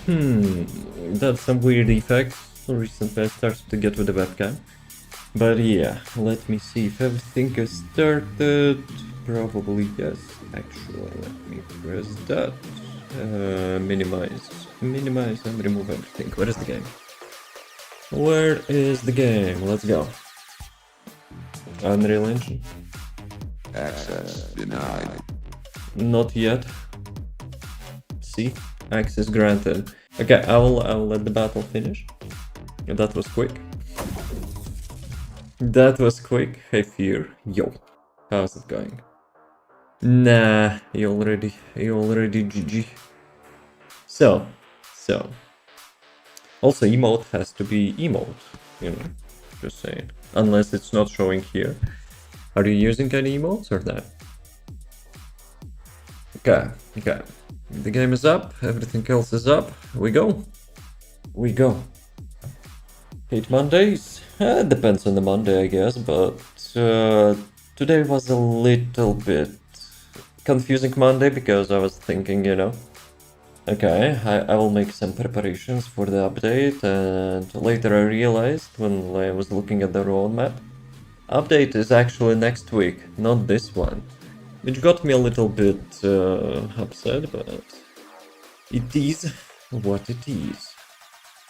That's some weird effect recently I started to get with the webcam. But yeah, let me see if everything is started. Probably yes. Actually, let me press that. Minimize and remove everything. Where is the game? Where is the game? Let's go. Unreal Engine. Access denied. Not yet. See? Access granted. Okay, I will let the battle finish. That was quick. That was quick. Hey Fear. Yo. How's it going? Nah, you already GG. So. Also emote has to be emote, you know. Just saying. Unless it's not showing here. Are you using any emotes or not? Okay. The game is up, everything else is up. We go. Hate Mondays? Depends on the Monday, I guess, but today was a little bit confusing Monday because I was thinking, you know, okay, I will make some preparations for the update, and later I realized when I was looking at the roadmap, update is actually next week, not this one, which got me a little bit upset, but it is what it is.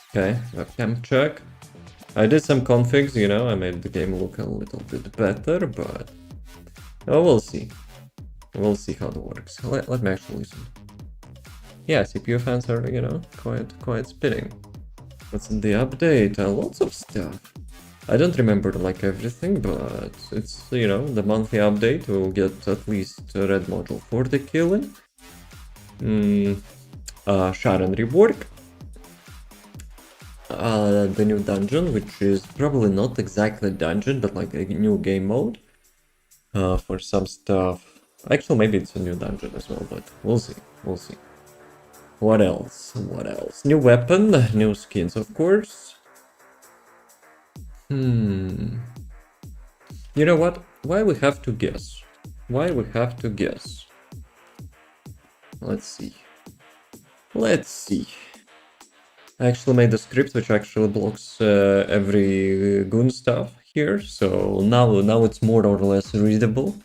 Okay, webcam check. I did some configs, you know, I made the game look a little bit better, but we'll see. We'll see how it works. Let me actually listen. Yeah, CPU fans are, you know, quite spinning. What's in the update? Lots of stuff. I don't remember like everything, but it's, you know, the monthly update. We'll get at least a red module for the killing. Sharon rework. The new dungeon, which is probably not exactly a dungeon, but like a new game mode. For some stuff. Actually, maybe it's a new dungeon as well, but we'll see. What else? New weapon, new skins, of course. You know what? Why we have to guess? Let's see. I actually made a script which actually blocks every goon stuff here, so now it's more or less readable.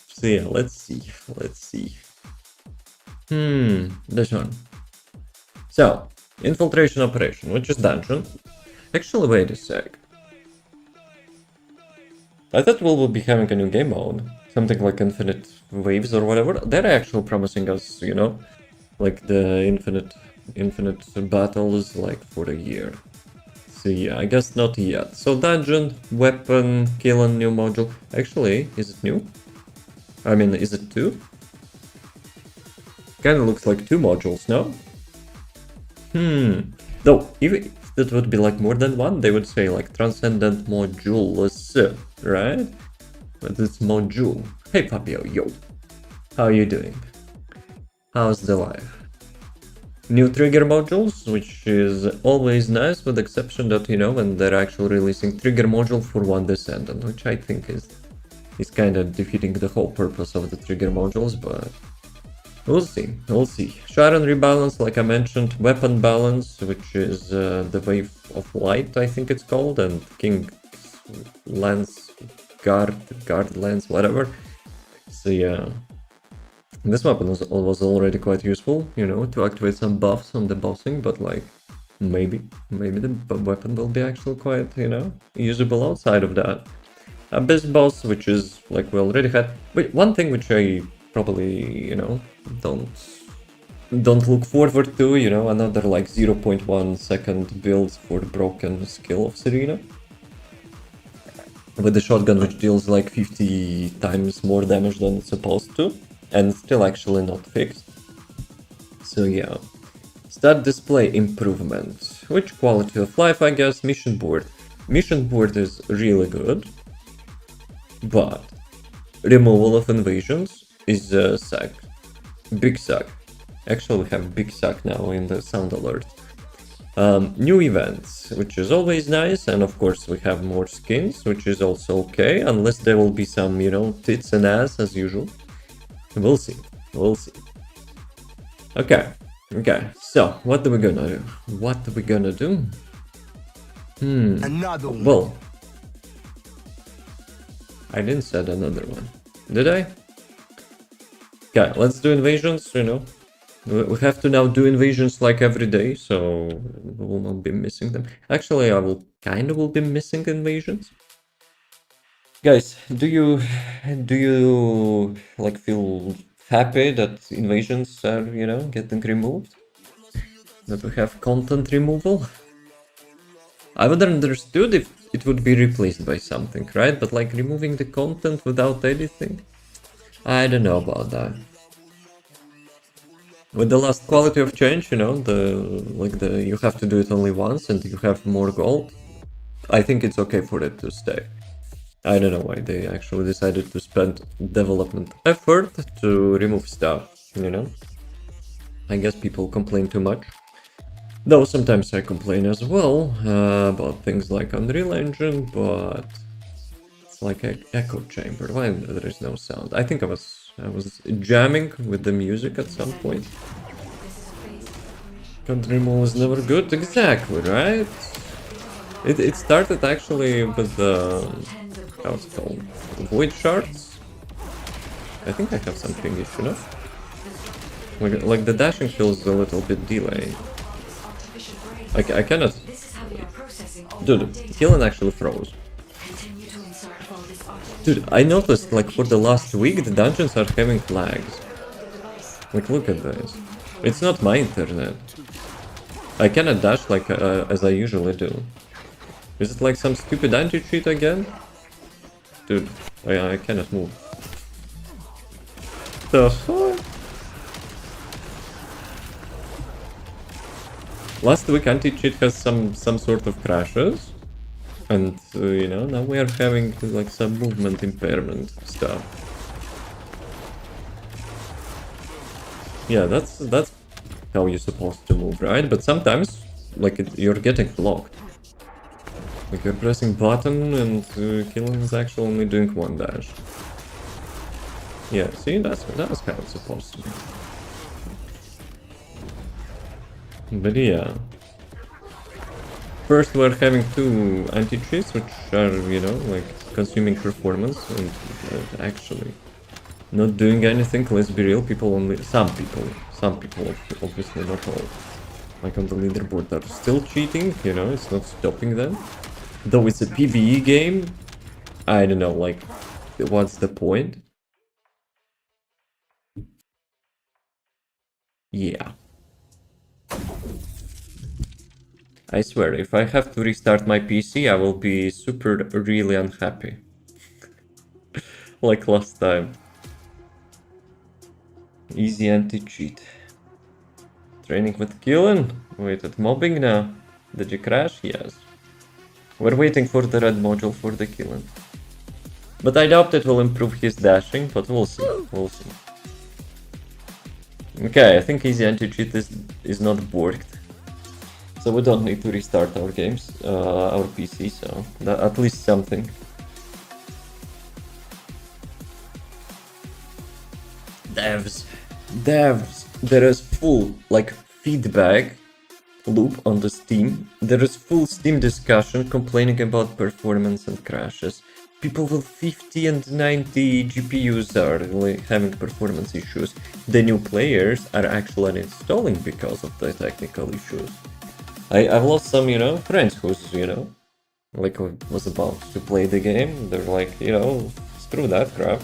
So yeah, let's see. This one. So, infiltration operation, which is dungeon. Actually, wait a sec. I thought we'll be having a new game mode, something like infinite waves or whatever. They're actually promising us, you know, like the infinite battles like for a year. So yeah, I guess not yet. So dungeon, weapon, kill and new module. Actually, is it new? I mean, is it two? Kinda looks like two modules, no? Though, if it would be like more than one, they would say like Transcendent modules, right? But it's module. Hey Fabio, yo. How are you doing? How's the life? New trigger modules, which is always nice, with the exception that, you know, when they're actually releasing trigger module for one Descendant, which I think is kind of defeating the whole purpose of the trigger modules, but we'll see. Sharon rebalance, like I mentioned, weapon balance, which is the wave of light, I think it's called, and King lance, guard lance, whatever. So yeah. This weapon was already quite useful, you know, to activate some buffs on the bossing, but like, maybe the weapon will be actually quite, you know, usable outside of that. Abyss boss, which is, like, we already had. Wait, one thing which I probably, you know, don't look forward to, you know, another like 0.1 second build for broken skill of Serena. With the shotgun, which deals like 50 times more damage than it's supposed to. And still actually not fixed. So yeah. Stat display improvement. Which quality of life, I guess? Mission board. Mission board is really good. But removal of invasions is a suck. Big suck. Actually, we have big suck now in the sound alert. New events, which is always nice, and of course we have more skins, which is also okay, unless there will be some, you know, tits and ass as usual. We'll see. Okay, Okay, so what are we gonna do? What are we gonna do? Another one. Well, I didn't set another one, did I? Okay, let's do invasions, you know. We have to now do invasions like every day, so we will not be missing them. Actually, I will be missing invasions. Guys, do you like feel happy that invasions are, you know, getting removed? That we have content removal? I would have understood if it would be replaced by something, right? But like removing the content without editing? I don't know about that. With the last quality of change, you know, you have to do it only once and you have more gold. I think it's okay for it to stay. I don't know why they actually decided to spend development effort to remove stuff, you know? I guess people complain too much. Though sometimes I complain as well about things like Unreal Engine, but it's like an echo chamber when there is no sound. I think I was jamming with the music at some point. Country removal is never good, exactly, right? It started actually with the how's it called? Void shards. I think I have something issue, no? Like the dashing feels a little bit delayed. I cannot. Dude, Killen actually froze. Dude, I noticed like for the last week the dungeons are having lags. Like look at this. It's not my internet. I cannot dash like as I usually do. Is it like some stupid anti-cheat again? Dude, I cannot move. The fuck? Last week anti-cheat has some sort of crashes. And, you know, now we are having like some movement impairment stuff. Yeah, that's how you're supposed to move, right? But sometimes, like, you're getting blocked. Like, you're pressing button and Killen is actually only doing one dash. Yeah, see, that's how it's supposed to be. But yeah. First, we're having two anti-cheats, which are, you know, like, consuming performance and actually not doing anything. Let's be real, some people, obviously not all, like on the leaderboard are still cheating, you know, it's not stopping them. Though it's a PvE game, I don't know, like, what's the point? Yeah. I swear, if I have to restart my PC, I will be really unhappy. Like last time. Easy anti-cheat. Training with Killen? Wait, at mobbing now? Did you crash? Yes. We're waiting for the red module for the Killen. But I doubt it will improve his dashing, but we'll see. We'll see. Okay, I think easy anti-cheat is not borked. So we don't need to restart our games, our PC, so at least something. Devs, there is full, like, feedback loop on the Steam. There is full Steam discussion complaining about performance and crashes. People with 50 and 90 GPUs are like, having performance issues. The new players are actually uninstalling because of the technical issues. I've lost some, you know, friends who's, you know, like was about to play the game. They're like, you know, screw that crap.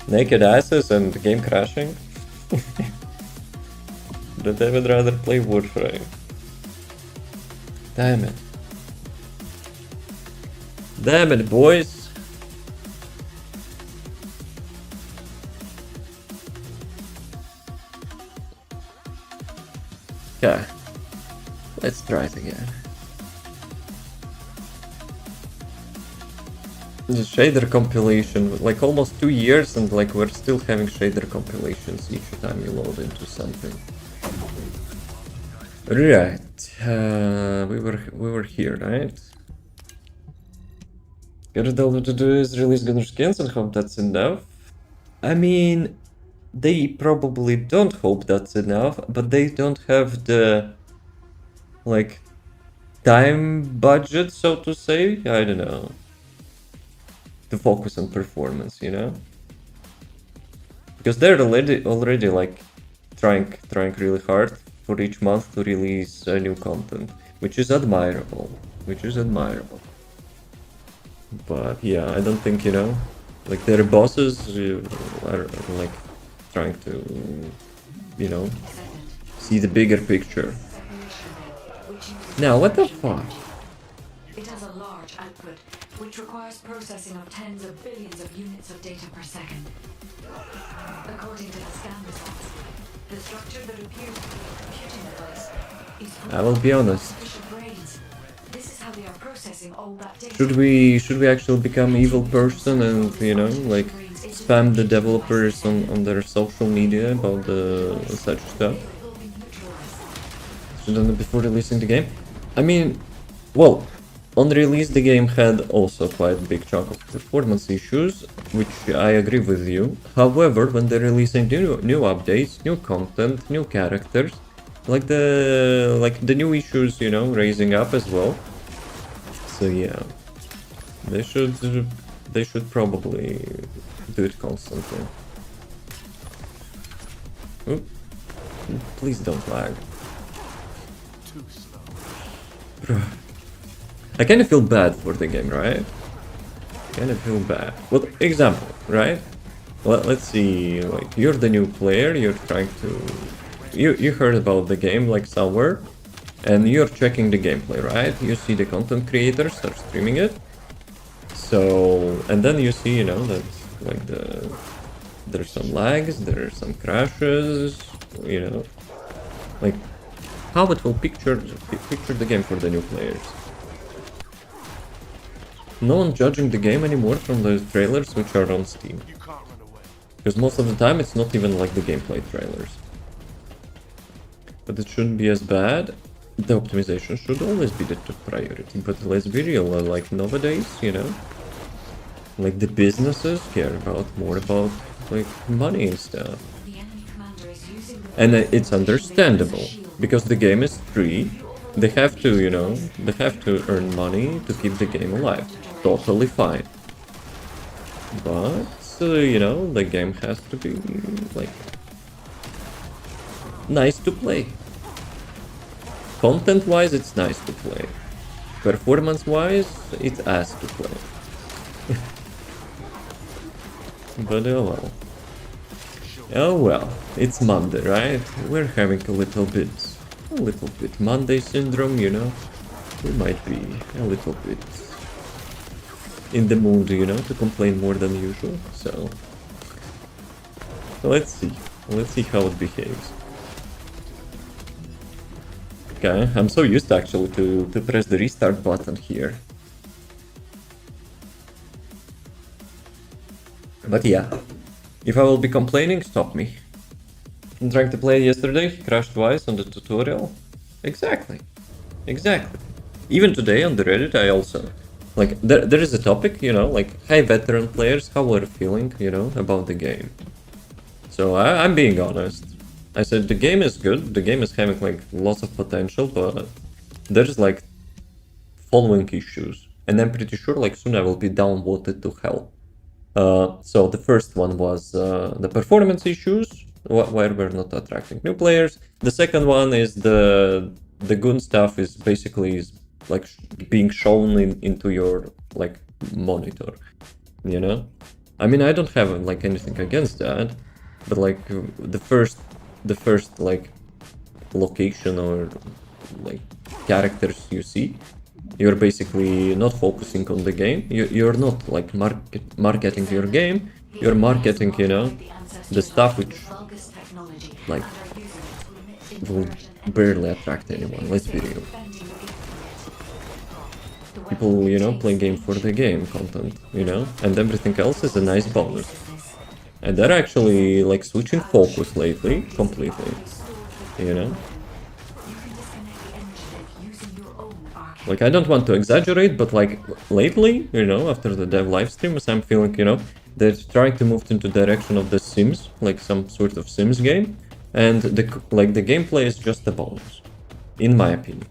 Naked asses and game crashing. But I would rather play Warframe. Damn it. Damn it, boys. Okay. Let's try it again. The shader compilation, like almost 2 years and like we're still having shader compilations each time you load into something. Right, we were here, right? Gotta tell what to do is release gunner skins and hope that's enough. I mean, they probably don't hope that's enough, but they don't have the, like, time budget, so to say, I don't know, to focus on performance, you know? Because they're already like trying really hard for each month to release new content, which is admirable, But yeah, I don't think, you know, like their bosses are like trying to, you know, see the bigger picture. Now, what the fuck? It has a large output, which requires processing of tens of billions of units of data per second. According to the scan results, the structure that appears to be a computing device is I will be honest. artificial brains. This is how they are processing all that data. Should we actually become evil person and, you know, like spam the developers on their social media about the such stuff? Shouldn't before releasing the game? I mean, well, on release the game had also quite a big chunk of performance issues, which I agree with you. However, when they're releasing new updates, new content, new characters, like the new issues, you know, raising up as well. So yeah, they should probably do it constantly. Oop. Please don't lag. Too slow. Bro. I kind of feel bad for the game, right? Kind of feel bad. Well, example, right? Well, let's see. Like, you're the new player. You're trying to. You heard about the game like somewhere, and you're checking the gameplay, right? You see the content creator start streaming it. So, and then you see, you know, that like there's some lags, there's some crashes, you know, like how it will picture the game for the new players. No one judging the game anymore from the trailers which are on Steam. You can't run away. Because most of the time it's not even like the gameplay trailers. But it shouldn't be as bad. The optimization should always be the top priority. But let's be real, like nowadays, you know, like the businesses care more about like money and stuff. The enemy commander is using the And it's understandable because the game is free. They have to, you know, they have to earn money to keep the game alive. Totally fine. But, you know, the game has to be, like, nice to play. Content-wise, it's nice to play. Performance-wise, it's ass to play. But oh well. Oh well, it's Monday, right? We're having a little bit Monday syndrome, you know? We might be a little bit in the mood, you know, to complain more than usual, so let's see how it behaves. Okay, I'm so used actually to press the restart button here. But yeah, if I will be complaining, stop me. I'm trying to play yesterday, crashed twice on the tutorial. Exactly. Even today on the Reddit, I also... Like, there is a topic, you know, like, hi veteran players, how are you feeling, you know, about the game? So I'm being honest. I said the game is good, the game is having, like, lots of potential, but there's, like, following issues. And I'm pretty sure, like, soon I will be downvoted to hell. So the first one was the performance issues, where we're not attracting new players. The second one is the good stuff is basically like being shown into your like monitor, you know. I mean, I don't have like anything against that, but like the first like location or like characters you see, you're basically not focusing on the game. You're not like marketing your game. You're marketing, you know, the stuff which like will barely attract anyone. Let's be real. People, you know, play game for the game content, you know, and everything else is a nice bonus. And they're actually like switching focus lately, completely, you know. Like, I don't want to exaggerate, but like lately, you know, after the dev live streams, I'm feeling, you know, they're trying to move into direction of the Sims, like some sort of Sims game, and the gameplay is just a bonus, in my opinion.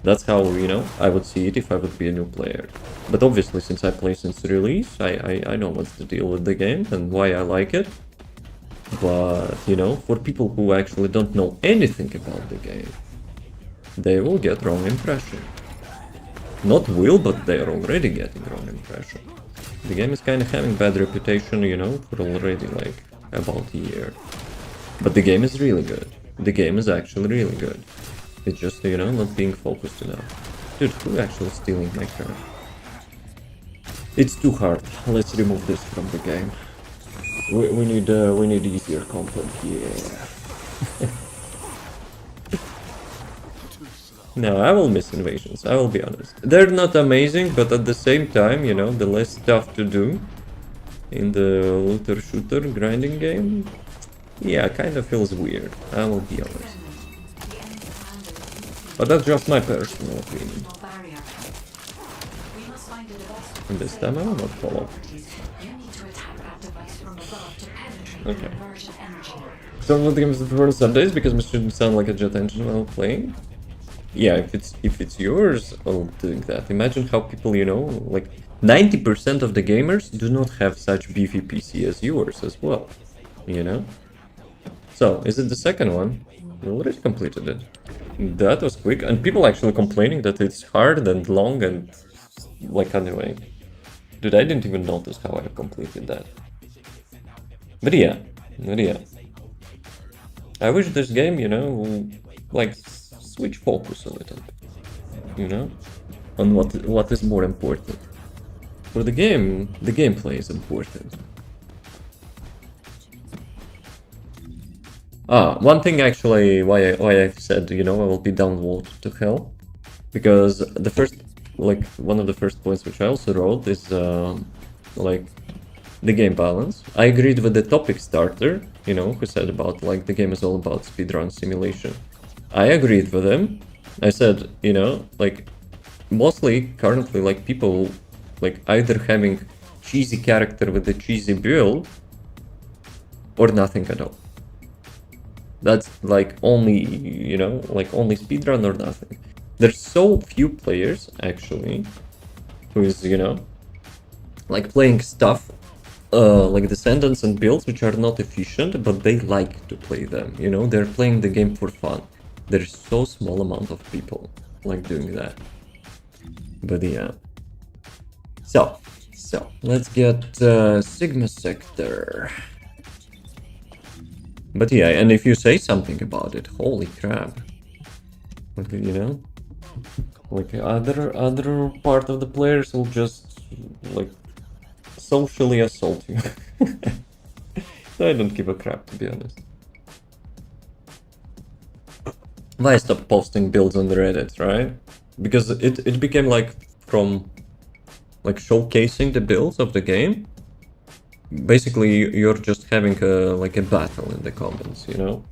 That's how, you know, I would see it if I would be a new player. But obviously, since I play since release, I know what's the deal with the game and why I like it. But, you know, for people who actually don't know anything about the game, they will get wrong impression. Not will, but they're already getting wrong impression. The game is kind of having bad reputation, you know, for already like about a year. But the game is really good. The game is actually really good. It's just, you know, not being focused enough. Dude, who actually stealing my crap? It's too hard. Let's remove this from the game. We need easier content. Yeah. No, I will miss invasions. I will be honest. They're not amazing, but at the same time, you know, the less stuff to do in the looter shooter grinding game, yeah, kind of feels weird. I will be honest. But that's just my personal opinion. And this time I will not follow. Okay. So what games prefer Sundays because it shouldn't sound like a jet engine while playing? Yeah, if it's yours, I'll do that. Imagine how people, you know, like 90% of the gamers do not have such beefy PC as yours as well, you know? So, is it the second one? We already completed it. That was quick, and people actually complaining that it's hard and long and like anyway. Dude, I didn't even notice how I completed that. But yeah. I wish this game, you know, like switch focus a little bit, you know, on what is more important. For the game, the gameplay is important. One thing actually why I've said, you know, I will be downvoted to hell, because the first, like, one of the first points which I also wrote is like the game balance. I agreed with the topic starter, you know, who said about like the game is all about speedrun simulation. I agreed with him. I said, you know, like mostly currently like people like either having cheesy character with a cheesy build or nothing at all. That's like only, you know, like only speedrun or nothing. There's so few players actually who is, you know, like playing stuff like Descendants and builds which are not efficient, but they like to play them, you know, they're playing the game for fun. There's so small amount of people like doing that. But yeah. So let's get Sigma Sector. But yeah, and if you say something about it, holy crap. Like, you know, like other part of the players will just like socially assault you. So I don't give a crap, to be honest. Why I stopped posting builds on the Reddit, right? Because it became like from like showcasing the builds of the game. Basically, you're just having like a battle in the comments, you know?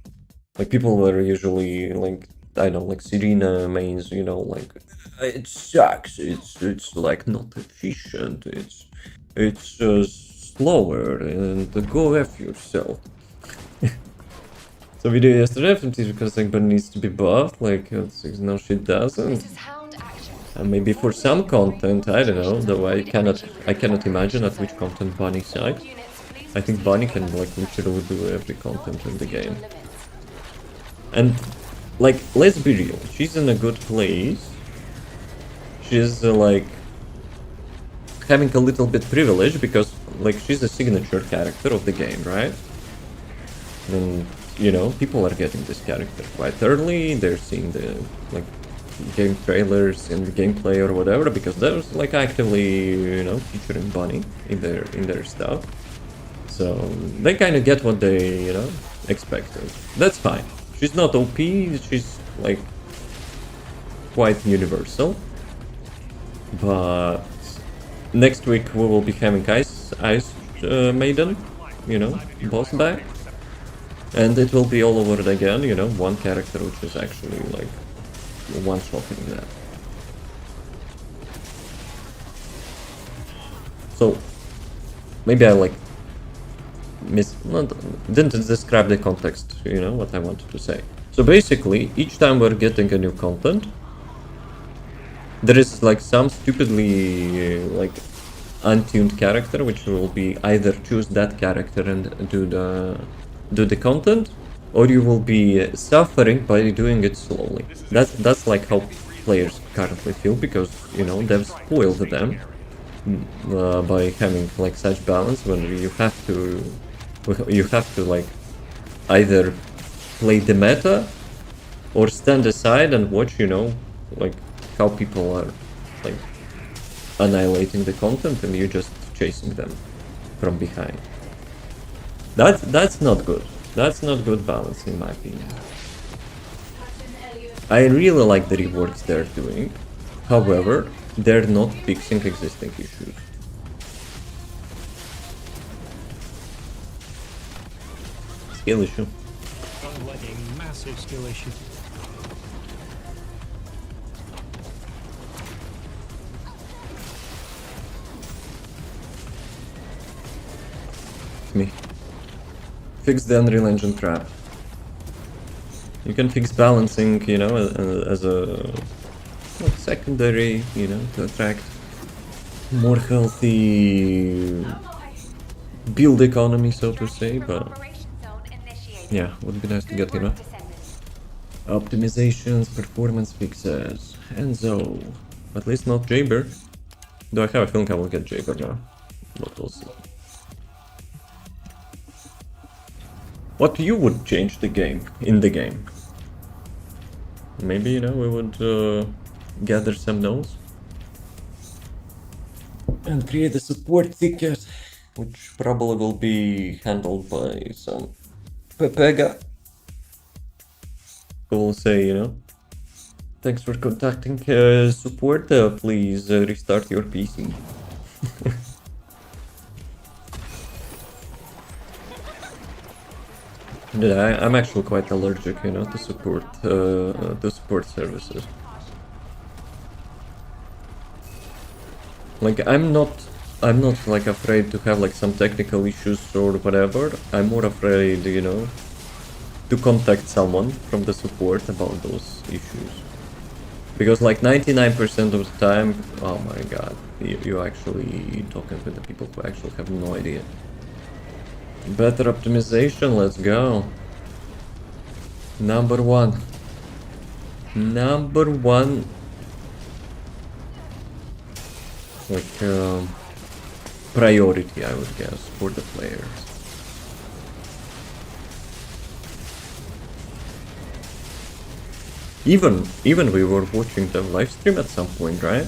Like people were usually like, I don't know, like Serena mains, you know, like it sucks, it's like not efficient, it's slower, and go F yourself. So we did yesterday FMT because everybody needs to be buffed, like no shit doesn't. And maybe for some content, I don't know, though I cannot imagine at which content Bunny side. I think Bunny can like literally do every content in the game. And like, let's be real, she's in a good place. She's like having a little bit privilege because like she's a signature character of the game, right? And you know, people are getting this character quite early. They're seeing the like game trailers and the gameplay or whatever because there's like actively, you know, featuring Bunny in their stuff. So they kind of get what they, you know, expected. That's fine. She's not OP. She's like quite universal. But next week we will be having Ice Maiden, you know, boss back. And it will be all over it again, you know, one character which is actually like one-shotting that. So maybe I like didn't describe the context, you know, what I wanted to say. So basically, each time we're getting a new content, there is like some stupidly like untuned character which will be either choose that character and do the content, or you will be suffering by doing it slowly. That's like how players currently feel, because you know they've spoiled them by having like such balance when you have to like either play the meta or stand aside and watch, you know, like how people are like annihilating the content and you're just chasing them from behind. That's not good. That's not good balance in my opinion. I really like the rewards they're doing. However, they're not fixing existing issues. Skill issue. Sounds like a massive skill issue. Me. Fix the Unreal Engine trap. You can fix balancing, you know, as a like secondary, you know, to attract more healthy build economy, so to say, but yeah, would be nice to get, you know, optimizations, performance fixes, and so at least not Jaber. Though I have a feeling I will get Jaber now, but we'll see. What you would change the game, in the game? Maybe, you know, we would gather some nodes and create a support ticket, which probably will be handled by some Pepega, who will say, you know, thanks for contacting support, please restart your PC. Yeah, I'm actually quite allergic, you know, to support services. Like I'm not like afraid to have like some technical issues or whatever. I'm more afraid, you know, to contact someone from the support about those issues. Because like 99% of the time, oh my god, you're actually talking with the people who actually have no idea. Better optimization, let's go. Number one, like priority, I would guess, for the players. Even we were watching the live stream at some point, right?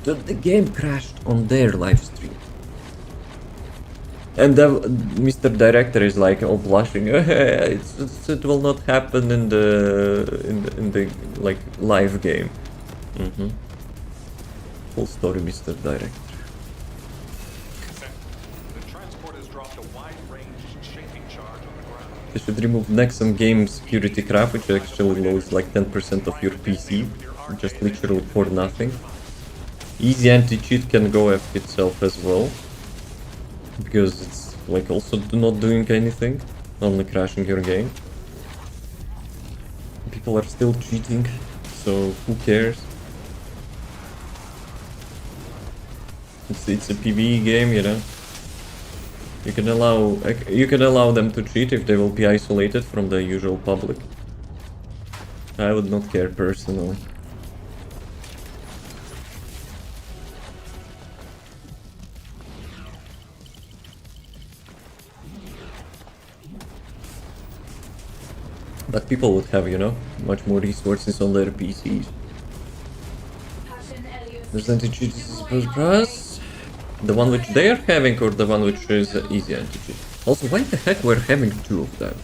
The game crashed on their live stream. And then Mr. Director is like all blushing. It will not happen in the like live game. Full story, Mr. Director. The transport has dropped a wide-range shaking charge on the ground. They should remove Nexon game security crap, which actually loads like 10% of your PC, just literally for nothing. Easy anti-cheat can go F itself as well, because it's like also not doing anything, only crashing your game. People are still cheating, so who cares? It's a PvE game, you know. You can allow them to cheat if they will be isolated from the usual public. I would not care personally. But people would have, you know, much more resources on their PCs. There's anti-cheat plus the one which they are having, or the one which is easy anti-cheat. Also, why the heck we're having two of them?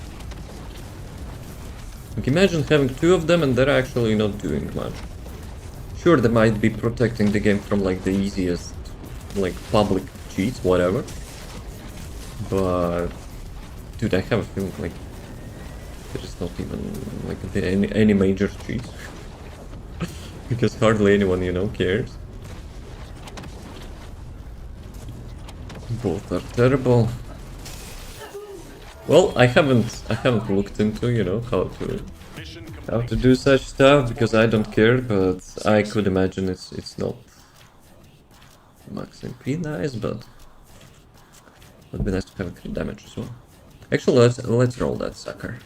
Like, imagine having two of them and they're actually not doing much. Sure, they might be protecting the game from like the easiest, like public cheats, whatever. But dude, I have a feeling like there's not even like any major cheats. Because hardly anyone, you know, cares. Both are terrible. Well, I haven't looked into, you know, Mission how complete. to do such stuff because I don't care, but I could imagine it's not max MP nice, but would be nice to have a crit damage as well. Actually, let's roll that sucker.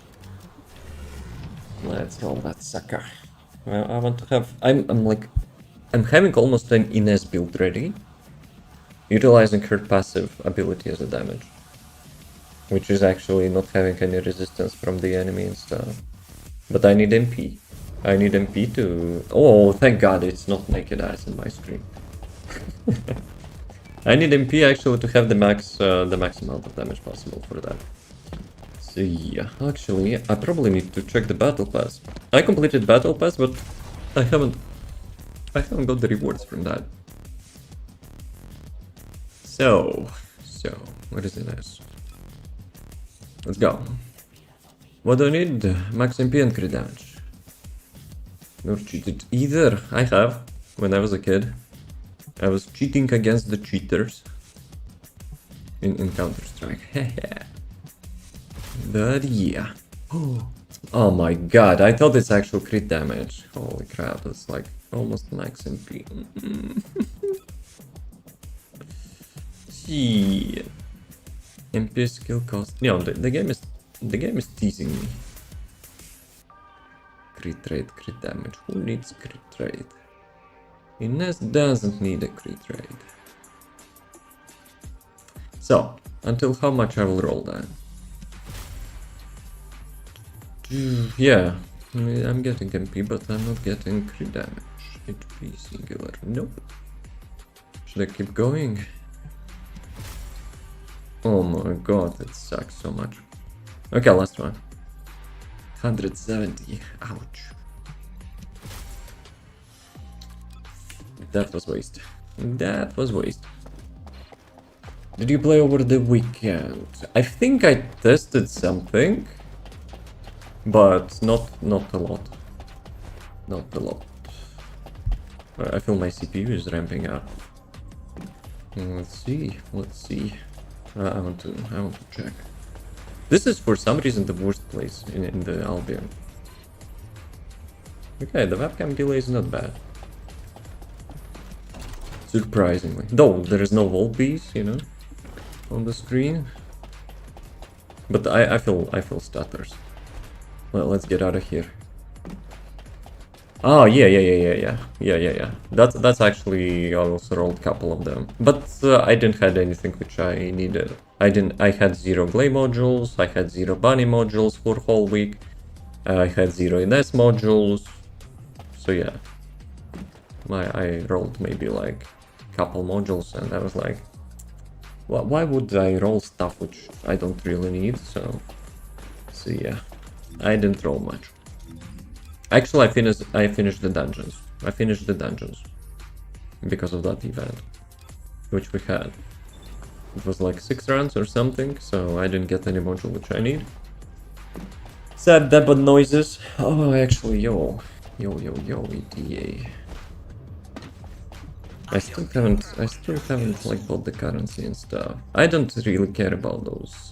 Let's roll that sucker. I want to have. I'm having almost an Inez build ready, utilizing her passive ability as a damage, which is actually not having any resistance from the enemy and stuff. But I need MP. I need MP to. Oh, thank God, it's not naked eyes in my screen. I need MP actually to have the max amount of damage possible for that. So yeah, actually, I probably need to check the battle pass. I completed battle pass, but I haven't got the rewards from that. So what is it as? Let's go. What do I need? Max MP and crit damage. Not cheated either. I have when I was a kid. I was cheating against the cheaters in Counter-Strike. But yeah. Oh my god, I thought it's actual crit damage. Holy crap, it's like almost max MP. Shit. MP skill cost. No, the game is teasing me. Crit rate, crit damage. Who needs crit rate? Inez doesn't need a crit rate. So, until how much I will roll that? Yeah, I'm getting MP, but I'm not getting crit damage. HP singular. Nope. Should I keep going? Oh my god, it sucks so much. Okay, last one. 170. Ouch. That was waste. That was waste. Did you play over the weekend? I think I tested something, but not a lot. Not a lot. I feel my CPU is ramping up. Let's see. Let's see. I want to check. This is for some reason the worst place in the Albion. Okay, the webcam delay is not bad. Surprisingly. Though there is no wall piece, you know, on the screen. But I feel stutters. Well, let's get out of here. Oh yeah. That's actually I also rolled a couple of them, but I didn't have anything which I needed. I had 0 Glay modules. I had 0 Bunny modules for whole week. I had 0 Ines modules. So yeah, I rolled maybe like a couple modules, and I was like, why would I roll stuff which I don't really need? So yeah, I didn't roll much. Actually, I finished the dungeons. I finished the dungeons because of that event, which we had. It was like 6 rounds or something, so I didn't get any module which I need. Sad debut noises. Oh, actually, yo, ETA. I still haven't like bought the currency and stuff. I don't really care about those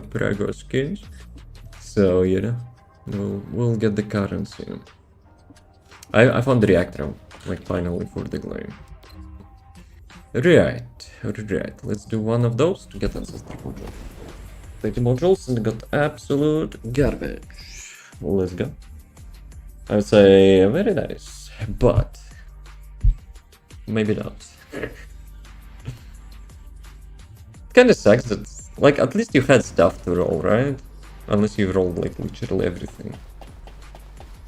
Prego skins, so you know. We'll get the currency. I found the reactor, like finally for the glaive. Right. Let's do one of those to get ancestral module. 30 modules and got absolute garbage. Let's go. I would say very nice, but maybe not. Kinda sucks that, like, at least you had stuff to roll, right? Unless you rolled like literally everything.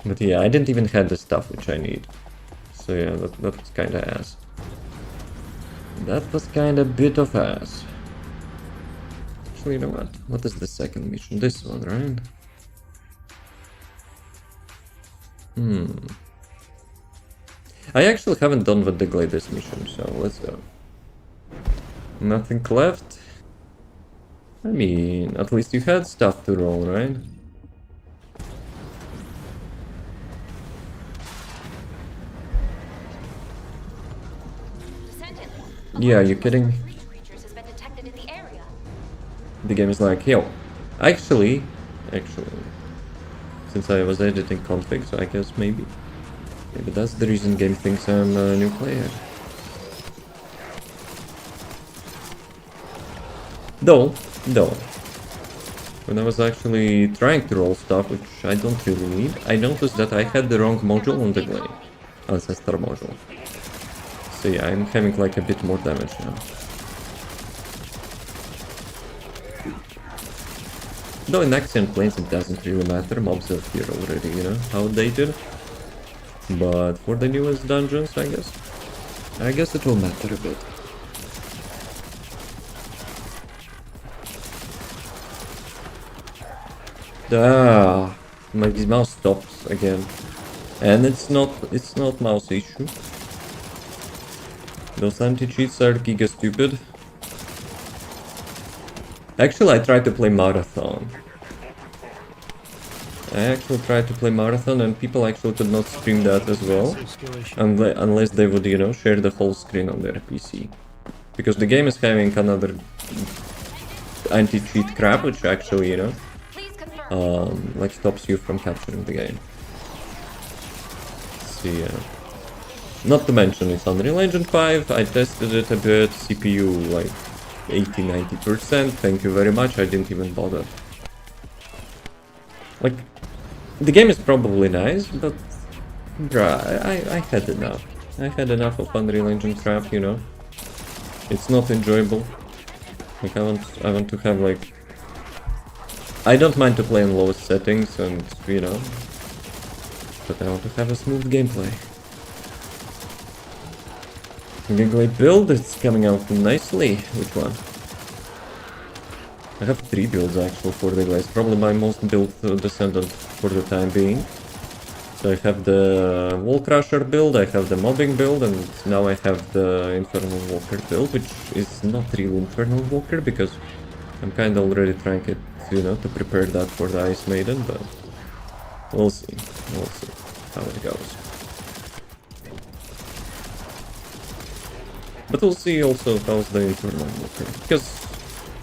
But yeah, I didn't even have the stuff which I need. So yeah, that was kinda ass. That was kinda bit of ass. Actually, you know what? What is the second mission? This one, right? I actually haven't done with the Gladys mission, so let's go. Nothing left. I mean, at least you had stuff to roll, right? Descendant. Yeah, you kidding? Creatures has been the game is like, yo, actually, since I was editing config, so I guess maybe that's the reason game thinks I'm a new player. Though, when I was actually trying to roll stuff, which I don't really need, I noticed that I had the wrong module on the Glade, Ancestor module. So yeah, I'm having like a bit more damage now. Though in Axiom Plains it doesn't really matter, mobs are here already, you know, outdated. But for the newest dungeons, I guess it will matter a bit. Ah, my mouse stops again, and it's not mouse issue. Those anti-cheats are giga stupid. Actually, I tried to play Marathon. And people actually could not stream that as well, Massive skill issue. unless they would, you know, share the whole screen on their PC. Because the game is having another anti-cheat crap, which actually, you know, like stops you from capturing the game. See, not to mention it's Unreal Engine 5, I tested it a bit, CPU like 80-90%, thank you very much, I didn't even bother. Like, the game is probably nice, but bruh, I had enough. I had enough of Unreal Engine crap, you know. It's not enjoyable. Like, I want to have like... I don't mind to play in lowest settings and, you know, but I want to have a smooth gameplay. Gameplay build, it's coming out nicely. Which one? I have 3 builds actually for the guys. Probably my most built Descendant for the time being. So I have the Wall Crusher build, I have the Mobbing build, and now I have the Infernal Walker build, which is not really Infernal Walker because I'm kind of already trying it, you know, to prepare that for the Ice Maiden, but we'll see how it goes. But we'll see also how's the Infernal Walker, because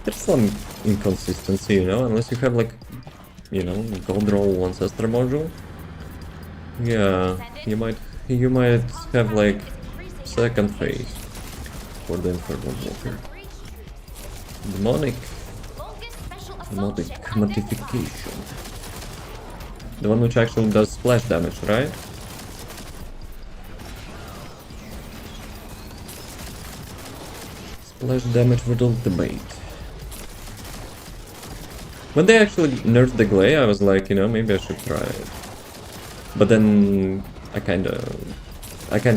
there's some inconsistency, you know, unless you have like, you know, Gold Roll Ancestor module. Yeah, you might have like second phase for the Infernal Walker. Demonic modification. The one which actually does splash damage, right? Splash damage with ultimate. When they actually nerfed the Glade, I was like, you know, maybe I should try it. But then I kinda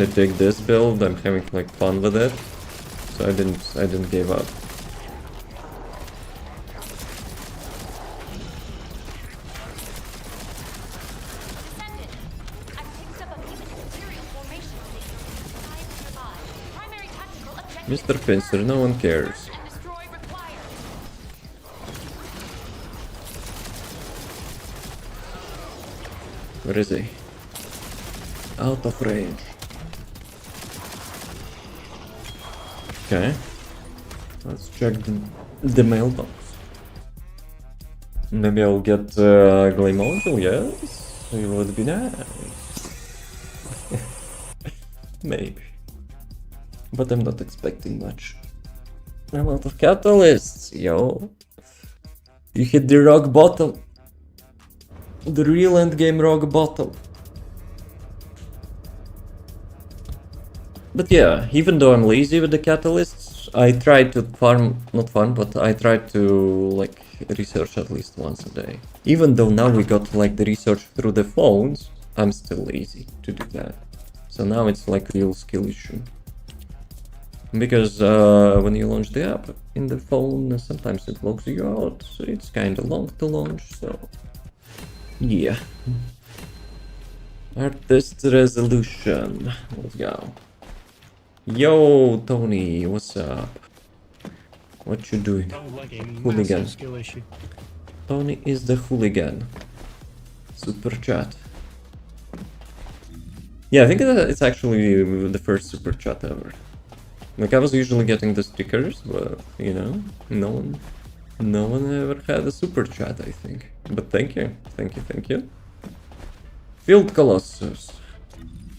dig this build. I'm having like fun with it, so I didn't give up. Mr. Pincer, no one cares. Where is he? Out of range. Okay. Let's check the mailbox. Maybe I'll get Glade module, yes? It would be nice. Maybe. But I'm not expecting much. I'm out of catalysts, yo. You hit the rock bottom. The real endgame rock bottom. But yeah, even though I'm lazy with the catalysts, I try to I try to like research at least once a day. Even though now we got like the research through the phones, I'm still lazy to do that. So now it's like real skill issue. Because when you launch the app in the phone, sometimes it logs you out, so it's kinda long to launch, so... Yeah. Artist resolution. Let's go. Yo, Tony, what's up? What you doing? Sounds like a Hooligan. massive skill issue. Tony is the hooligan. Super chat. Yeah, I think it's actually the first super chat ever. Like, I was usually getting the stickers, but, you know, no one No one ever had a super chat, I think. But thank you. Thank you, thank you. Field Colossus.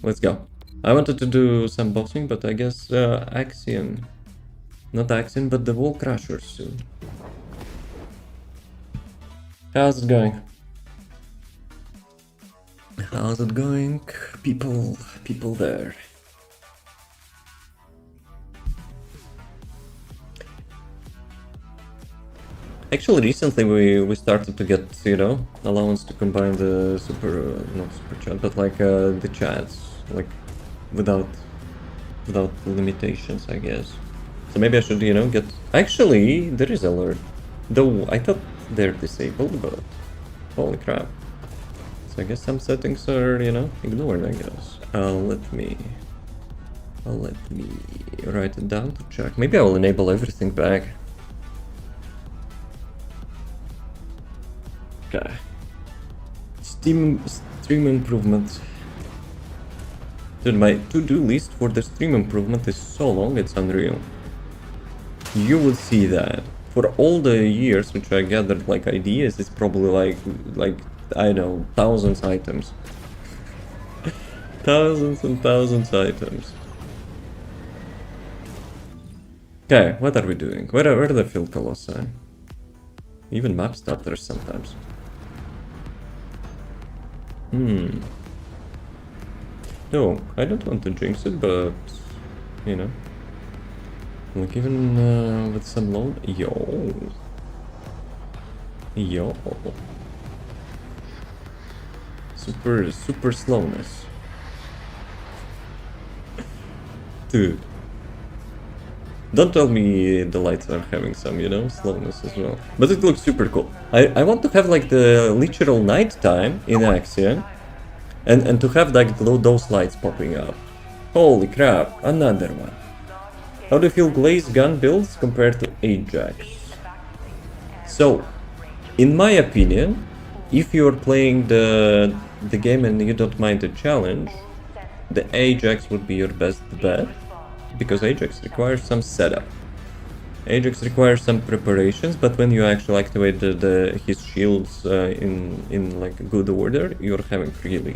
Let's go. I wanted to do some boxing, but I guess Axion. Not Axion, but the Wall Crusher soon. How's it going? How's it going? People there. Actually, recently we started to get, you know, allowance to combine the not super chat, but like the chats, like without limitations, I guess. So maybe I should, you know, get. Actually, there is alert, though I thought they're disabled, but holy crap! So I guess some settings are, you know, ignored. I guess. Let me write it down to check. Maybe I will enable everything back. Okay. Stream improvements. Dude, my to-do list for the stream improvement is so long, it's unreal. You will see that. For all the years which I gathered like ideas, it's probably like I know, thousands items. Thousands and thousands items. Okay, what are we doing? Where are the field colossi? Even map starters sometimes. No, I don't want to jinx it, but you know, like even with some load, yo, super slowness, dude. Don't tell me the lights are having some, you know, slowness as well. But it looks super cool. I want to have like the literal nighttime in Axion. And to have like those lights popping up. Holy crap, another one. How do you feel Glaze gun builds compared to Ajax? So, in my opinion, if you're playing the game and you don't mind the challenge, the Ajax would be your best bet. Because Ajax requires some setup. Ajax requires some preparations, but when you actually activate his shields in like good order, you're having really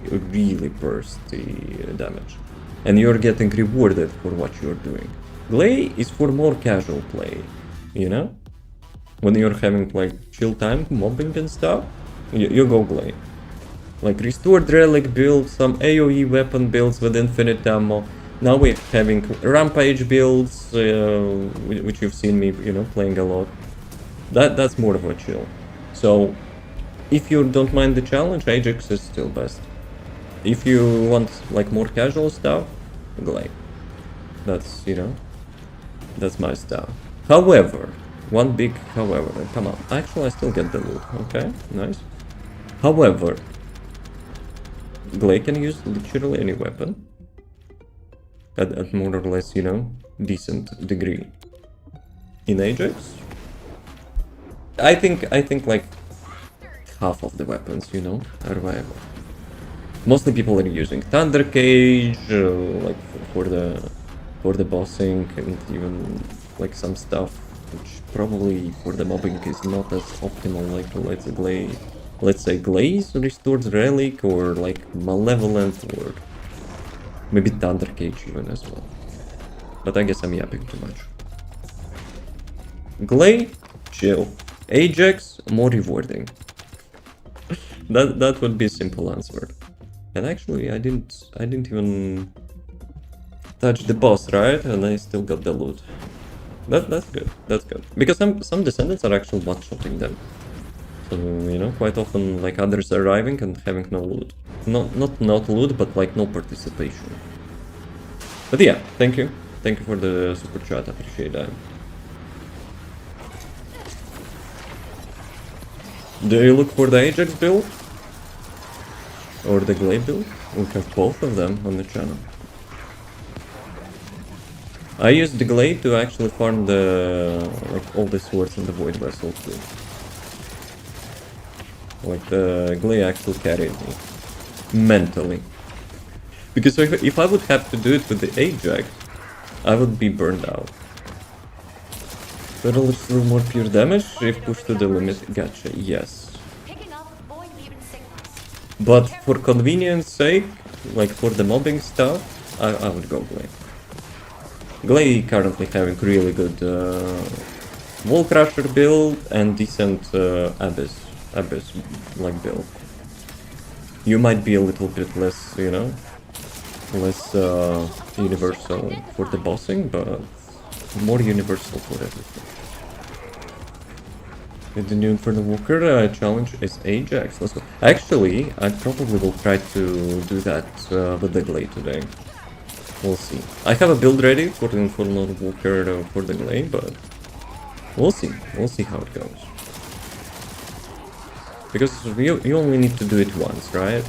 bursty damage. And you're getting rewarded for what you're doing. Glay is for more casual play, you know? When you're having like chill time, mobbing and stuff, you go Glay. Like restored relic builds, some AoE weapon builds with infinite ammo. Now we're having rampage builds, which you've seen me, you know, playing a lot. That's more of a chill. So, if you don't mind the challenge, Ajax is still best. If you want like more casual stuff, Glaive. That's, you know, that's my style. However, one big however. Come on, actually I still get the loot. Okay, nice. However, Glaive can use literally any weapon. At more or less, you know, decent degree. In Ajax, I think like half of the weapons, you know, are viable. Mostly people are using Thunder Cage, like for the bossing, and even like some stuff which probably for the mobbing is not as optimal. Like let's say Glaze Restored Relic, or like Malevolent, or maybe Thunder Cage even as well. But I guess I'm yapping too much. Glay, chill. Ajax, more rewarding. that would be a simple answer. And actually I didn't even touch the boss, right? And I still got the loot. That's good. That's good. Because some descendants are actually one-shotting them. So, you know, quite often like others arriving and having no loot. Not loot, but like no participation. But yeah, thank you. Thank you for the super chat, appreciate that. Do you look for the Ajax build? Or the Glaive build? We have both of them on the channel. I used the Glaive to actually farm like all the swords in the Void Vessel too. Like the Glaive actually carried me. Mentally. Because if I would have to do it with the Ajax, I would be burned out. Battlers through more pure damage if pushed to the limit. Gotcha, yes. Picking up void mutant signals. But for convenience sake, like for the mobbing stuff, I would go Glay. Glay currently having really good Wall Crusher build and decent Abyss like build. You might be a little bit less, you know, less universal for the bossing, but more universal for everything. The new Inferno Walker challenge is Ajax. Let's go. Actually, I probably will try to do that with the Glade today. We'll see. I have a build ready for the Inferno Walker for the Glade, but we'll see. We'll see how it goes. Because you only need to do it once, right?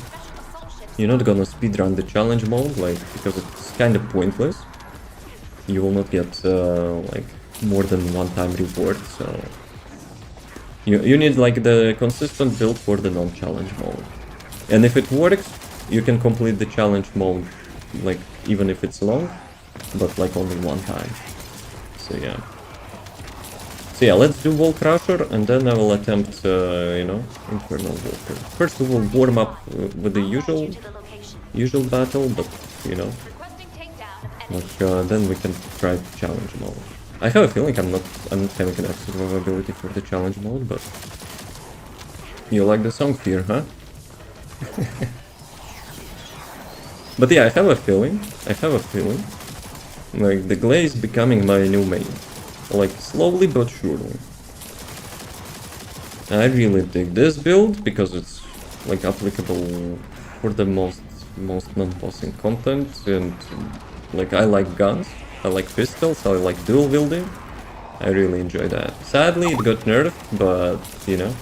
You're not gonna speedrun the challenge mode, like, because it's kind of pointless. You will not get like more than one-time reward, so you need like the consistent build for the non-challenge mode. And if it works, you can complete the challenge mode, like even if it's long, but like only one time. So yeah. So yeah, let's do Wall Crusher, and then I will attempt, you know, Infernal Walker. First we will warm up with the usual battle, but you know, like then we can try challenge mode. I have a feeling I'm not having an excellent ability for the challenge mode, but you like the song Fear, huh? But yeah, I have a feeling, like the Glay is becoming my new main, like slowly but surely. I really dig this build because it's like applicable for the most non-bossing content, and like I like guns, I like pistols, I like dual wielding. I really enjoy that. Sadly, it got nerfed, but you know,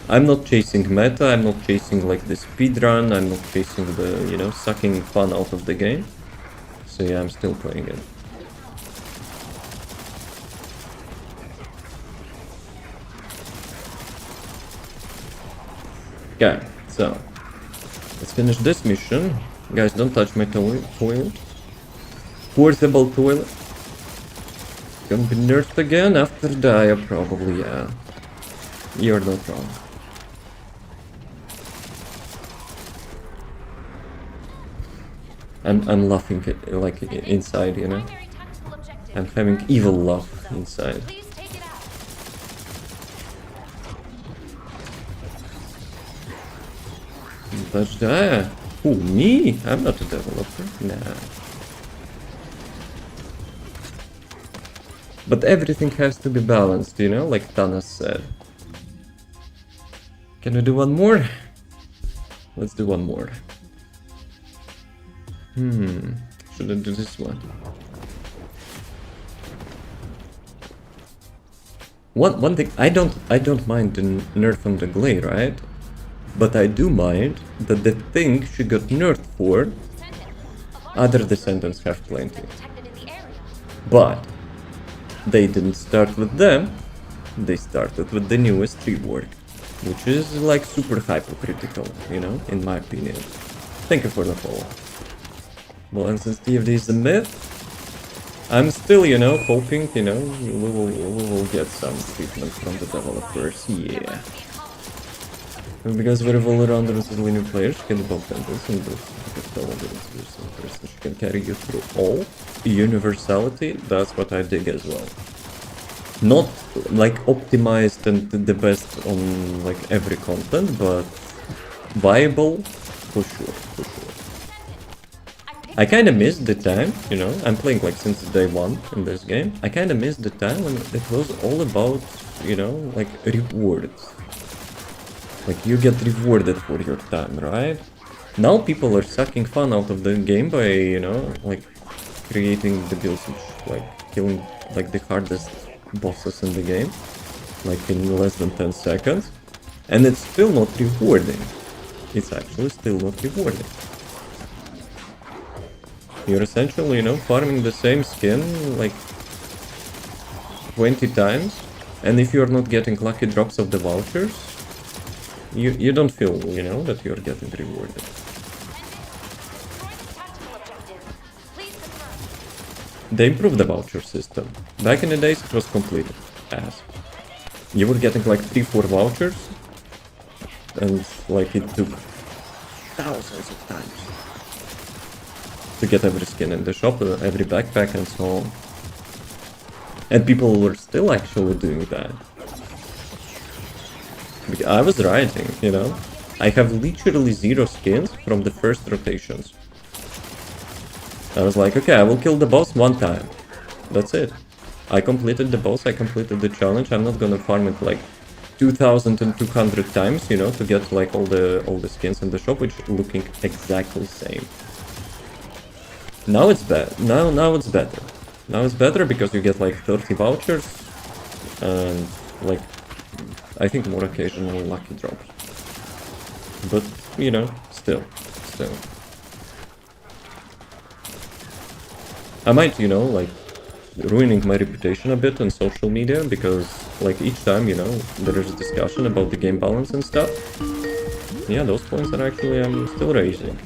I'm not chasing meta. I'm not chasing like the speedrun. I'm not chasing the, you know, sucking fun out of the game. So yeah, I'm still playing it. Okay, so let's finish this mission. Guys, don't touch my toilet. Portable toilet. Gonna be nerfed again after Dia, probably, yeah. You're not wrong. I'm laughing like inside, you know. I'm having evil laugh inside. Touch Dia. Who, me? I'm not a developer. Nah. But everything has to be balanced, you know, like Thanos said. Can we do one more? Let's do one more. Should I do this one? One thing, I don't mind the nerf on the Glade, right? But I do mind that the thing she got nerfed for, other Descendants have plenty. But they didn't start with them, they started with the newest rework, which is like super hypocritical, you know, in my opinion. Thank you for the follow. Well, and since TFD is the myth, I'm still, you know, hoping, you know, we will get some treatment from the developers, yeah. Because very well-rounded new players can both handles and both she can carry you through all. Universality, that's what I dig as well. Not like optimized and the best on like every content, but viable for sure, for sure. I kinda missed the time, you know, I'm playing like since day one in this game. I kinda missed the time when it was all about, you know, like rewards. Like, you get rewarded for your time, right? Now people are sucking fun out of the game by, you know, like, creating the builds which, like, killing, like, the hardest bosses in the game. Like, in less than 10 seconds. And it's still not rewarding. It's actually still not rewarding. You're essentially, you know, farming the same skin, like, 20 times. And if you're not getting lucky drops of the vouchers, you don't feel, you know, that you're getting rewarded. They improved the voucher system. Back in the days, it was completely ass. You were getting like 3-4 vouchers, and like it took thousands of times to get every skin in the shop, every backpack, and so on. And people were still actually doing that. I was rioting, you know? I have literally 0 skins from the first rotations. I was like, okay, I will kill the boss 1 time. That's it. I completed the boss, I completed the challenge. I'm not gonna farm it like 2,200 times, you know, to get like all the skins in the shop, which looking exactly same. Now it's bad. Now it's better. Now it's better because you get like 30 vouchers and like I think more occasional lucky drops. But you know, still. I might, you know, like ruining my reputation a bit on social media because like each time, you know, there is a discussion about the game balance and stuff. Yeah, those points are actually I'm still raising.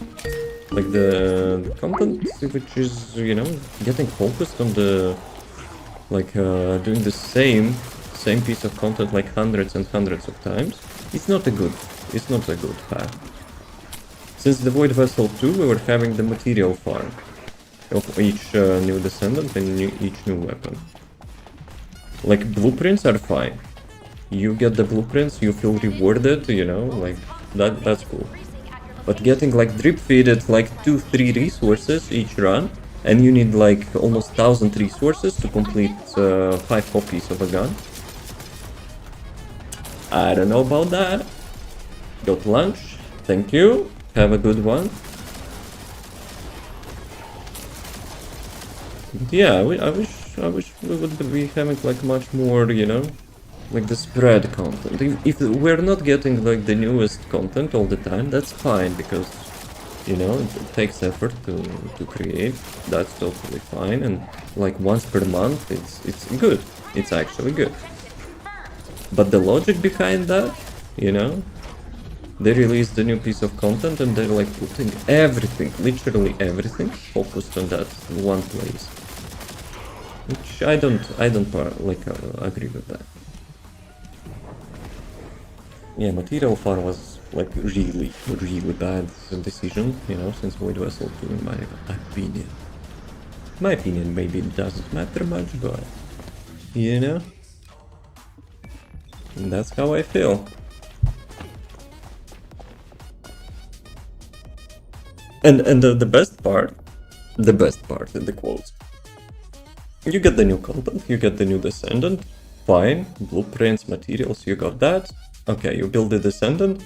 Like the content which is, you know, getting focused on the like doing the same piece of content like hundreds and hundreds of times, it's not a good path. Since the Void Vessel 2 we were having the material farm of each new Descendant and each new weapon. Like blueprints are fine. You get the blueprints, you feel rewarded, you know, like that's cool. But getting like drip feeded like 2-3 resources each run, and you need like almost 1,000 resources to complete 5 copies of a gun. I don't know about that. Go to lunch. Thank you. Have a good one. But yeah, I wish we would be having like much more, you know, like the spread content. If we're not getting like the newest content all the time, that's fine because, you know, it takes effort to create. That's totally fine, and like once per month, it's good. It's actually good. But the logic behind that, you know, they release the new piece of content and they're like putting everything, literally everything, focused on that one place. Which I don't agree with that. Yeah, material farm was like really bad decision, you know, since Void Vessel 2 in my opinion. My opinion maybe it doesn't matter much, but you know, that's how I feel. And the best part in the quotes. You get the new content, you get the new Descendant, fine, blueprints, materials, you got that. Okay, you build the Descendant,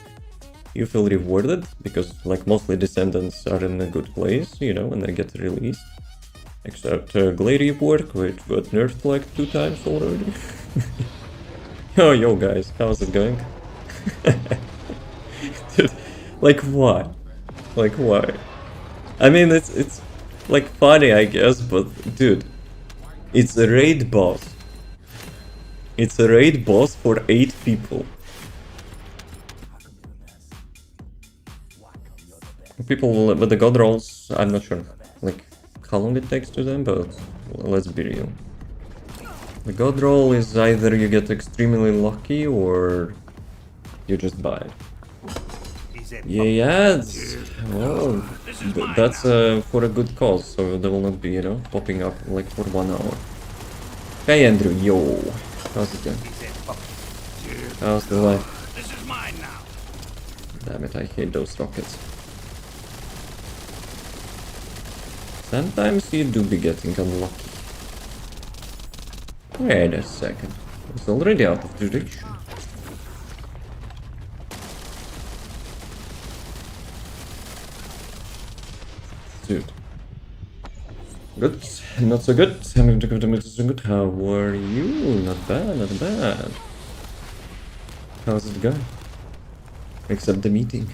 you feel rewarded, because like mostly Descendants are in a good place, you know, when they get released. Except Glairy Work, which got nerfed like 2 times already. Yo guys, how's it going? Dude, like why? Like why? I mean, it's like funny, I guess, but dude, it's a raid boss. It's a raid boss for 8 people. People with the god rolls, I'm not sure like how long it takes to them, but let's be real. The god roll is either you get extremely lucky or you just buy it. Yeah, well, that's for a good cause, so they will not be, you know, popping up like for 1 hour. Hey Andrew, yo, how's it going? How's the life? This is mine now. Damn it, I hate those rockets. Sometimes you do be getting unlucky. Wait a second, it's already out of direction. Dude. Good, not so good. How are you? Not bad, not bad. How's it going? Except the meeting.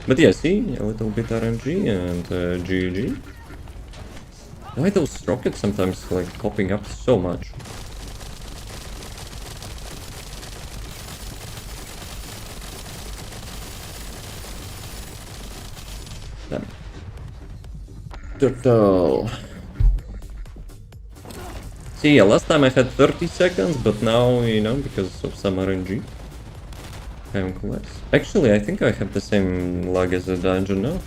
But yeah, see, a little bit RNG and GG. Why those rockets sometimes like popping up so much? Damn. Turtle. See, yeah, last time I had 30 seconds, but now, you know, because of some RNG, I'm less. Actually, I think I have the same lag as a dungeon now.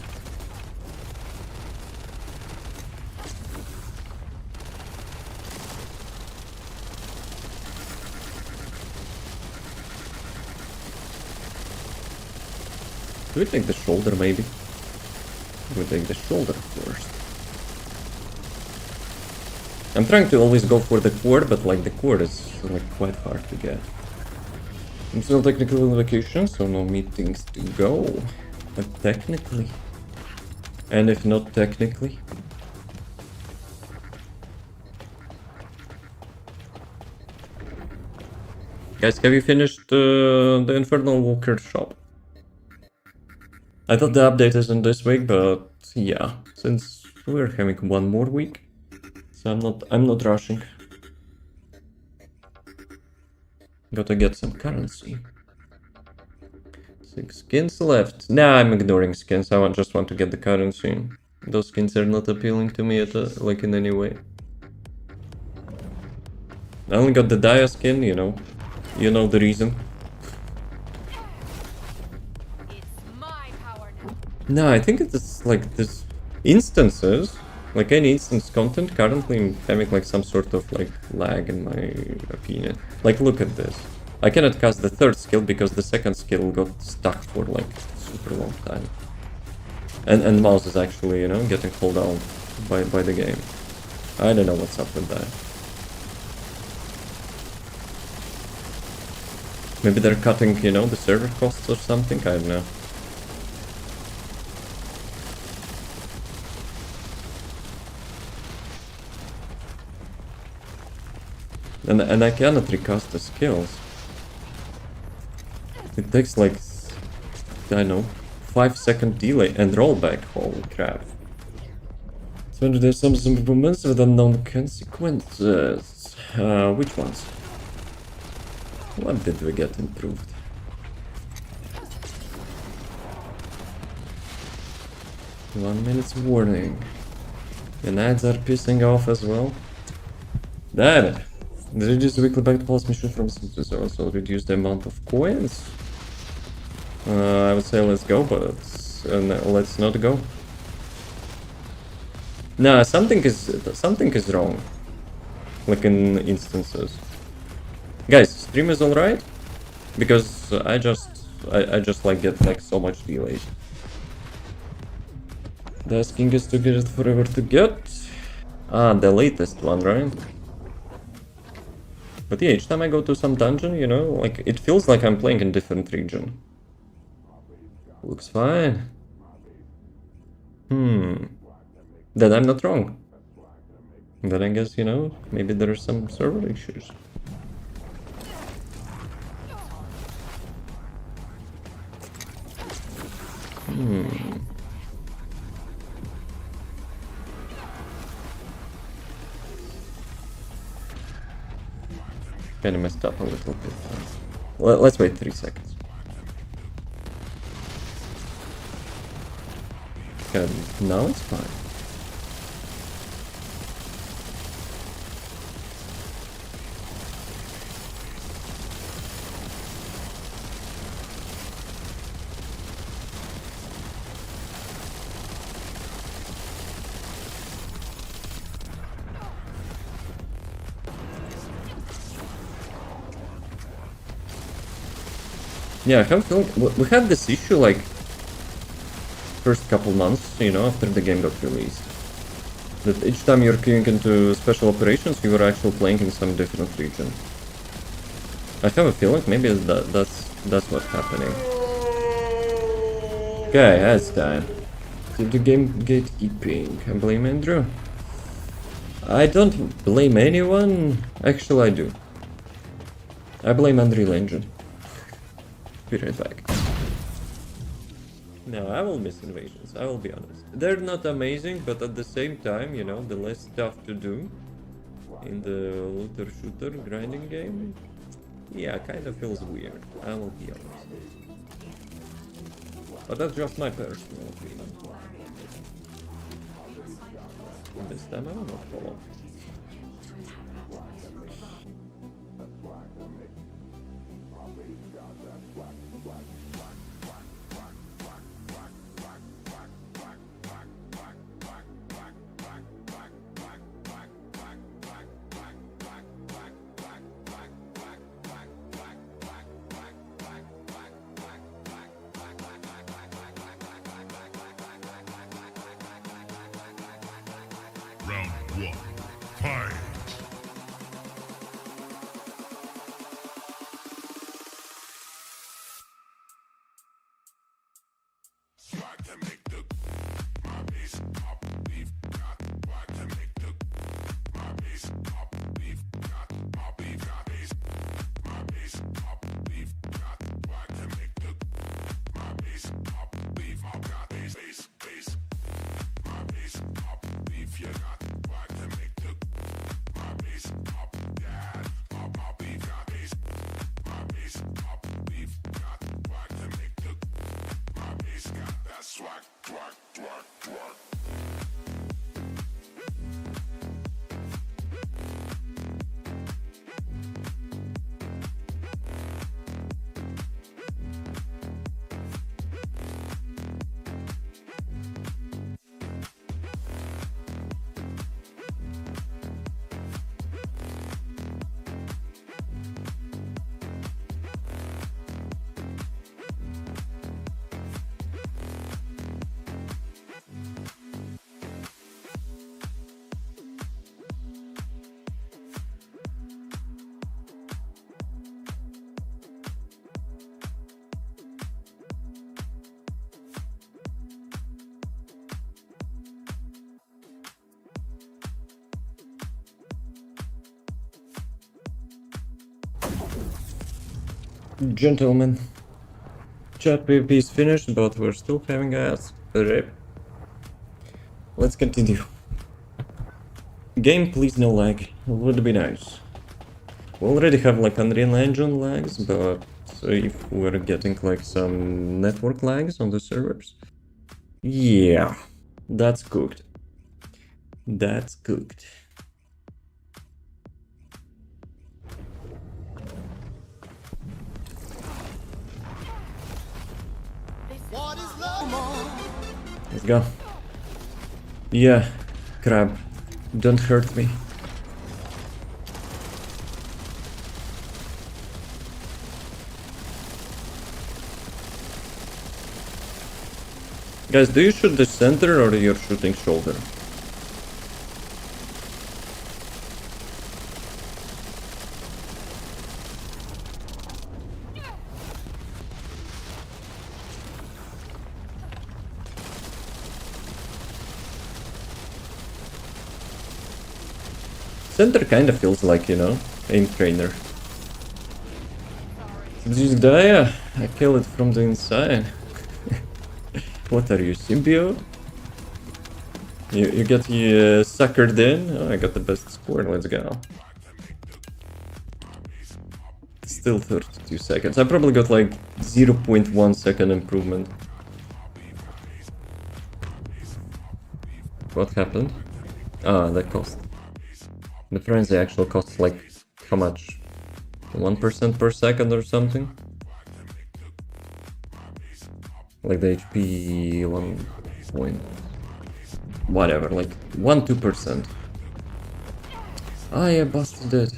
Do we take the shoulder, maybe? We take the shoulder first. I'm trying to always go for the core, but like the core is like quite hard to get. I'm still technically on vacation, so no meetings to go. But technically. And if not technically. Guys, have you finished the Infernal Walker shop? I thought the update isn't this week, but yeah, since we're having one more week, so I'm not rushing. Gotta get some currency. 6 skins left. Nah, I'm ignoring skins. I just want to get the currency. Those skins are not appealing to me like in any way. I only got the Dia skin, you know the reason. It's my power now. No, I think it's like this instances, like any instance content currently I'm having like some sort of like lag in my opinion. Like look at this. I cannot cast the third skill because the second skill got stuck for like super long time. And mouse is actually, you know, getting pulled down by the game. I don't know what's up with that. Maybe they're cutting, you know, the server costs or something, I don't know. And I cannot recast the skills. It takes like, I don't know, 5-second delay and rollback, holy crap. So there's some improvements with unknown consequences. Which ones? What did we get improved? One minute's warning. And ads are pissing off as well. Damn it. The reduce the weekly back pulse mission from Synthesis also reduce the amount of coins. I would say let's go, but let's not go. Nah, something is wrong. Like in instances. Guys, stream is alright? Because I just like get like so much delays. The asking is to get it forever to get. Ah, the latest one, right? But yeah, each time I go to some dungeon, you know, like it feels like I'm playing in different region. Looks fine. Then I'm not wrong. Then I guess, you know, maybe there are some server issues. Kinda messed up a little bit. Let's wait 3 seconds. Okay, now it's fine. Yeah, I have feeling we had this issue like first couple months, you know, after the game got released. That each time you're queuing into special operations, you were actually playing in some different region. I have a feeling maybe that's what's happening. Okay, that's time. Did the game get eeping? I blame Andrew. I don't blame anyone. Actually, I do. I blame Unreal Engine. Be right back. No, I will miss invasions, I will be honest. They're not amazing, but at the same time, you know, the less stuff to do in the looter shooter grinding game, yeah, kind of feels weird, I will be honest. But that's just my personal opinion. This time I will not follow. Gentlemen. Chat PvP is finished, but we're still having ads. Rip. Let's continue. Game, please no lag. Would be nice. We already have like Unreal Engine lags, but if we're getting like some network lags on the servers, yeah, that's cooked. That's cooked. Let's go. Yeah, crab, don't hurt me. Guys, do you shoot the center or you're shooting shoulder? Center kinda feels like, you know, aim trainer. Just die, I kill it from the inside. What are you, symbiote? You get suckered in? Oh, I got the best score, let's go. Still 32 seconds. I probably got like 0.1 second improvement. What happened? Ah, that cost. The frenzy actual costs like, how much? 1% per second or something? Like the HP 1 point... whatever, like 1-2%. Ah, yeah, busted it.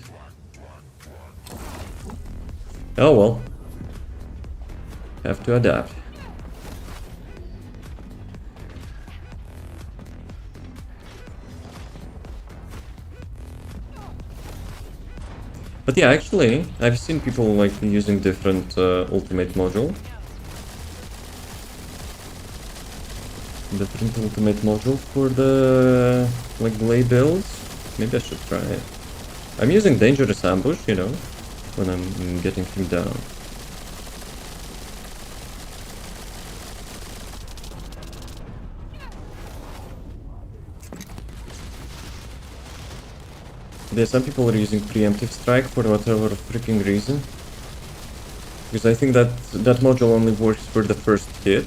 Oh well. Have to adapt. But yeah, actually, I've seen people like using different ultimate module. Different ultimate module for the like glade builds. Maybe I should try it. I'm using dangerous ambush, you know, when I'm getting him down. Yeah, some people are using preemptive strike for whatever freaking reason. Because I think that that module only works for the first hit.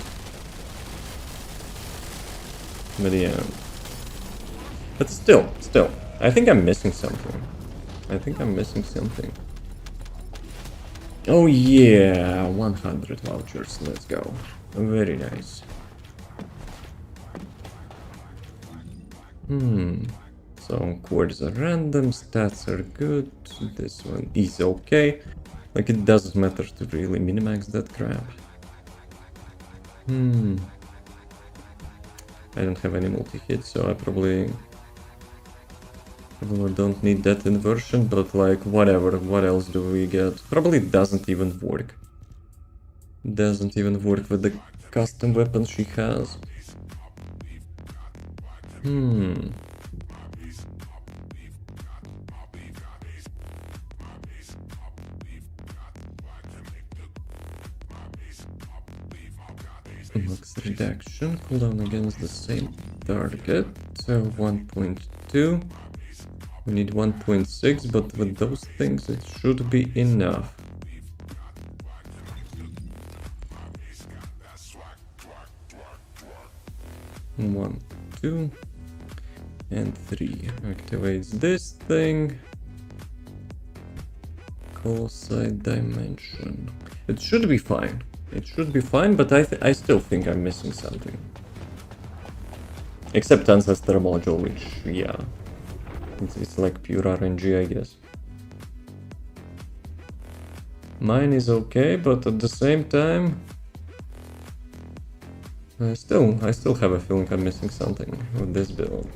But yeah. But still, I think I'm missing something. Oh yeah, 100 vouchers, let's go. Very nice. So chords are random, stats are good, this one is okay. Like it doesn't matter to really minimax that crap. I don't have any multi-hit, so I probably don't need that inversion, but like whatever, what else do we get? Probably doesn't even work. Doesn't even work with the custom weapon she has. Max reduction, cooldown against the same target, 1.2. We need 1.6, but with those things it should be enough. One, 2, and 3. Activates this thing. Colossal dimension. It should be fine. It should be fine, but I still think I'm missing something. Except Ancestor module, which, yeah. It's like pure RNG, I guess. Mine is okay, but at the same time... I still have a feeling I'm missing something with this build.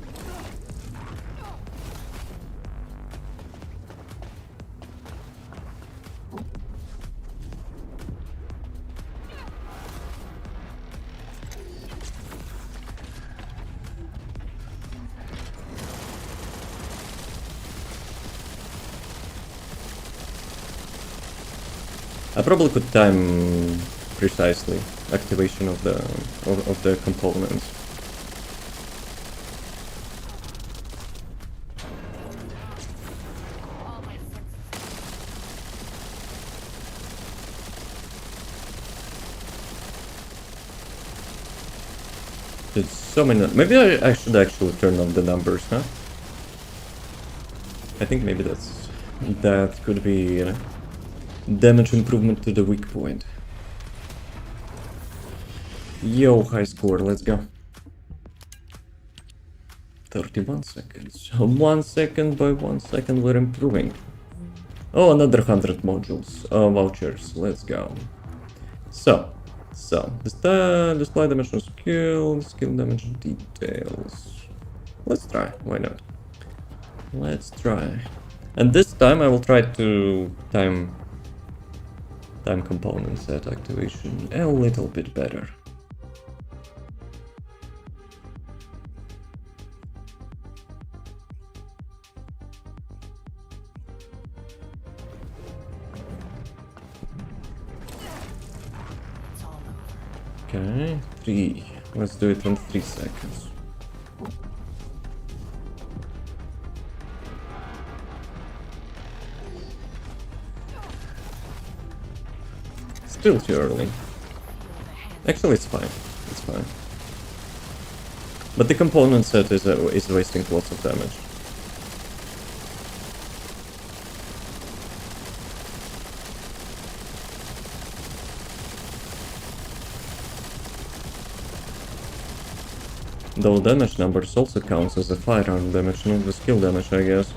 I probably could time precisely activation of the components. All my senses. It's so many. Maybe I should actually turn off the numbers, huh? I think maybe that could be damage improvement to the weak point. Yo, high score, let's go. 31 seconds. 1 second by 1 second, we're improving. Oh, another 100 modules. Vouchers, let's go. So, display dimensional skill damage details. Let's try, why not? Let's try. And this time I will try to time component set activation a little bit better. Okay, 3. Let's do it in 3 seconds. Still too early. Actually, it's fine. It's fine. But the component set is wasting lots of damage. Though damage numbers also counts as a firearm damage, not the skill damage, I guess.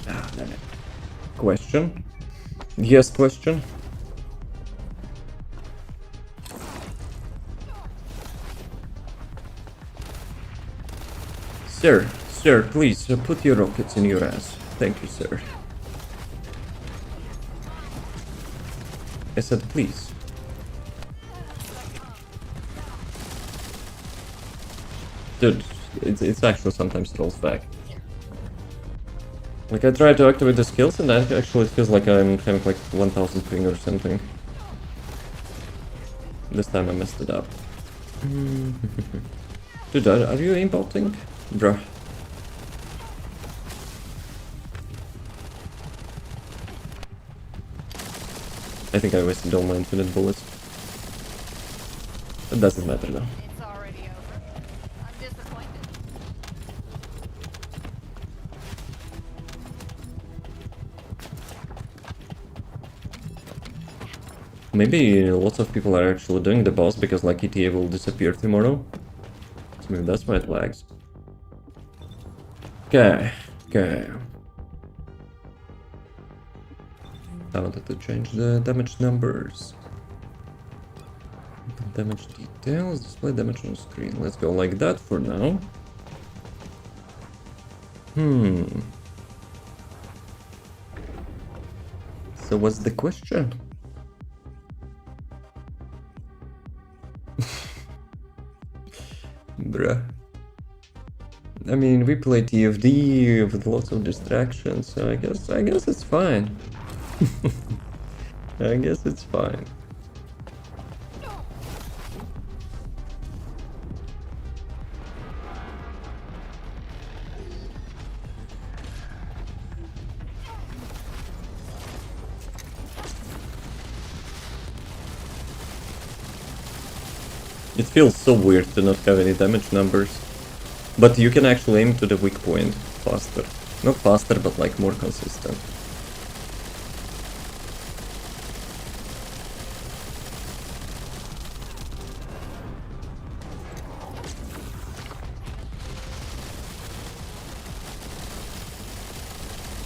Ah, damn it. Question? Yes, question? Sir, please, put your rockets in your ass. Thank you, sir. I said please. Dude, it's actually sometimes rolls back. Like, I try to activate the skills and that actually feels like I'm having like 1000 ping or something. This time I messed it up. Dude, are you aimbotting? Bruh. I think I wasted all my infinite bullets. It doesn't matter though. It's already over. I'm disappointed. Maybe lots of people are actually doing the boss because like ETA will disappear tomorrow. So maybe that's why it lags. Okay. I wanted to change the damage numbers. Damage details, display damage on screen. Let's go like that for now. So what's the question? Bruh. I mean, we play TFD with lots of distractions, so I guess it's fine. I guess it's fine. It feels so weird to not have any damage numbers. But you can actually aim to the weak point faster. Not faster, but like more consistent.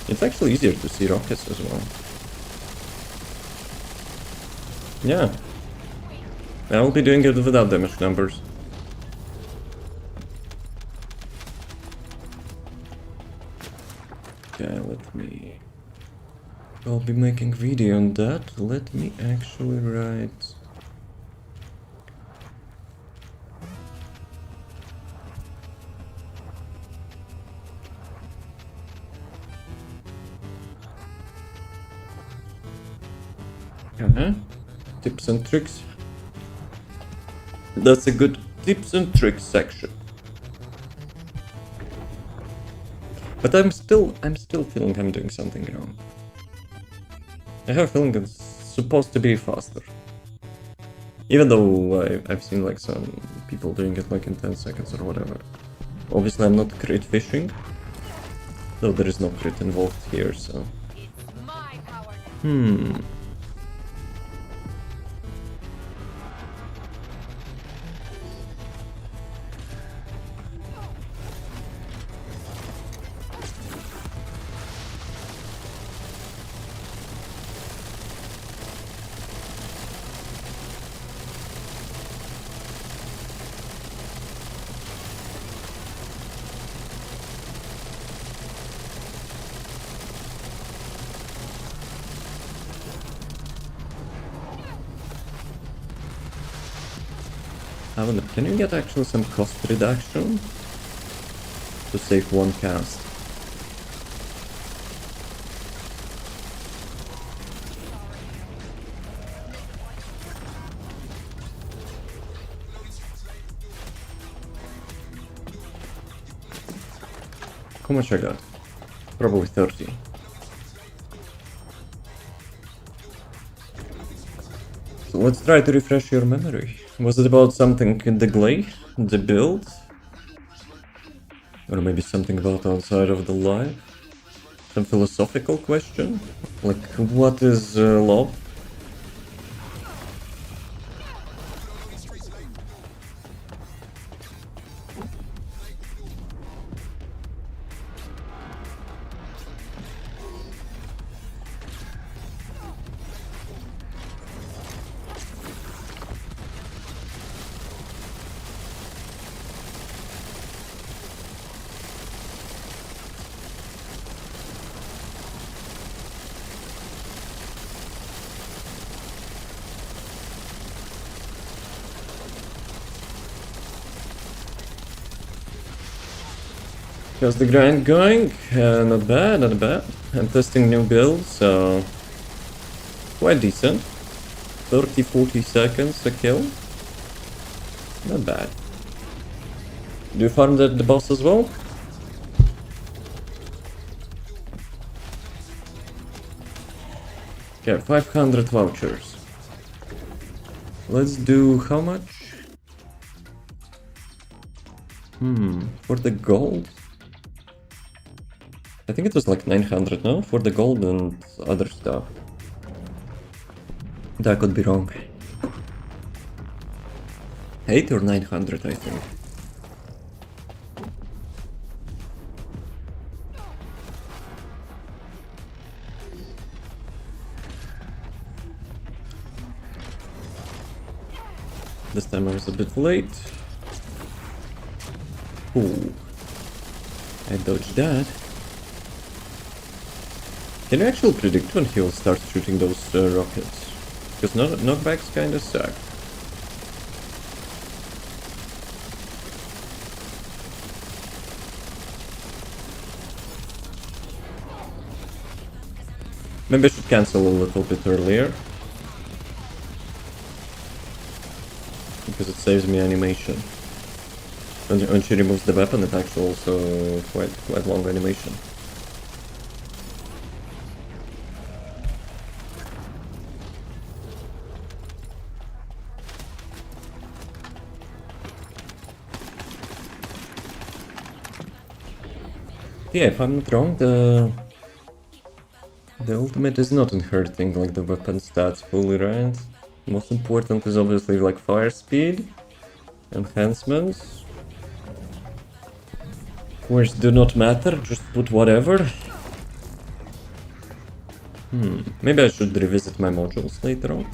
It's actually easier to see rockets as well. Yeah. I'll be doing it without damage numbers. Okay, I'll be making video on that. Let me actually write... Tips and tricks. That's a good tips and tricks section. But I'm still feeling I'm doing something wrong. I have a feeling it's supposed to be faster. Even though I've seen like some people doing it like in 10 seconds or whatever. Obviously I'm not crit fishing. Though there is no crit involved here, so... It's my power now. I wonder, can you get actually some cost reduction? To save one cast. How much I got? Probably 30. So let's try to refresh your memory. Was it about something in the glade? The build? Or maybe something about outside of the life? Some philosophical question? Like, what is love? How's the grind going? Not bad, not bad. I'm testing new builds, so... quite decent. 30-40 seconds a kill. Not bad. Do you farm the boss as well? Okay, 500 vouchers. Let's do how much? For the gold? I think it was like 900, no? For the gold and other stuff. That could be wrong. 8 or 900, I think. This time I was a bit late. Ooh. I dodged that. Can you actually predict when he'll start shooting those rockets? Because knockbacks kinda suck. Maybe I should cancel a little bit earlier. Because it saves me animation. When she removes the weapon, it's actually also quite long animation. Yeah, if I'm not wrong, the ultimate is not inheriting like the weapon stats fully, right? Most important is obviously like fire speed, enhancements, which do not matter, just put whatever. Maybe I should revisit my modules later on.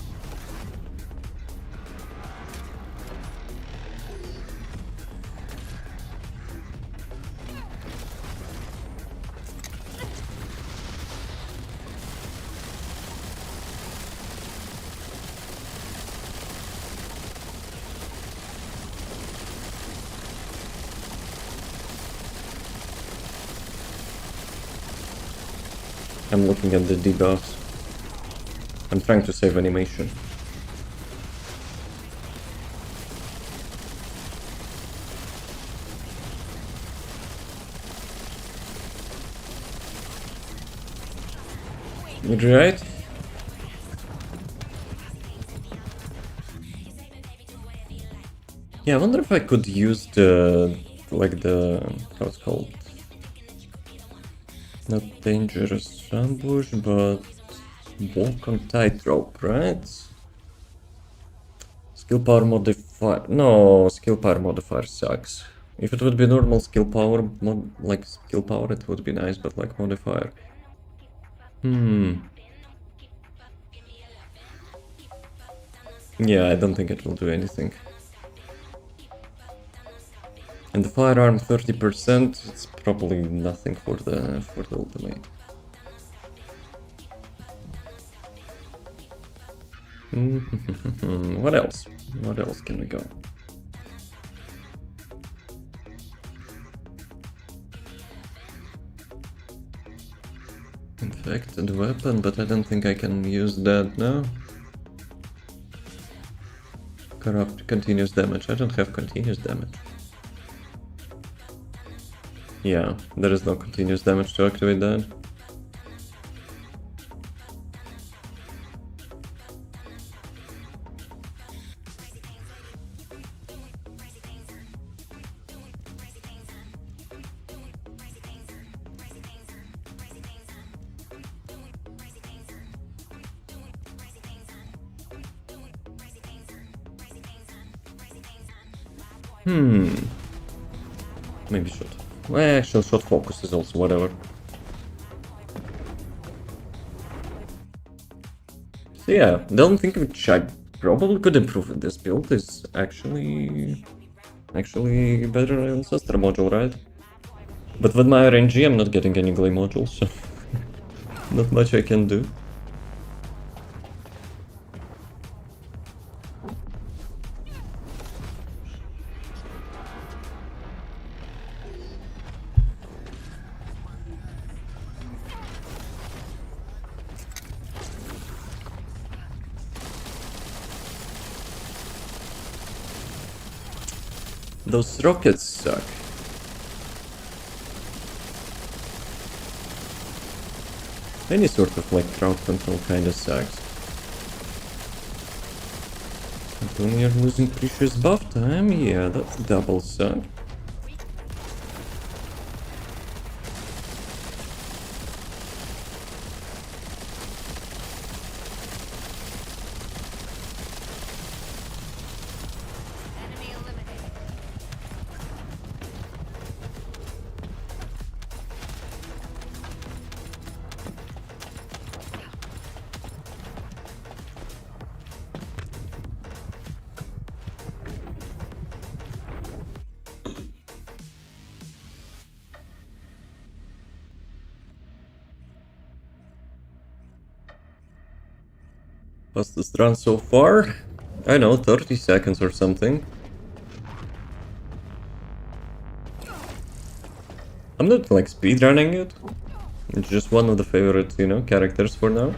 I'm looking at the debuffs. I'm trying to save animation. Right? Yeah, I wonder if I could use the, like the, how it's called? Not dangerous ambush, but walk on tightrope, right? Skill power modifier. No, skill power modifier sucks. If it would be normal skill power, like skill power, it would be nice, but like modifier. Yeah, I don't think it will do anything. And the firearm 30%, it's probably nothing for the ultimate. What else? What else can we go? Infected weapon, but I don't think I can use that now. Corrupt continuous damage. I don't have continuous damage. Yeah, there is no continuous damage to activate that. Maybe shot. Well, actually, shot focus is also whatever. So yeah, the only thing which I probably could improve in this build is actually better ancestor module, right? But with my RNG, I'm not getting any glay modules, so not much I can do. Those rockets suck. Any sort of like crowd control kinda sucks. And when you're losing precious buff time, yeah, that's double suck. Enemy eliminated. Fastest run so far? I know, 30 seconds or something. I'm not like speedrunning it. It's just one of the favorite, you know, characters for now.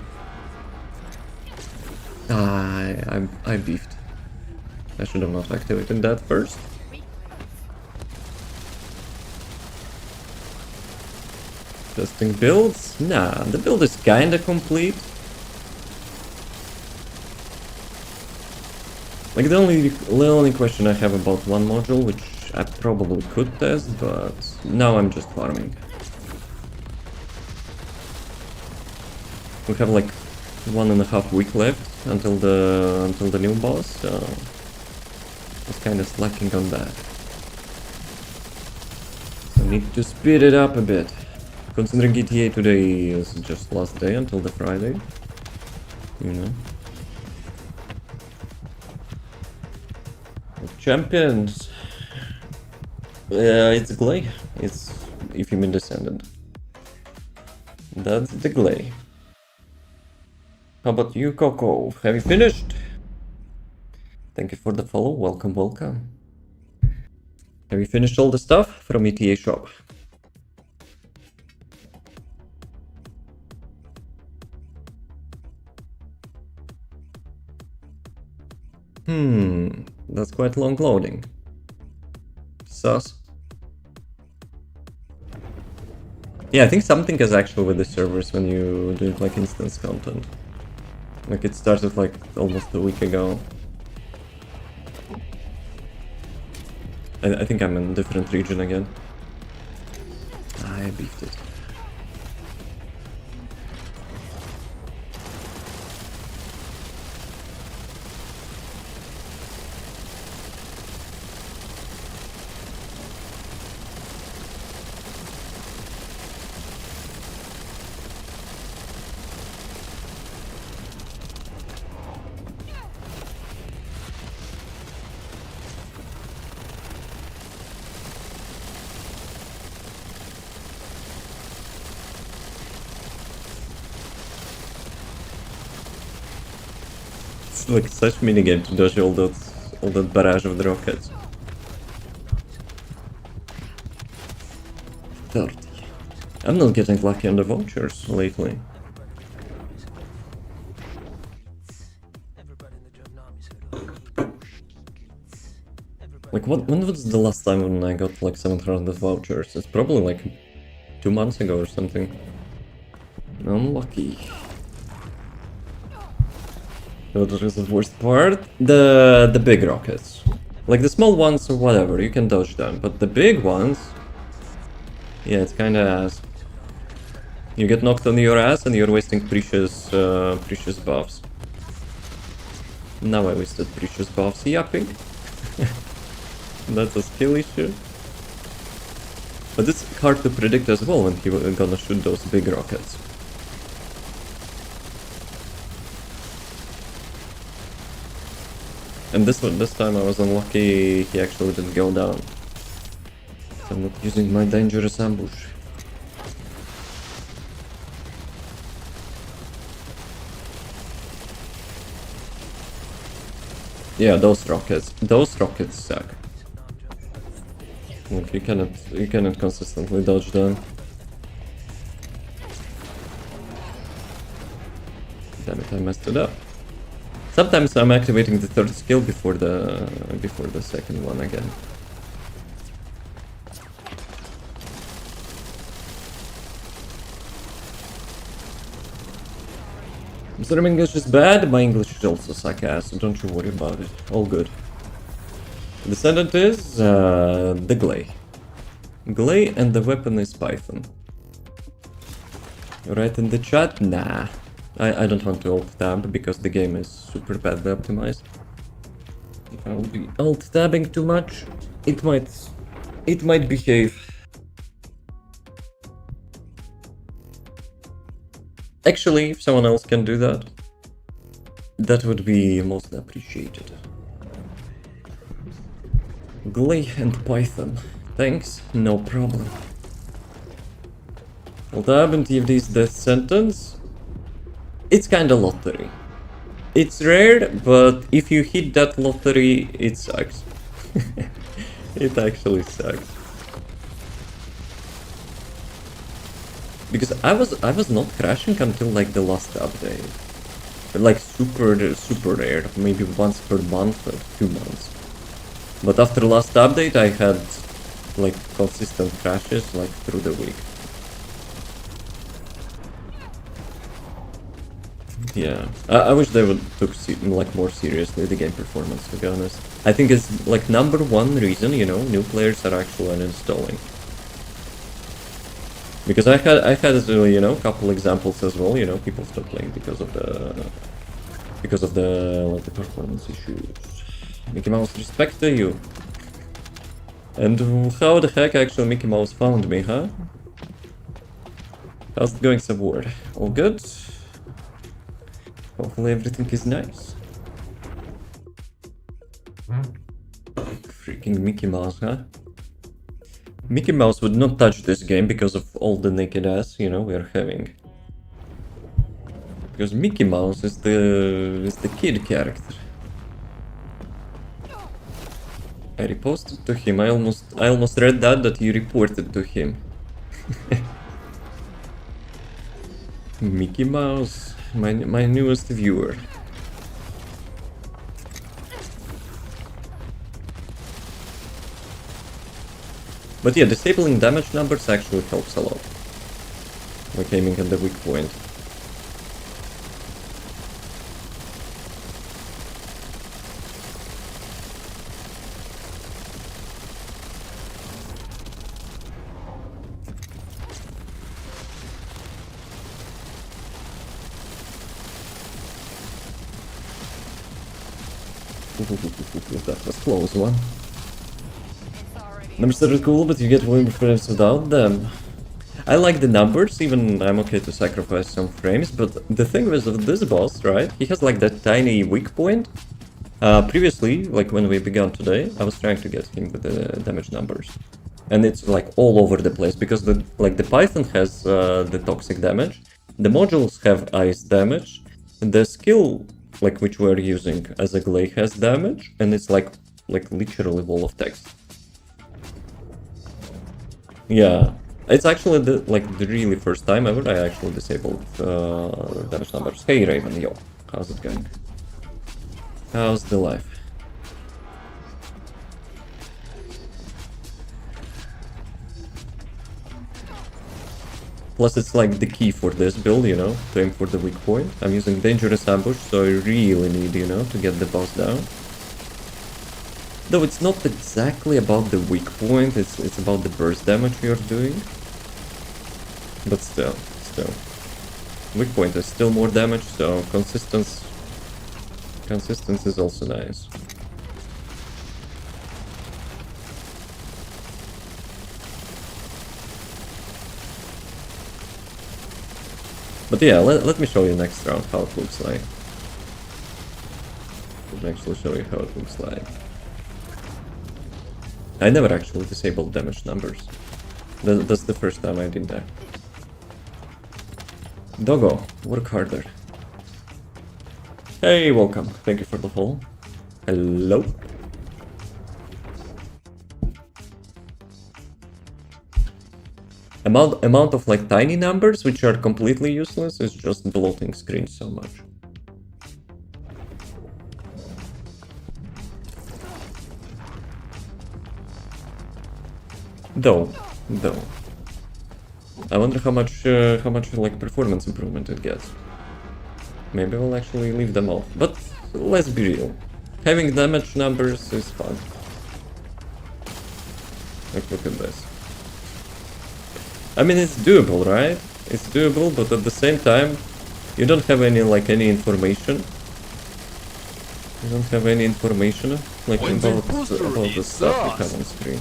I beefed. I should have not activated that first. Testing builds? Nah, the build is kinda complete. Like the only question I have about one module, which I probably could test, but now I'm just farming. We have like 1.5 weeks left until the new boss, so it's kind of slacking on that. So I need to speed it up a bit. Considering GTA today is just last day until the Friday, you know. Champions. It's Glay. It's if you mean Descendant. That's the Glay. How about you, Coco? Have you finished? Thank you for the follow. Welcome, welcome. Have you finished all the stuff from ETA shop? That's quite long loading. Sus. Yeah, I think something is actually with the servers when you do like instance content. Like it started like almost a week ago. I think I'm in a different region again. I beefed it. It's like such minigame to dodge all that barrage of the rockets. 30. I'm not getting lucky on the vouchers lately. Like when was the last time when I got like 700 vouchers? It's probably like 2 months ago or something. Unlucky. What is the worst part? The big rockets. Like the small ones or whatever, you can dodge them, but the big ones, yeah, it's kinda ass. You get knocked on your ass and you're wasting precious buffs. Now I wasted precious buffs yapping. That's a skill issue. But it's hard to predict as well when he's gonna shoot those big rockets. And this time I was unlucky, he actually didn't go down. So I'm not using my dangerous ambush. Yeah, those rockets suck. Like you cannot consistently dodge them. Damn it, I messed it up. Sometimes I'm activating the third skill before the second one again. Considering English is bad, my English is also suck ass, so don't you worry about it. All good. Descendant is the Glay. Glay and the weapon is Python. Right in the chat? Nah. I don't want to alt tab because the game is super badly optimized. If I'll be alt tabbing too much, it might behave. Actually, if someone else can do that, that would be most appreciated. Glay and Python. Thanks, no problem. Alt tab and TFD's death sentence. It's kinda lottery. It's rare, but if you hit that lottery, it sucks. It actually sucks. Because I was not crashing until like the last update. Like super rare, maybe once per month or 2 months. But after last update I had like consistent crashes like through the week. Yeah, I wish they would took like more seriously the game performance, to be honest. I think it's like #1 reason, you know, new players are actually uninstalling. Because I had you know, couple examples as well, you know, people stopped playing because of the performance issues. Mickey Mouse, respect to you. And how the heck actually Mickey Mouse found me, huh? How's it going, Subword? All good? Hopefully everything is nice. Freaking Mickey Mouse, huh? Mickey Mouse would not touch this game because of all the naked ass, you know, we are having. Because Mickey Mouse is the kid character. I reposted to him. I almost read that you reported to him. Mickey Mouse, my newest viewer. But yeah, disabling damage numbers actually helps a lot. Like aiming at the weak point. That was close one. It's already Numbers that are cool, but you get way more frames without them. I like the numbers, even I'm okay to sacrifice some frames, but the thing with this boss, right, he has like that tiny weak point. Previously, like when we began today, I was trying to get him with the damage numbers. And it's like all over the place, because the Python has the toxic damage, the modules have ice damage, and the skill, like which we're using as a glaive, has damage, and it's like literally wall of text. Yeah, it's actually the really first time ever I actually disabled damage numbers. Hey Raven, yo, how's it going? How's the life? Plus it's like the key for this build, you know, to aim for the weak point. I'm using dangerous ambush, so I really need, you know, to get the boss down. Though it's not exactly about the weak point, it's about the burst damage you're doing. But still. Weak point is still more damage, so consistency is also nice. But yeah, let me show you next round how it looks like. Let me actually show you how it looks like. I never actually disabled damage numbers. That's the first time I did that. Doggo, work harder. Hey, welcome. Thank you for the follow. Hello. Amount of like tiny numbers which are completely useless is just bloating screen so much. Though. I wonder how much like performance improvement it gets. Maybe I'll actually leave them off. But let's be real. Having damage numbers is fun. Like, look at this. I mean, it's doable, right? It's doable, but at the same time, you don't have any information. You don't have any information like about the stuff you have on screen.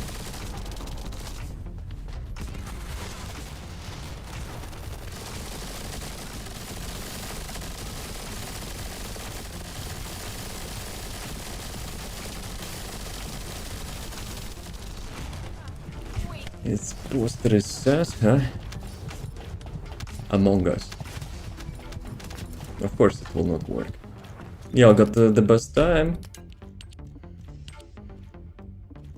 It's poster says, huh? Among Us. Of course it will not work. Yeah, I got the best time.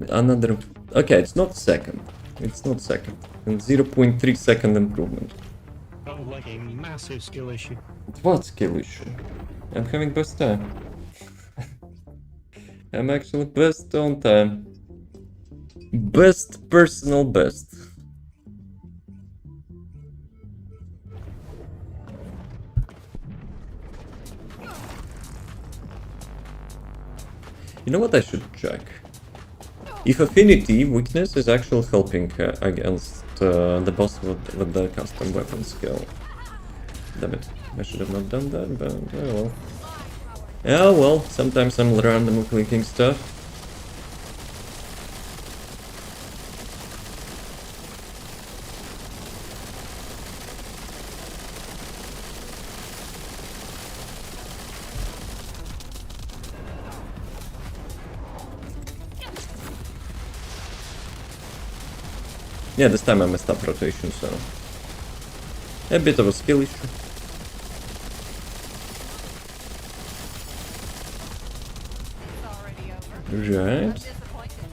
Another... Okay, it's not second. It's not second. And 0.3 second improvement. Sounds like a massive skill issue. What skill issue? I'm having best time. I'm actually best on time. Best personal best. You know what I should check? If affinity weakness is actually helping against the boss with the custom weapon skill. Damn it, I should have not done that, but oh well. Yeah, well, sometimes I'm randomly clicking stuff. Yeah, this time I messed up rotation, so... A bit of a skill issue. It's already over. Right. Disappointed.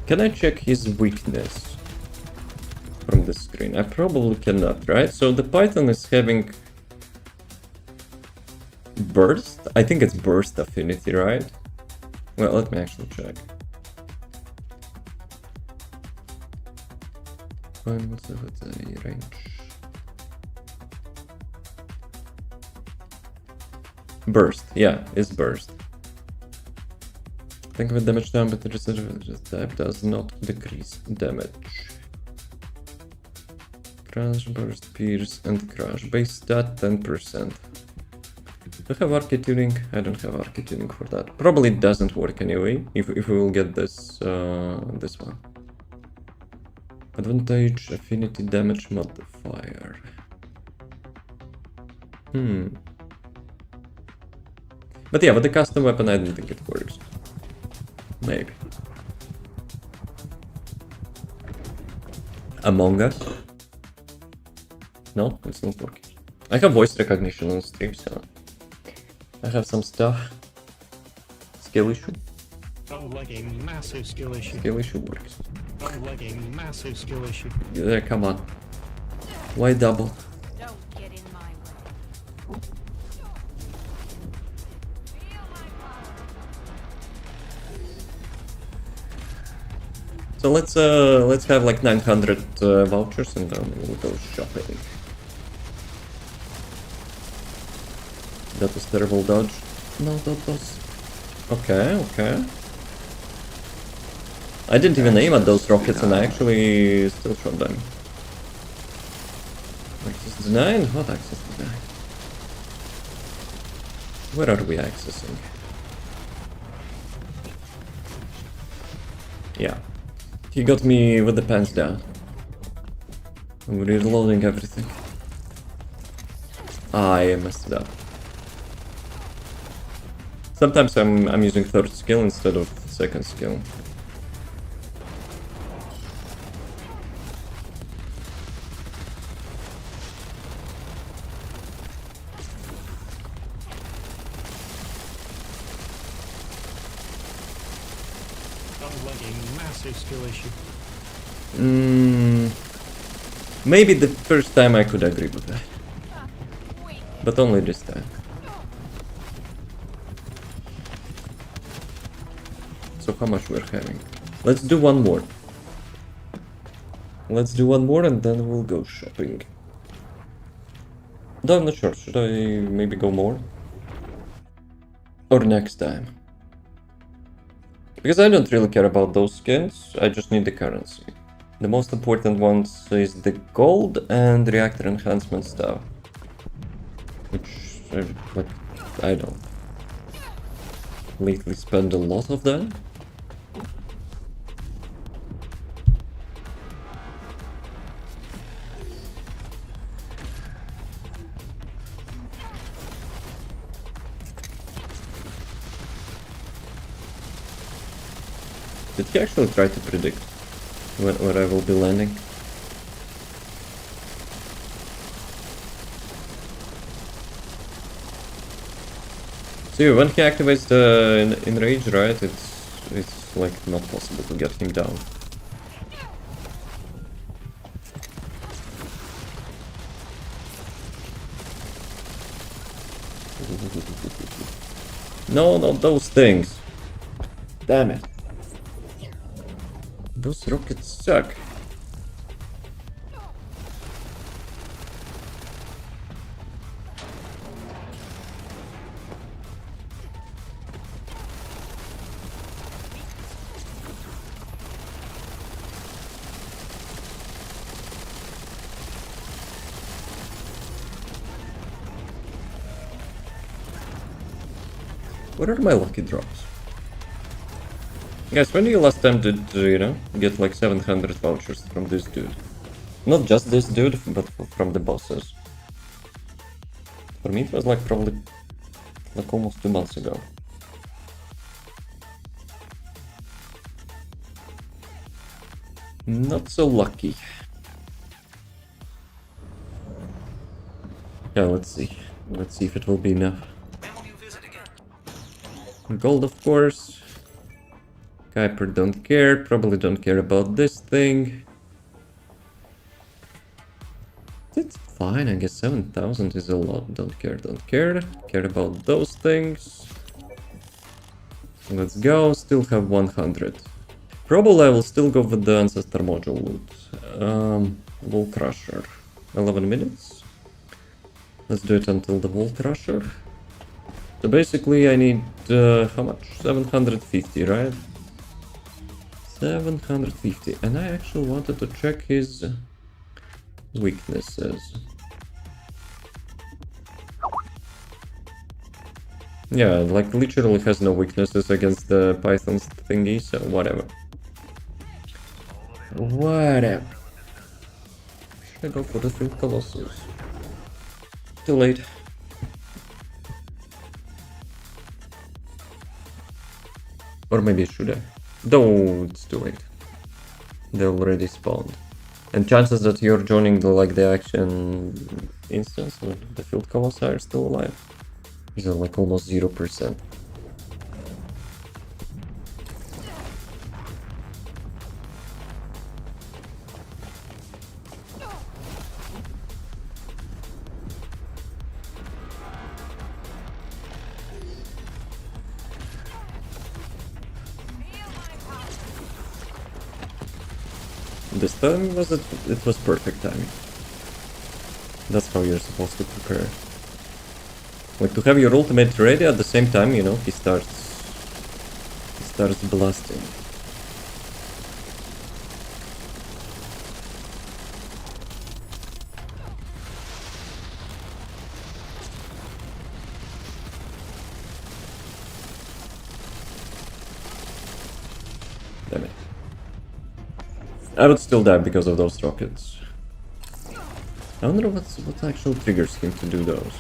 Can I check his weakness from the screen? I probably cannot, right? So the Python is having... burst? I think it's burst affinity, right? Well, let me actually check. fine. What's the range? Burst. Yeah, it's burst. Think of a damage down, but the type does not decrease damage. Crash, burst, pierce, and crash. Base stat 10%. Do I have arcade tuning? I don't have arcade tuning for that. Probably it doesn't work anyway, if we will get this this one. Advantage, affinity, damage modifier. But yeah, with the custom weapon I don't think it works. Maybe. Among Us? No, it's not working. I have voice recognition on stream, so I have some stuff. Skill issue? Sounds like a massive skill issue. Skill issue works. Sounds like a massive skill issue. Yeah, come on. Why double? Don't get in my way. Feel my power. So let's have like 900 vouchers and then we'll go shopping. That was terrible dodge. No, that was... Okay, okay. I didn't even aim at those rockets and I actually still shot them. Access denied? What access denied? Where are we accessing? Yeah. He got me with the pants down. I'm reloading everything. I messed it up. Sometimes I'm using third skill instead of second skill. Sounds like a massive skill issue. Maybe the first time I could agree with that. But only this time. So how much we're having? Let's do one more. Let's do one more and then we'll go shopping. No, I'm not sure. Should I maybe go more? Or next time? Because I don't really care about those skins, I just need the currency. The most important ones is the gold and reactor enhancement stuff. Which, like, I don't lately spend a lot of them. Did he actually try to predict where I will be landing? See, when he activates the enrage, right, it's like not possible to get him down. No, not those things. Damn it. Those rockets suck. What are my lucky drops? Guys, when you last time did, get like 700 vouchers from this dude? Not just this dude, but from the bosses. For me it was like probably like almost 2 months ago. Not so lucky. Yeah, let's see. Let's see if it will be enough. Gold, of course. Kuiper don't care. Probably don't care about this thing. It's fine, I guess 7,000 is a lot. Don't care, don't care. Care about those things. Let's go. Still have 100. Probably I will still go with the Ancestor module loot. Wall Crusher. 11 minutes. Let's do it until the Wall Crusher. So basically I need, how much? 750, right? 750. And I actually wanted to check his weaknesses. Yeah, like literally has no weaknesses against the Python's thingy, so whatever. Whatever. Should I go for the Field Colossus? Too late. Or maybe should I? No, it's too late. They already spawned. And chances that you're joining the action instance when the Field Colossi are still alive is like almost 0%. This time it was perfect timing. That's how you're supposed to prepare. Like to have your ultimate ready at the same time, you know, he starts blasting. Damn it. I would still die because of those rockets. I wonder what actually triggers him to do those.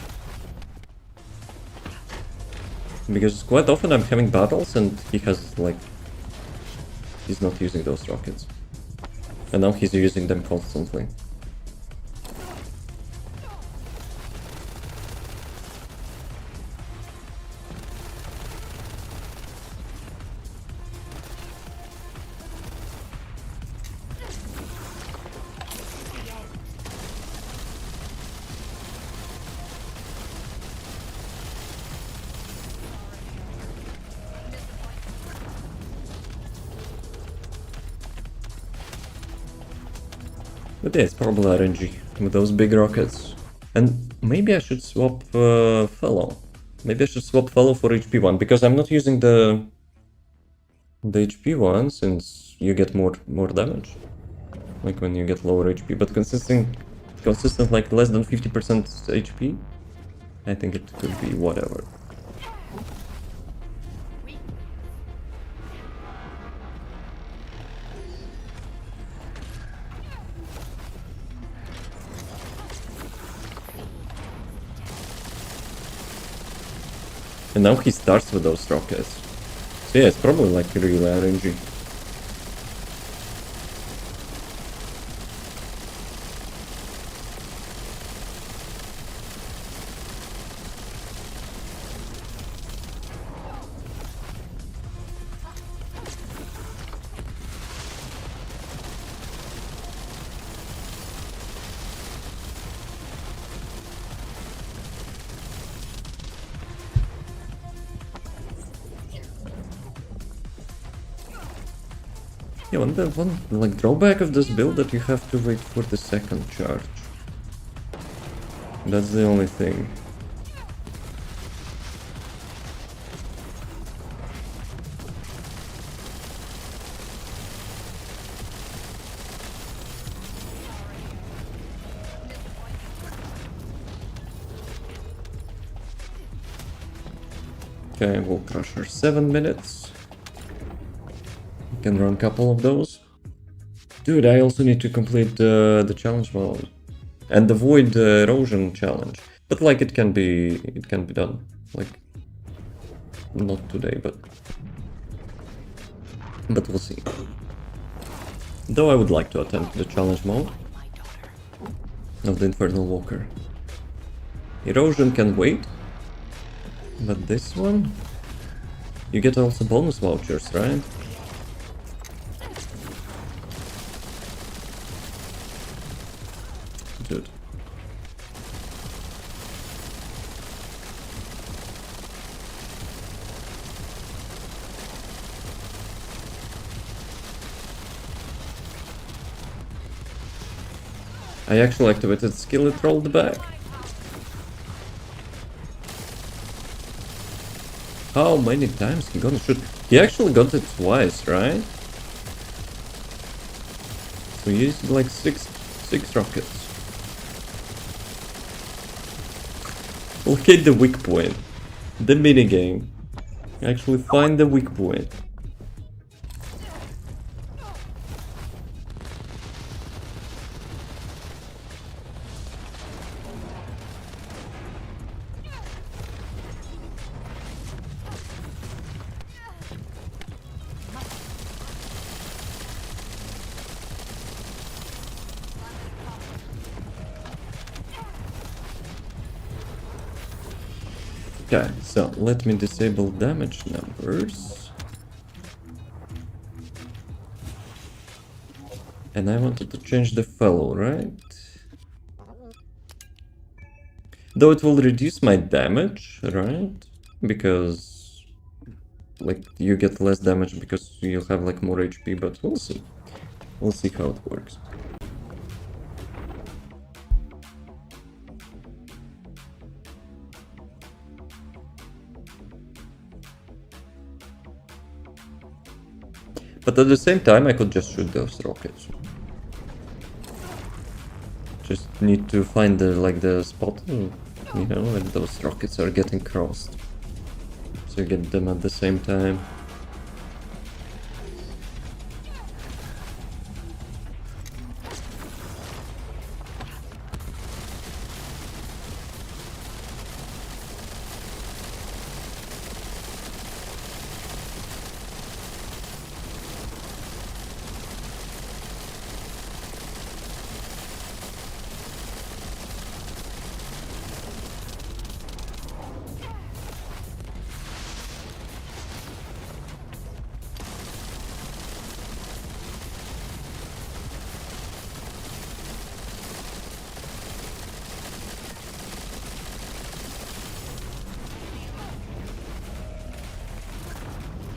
Because quite often I'm having battles and he has like... he's not using those rockets. And now he's using them constantly. But yeah, it's probably RNG with those big rockets. And maybe I should swap Fellow. Maybe I should swap Fellow for HP one, because I'm not using the HP one since you get more damage. Like when you get lower HP, but consistent like less than 50% HP, I think it could be whatever. And now he starts with those rockets. So yeah, it's probably like really RNG. Yeah, one like drawback of this build that you have to wait for the second charge. That's the only thing. Okay, Wall Crusher 7 minutes. Can run a couple of those. Dude, I also need to complete the challenge mode and avoid the erosion challenge. But like it can be done. Like not today, but we'll see. Though I would like to attempt the challenge mode of the Infernal Walker. Erosion can wait, but this one you get also bonus vouchers, right? Dude. I actually activated skill, it rolled back. How many times he gonna shoot? He actually got it twice, right? So he used like six rockets. Locate the weak point. The minigame. Actually find the weak point. Okay, so let me disable damage numbers. And I wanted to change the fellow, right? Though it will reduce my damage, right? Because like you get less damage because you have like more HP, but we'll see. We'll see how it works. But at the same time, I could just shoot those rockets. Just need to find the spot, you know, when those rockets are getting crossed. So you get them at the same time.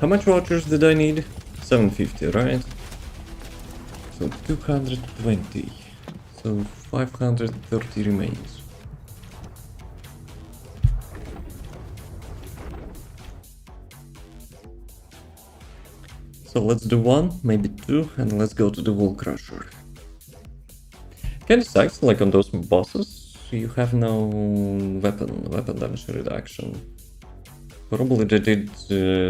How much vouchers did I need? 750, right? So 220. So 530 remains. So let's do one, maybe two, and let's go to the Wool Crusher. Kinda sucks, like on those bosses, you have no weapon damage reduction. Probably they did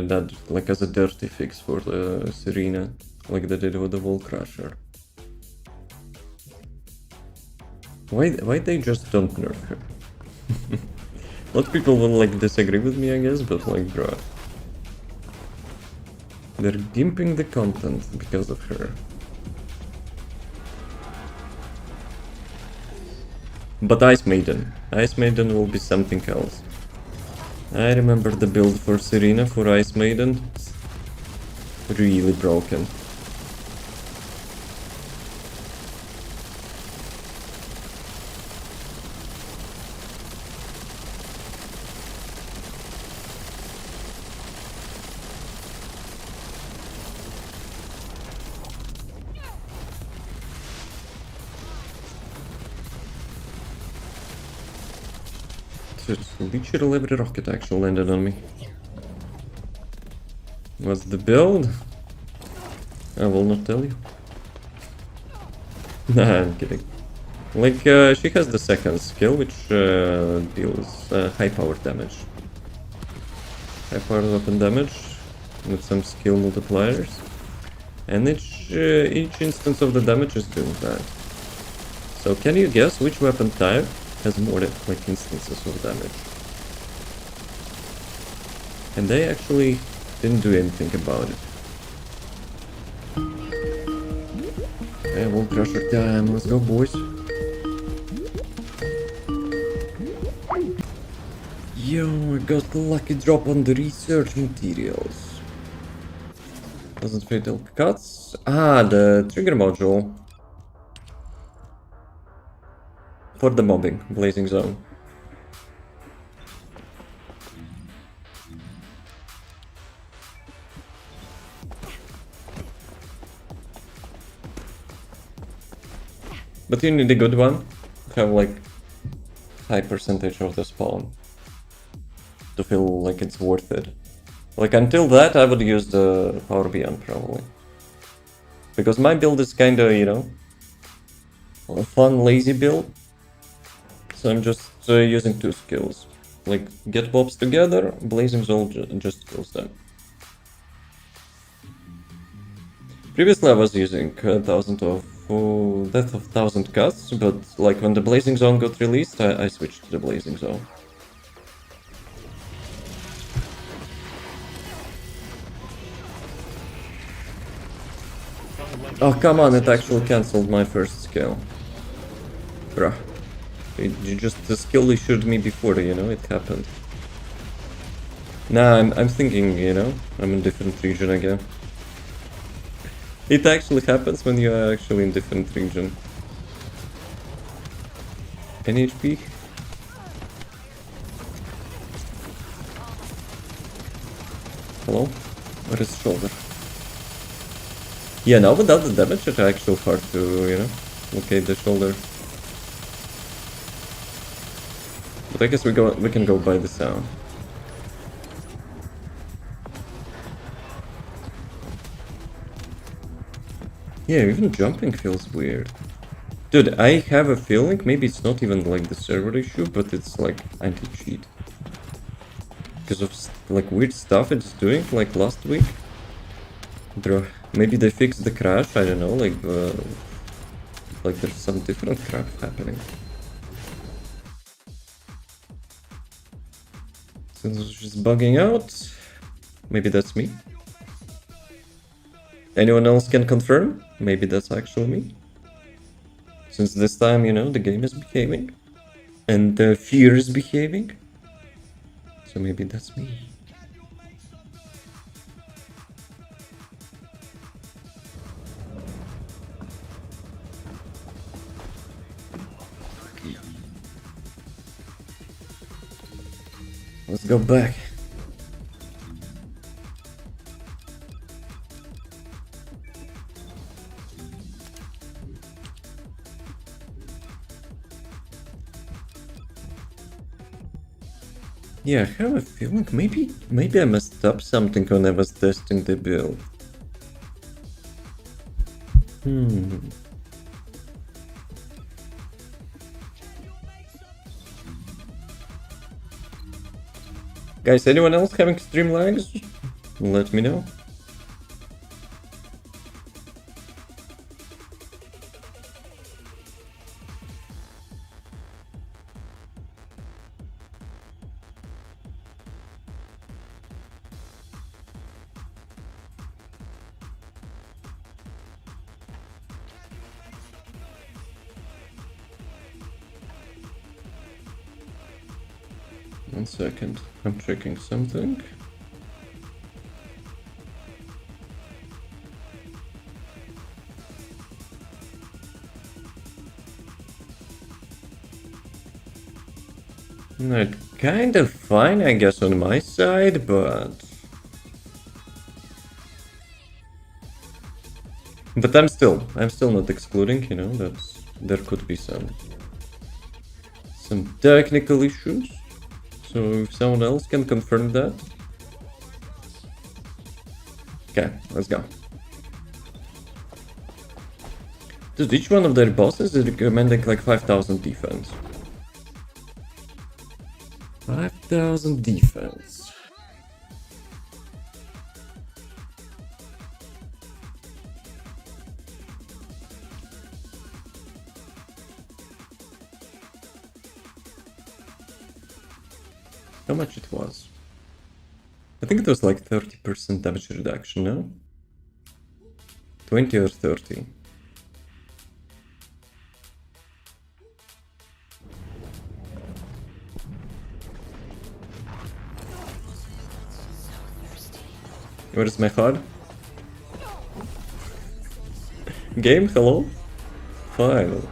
that like as a dirty fix for the Serena, like they did with the Wool Crusher. Why they just don't nerf her? A lot of people will like disagree with me, I guess, but like, bruh. They're gimping the content because of her. But Ice Maiden will be something else. I remember the build for Serena for Ice Maiden. Really broken. Literally every rocket actually landed on me. What's the build? I will not tell you. Nah, I'm kidding. Like, she has the second skill, which deals high power damage. High power weapon damage with some skill multipliers. And each instance of the damage is doing that. So can you guess which weapon type has more like instances of damage? And they actually didn't do anything about it. Okay, Wool Crusher time, let's go boys. Yo, I got the lucky drop on the research materials. Doesn't fatal cuts? Ah, the trigger module. For the mobbing, Blazing Zone. But you need a good one. Have like high percentage of the spawn to feel like it's worth it. Like until that, I would use the Power Beyond probably. Because my build is kinda, you know, a fun, lazy build. So I'm just using 2 skills. Like, get mobs together, Blazing Soul just kills them. Previously I was using Death of 1000 Cuts, but like when the Blazing Zone got released, I switched to the Blazing Zone. Oh, come on, it actually cancelled my first skill. Bruh. You just skill issued me before, you know, it happened. Nah, I'm thinking, you know, I'm in a different region again. It actually happens when you are actually in different region. Any HP? Hello? Where is shoulder? Yeah, now without the damage, it's actually hard to, you know, locate the shoulder. But I guess we can go by the sound. Yeah, even jumping feels weird. Dude, I have a feeling maybe it's not even like the server issue, but it's like anti-cheat. Because of like weird stuff it's doing like last week. Bro, maybe they fixed the crash, I don't know, like there's some different crap happening. Since it's just bugging out, maybe that's me. Anyone else can confirm? Maybe that's actually me. Since this time, you know, the game is behaving. And the fear is behaving. So maybe that's me. Let's go back. Yeah, I have a feeling maybe I messed up something when I was testing the build. Guys, anyone else having stream lags? Let me know. One second, I'm checking something. Not kind of fine, I guess, on my side, but I'm still not excluding, you know, that there could be some technical issues. So if someone else can confirm that. Okay, let's go. Dude, each one of their bosses is recommending like 5,000 defense. 5,000 defense. How much it was? I think it was like 30% damage reduction, no? 20 or 30. Where is my HUD? Game, hello? Fine.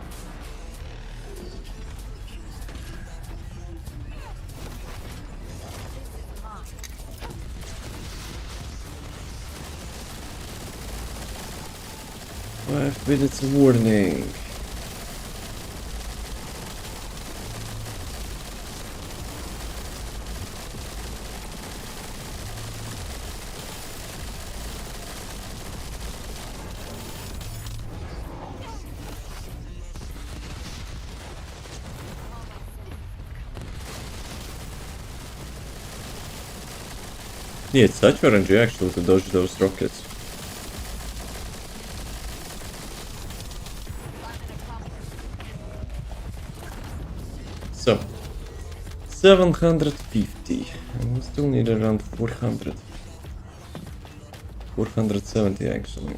Minutes warning. Yeah, it's such RNG actually to dodge those rockets. So, 750. And we still need around 400. 470 actually.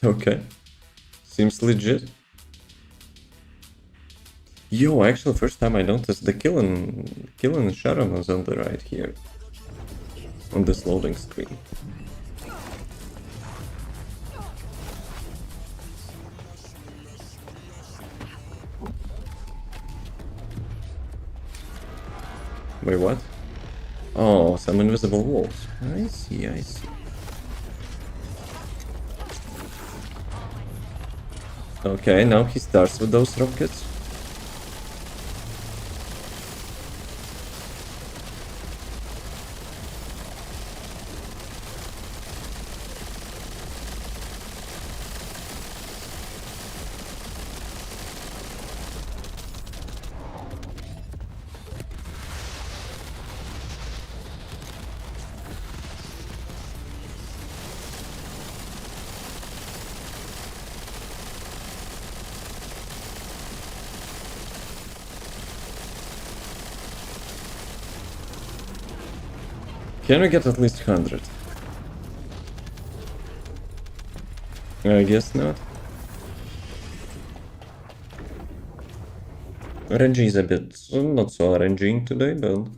Okay. Seems legit. Yo, actually, first time I noticed the killing Sharon was on the right here. On this loading screen. Wait, what? Oh, some invisible walls. I see, I see. Okay, now he starts with those rockets. Can we get at least 100? I guess not. RNG is a bit not so RNGing today, but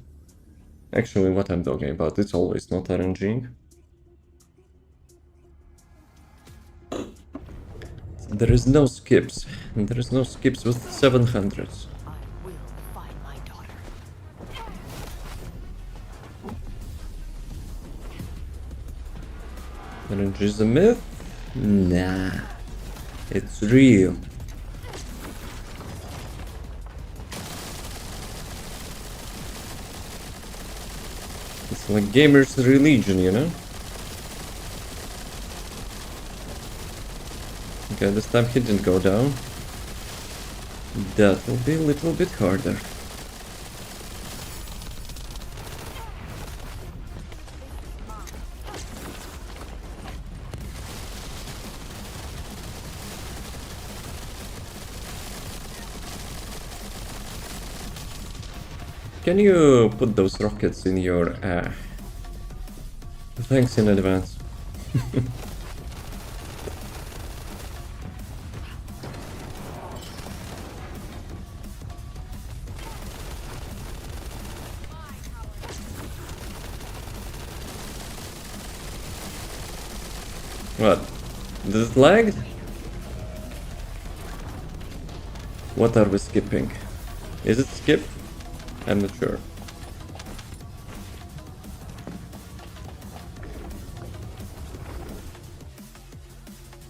actually what I'm talking about, it's always not RNGing. There is no skips. There is no skips with 700s. I will find my daughter. RNG is a myth? Nah. It's real. It's like gamers' religion, you know? Okay, this time he didn't go down. That will be a little bit harder. Can you put those rockets in your... Thanks in advance. What? This lagged? What are we skipping? Is it skip? I'm not sure.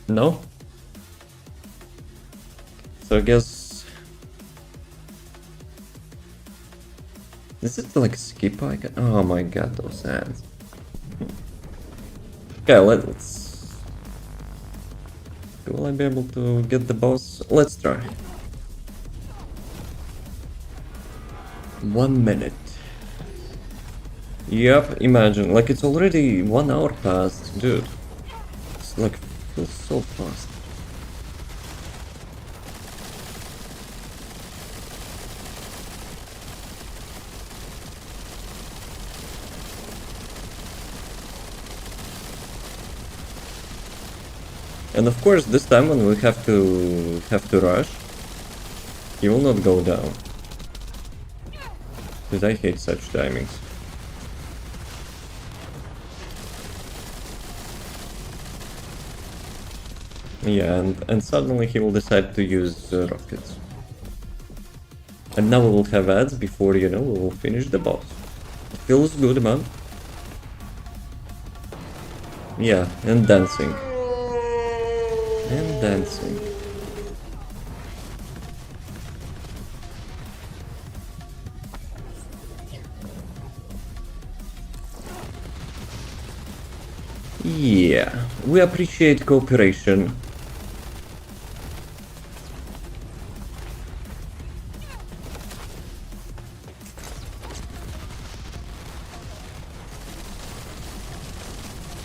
No? So I guess... Is it like skip icon? Oh my god, those hands. Okay, let's... Will I be able to get the boss? Let's try. 1 minute. Yep, imagine, like it's already 1 hour past, dude. It's like, feels so fast. And of course, this time when we have to rush, he will not go down. Because I hate such timings. Yeah, and suddenly he will decide to use rockets. And now we will have ads before, you know, we will finish the boss. It feels good, man. Yeah, and dancing. And dancing. Yeah, we appreciate cooperation.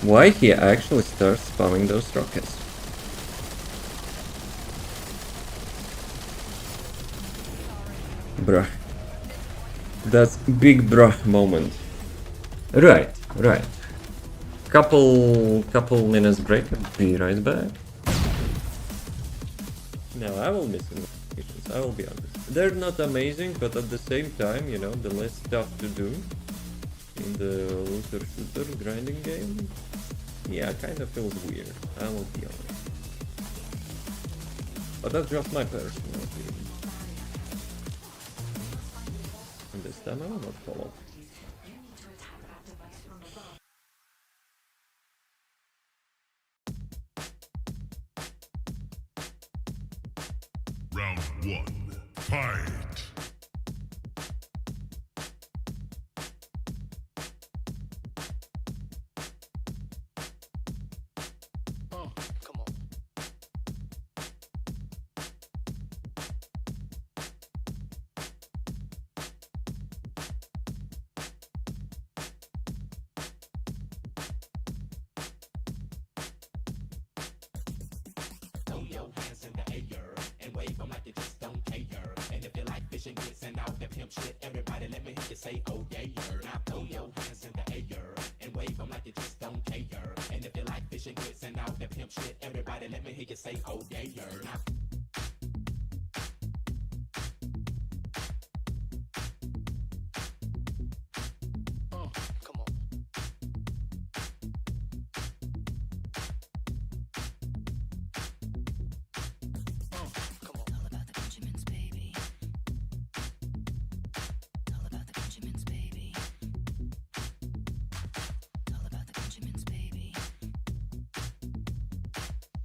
why he actually starts spamming those rockets. Bruh. That's big bruh moment. Right. Couple minutes break, be right back. No, I will miss investigations, I will be honest. They're not amazing, but at the same time, you know, the less stuff to do in the looter shooter grinding game, yeah, kind of feels weird, I will be honest. But that's just my personal opinion. And this time I will not follow. Round 1. Fight! Come on. Come on. Come on. All about the Benjamins, baby. All about the Benjamins, baby. All about the Benjamins, baby.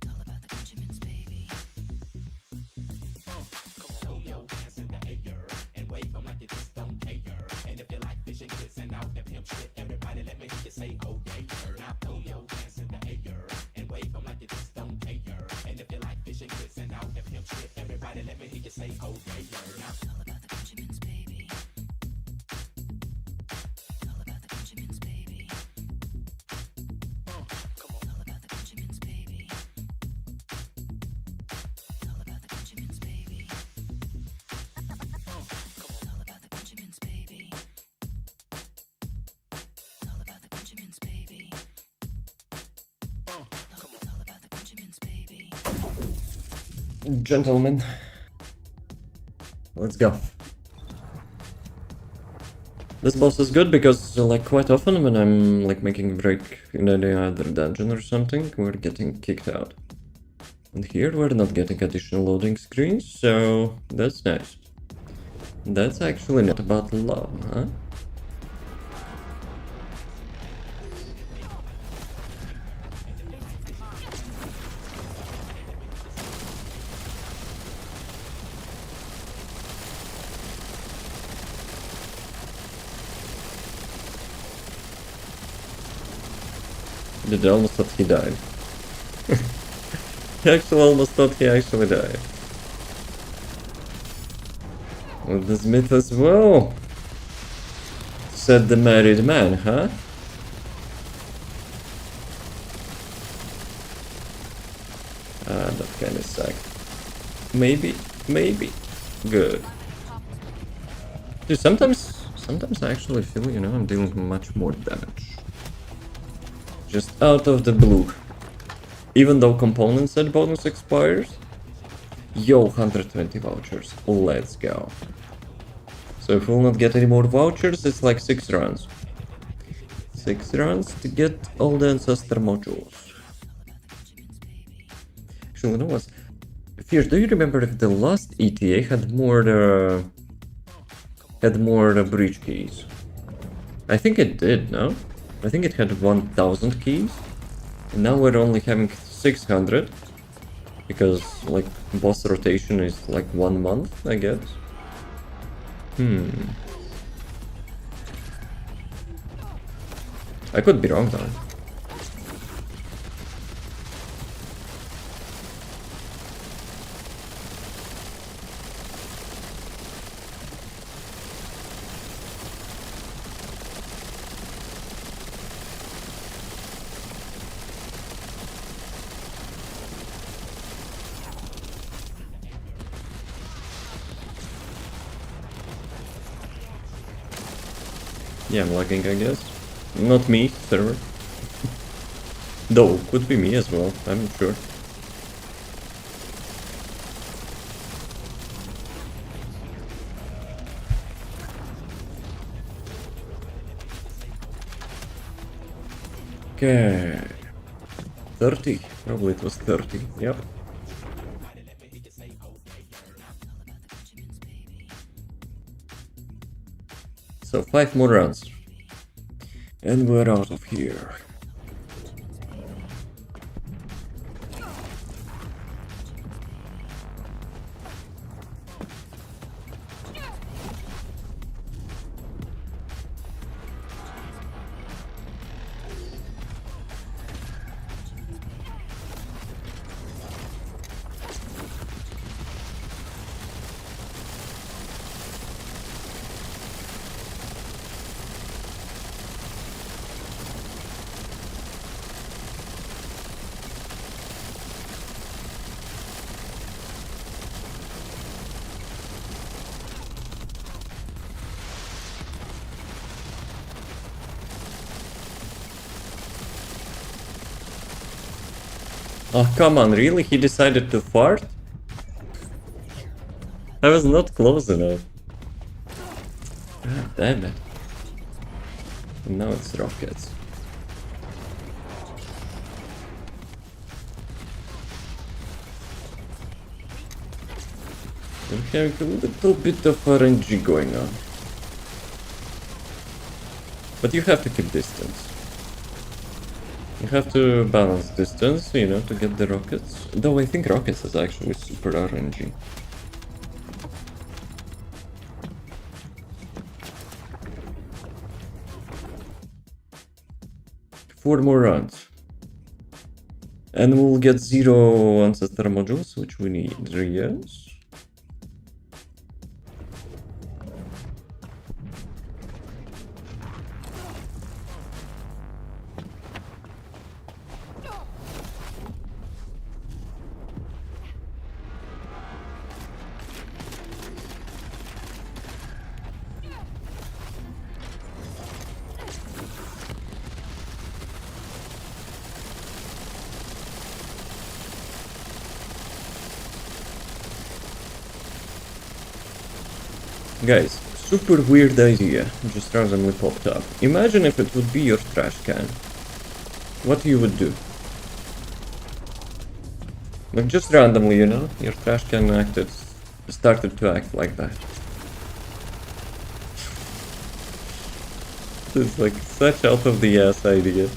All about the Benjamins, baby. All about the Benjamins, baby. All about the Benjamins, baby. Come on. All about the Benjamins, baby. All about the Benjamins, baby. All about the Benjamins, baby. All about the Benjamins, baby. All about the Benjamins, baby. Gentlemen, let's go. This boss is good because, like, quite often when I'm, like, making a break in any other dungeon or something, we're getting kicked out. And here we're not getting additional loading screens, so that's nice. That's actually not about love, huh? Did almost thought he died. He actually almost thought he actually died. With the smith as well, said the married man, huh? Ah, that kinda sucked. Maybe. Good. Dude, sometimes I actually feel, you know, I'm dealing much more damage. Just out of the blue. Even though component set bonus expires. Yo, 120 vouchers. Let's go. So if we'll not get any more vouchers, it's like 6 runs. 6 runs to get all the ancestor modules. Actually, you know what? Fierce, do you remember if the last ETA had more breach keys? I think it did, no? I think it had 1000 keys. And now we're only having 600. Because, like, boss rotation is like 1 month, I guess. I could be wrong though. Yeah, I'm lagging, I guess. Not me, server. Though, could be me as well, I'm not sure. Okay. 30. Probably it was 30. Yep. So 5 more rounds. And we're out of here. Oh, come on, really? He decided to fart? I was not close enough. God damn it. And now it's rockets. I'm having a little bit of RNG going on. But you have to keep distance. You have to balance distance, you know, to get the rockets. Though I think rockets is actually super RNG. Four more rounds. And we'll get 0 ancestor modules, which we need, yes. Guys, super weird idea, just randomly popped up. Imagine if it would be your trash can. What you would do? Like just randomly, you know, your trash can started to act like that. It's like such out of the ass idea.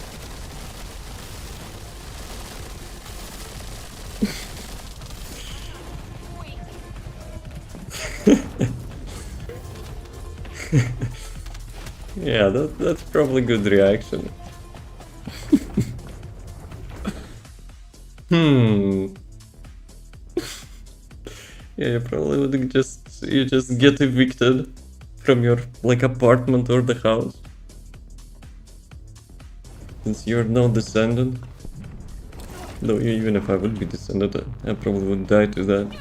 Yeah, that's probably good reaction. Yeah, you probably would just get evicted from your like apartment or the house. Since you're no descendant. Though even if I would be descendant, I probably would die to that.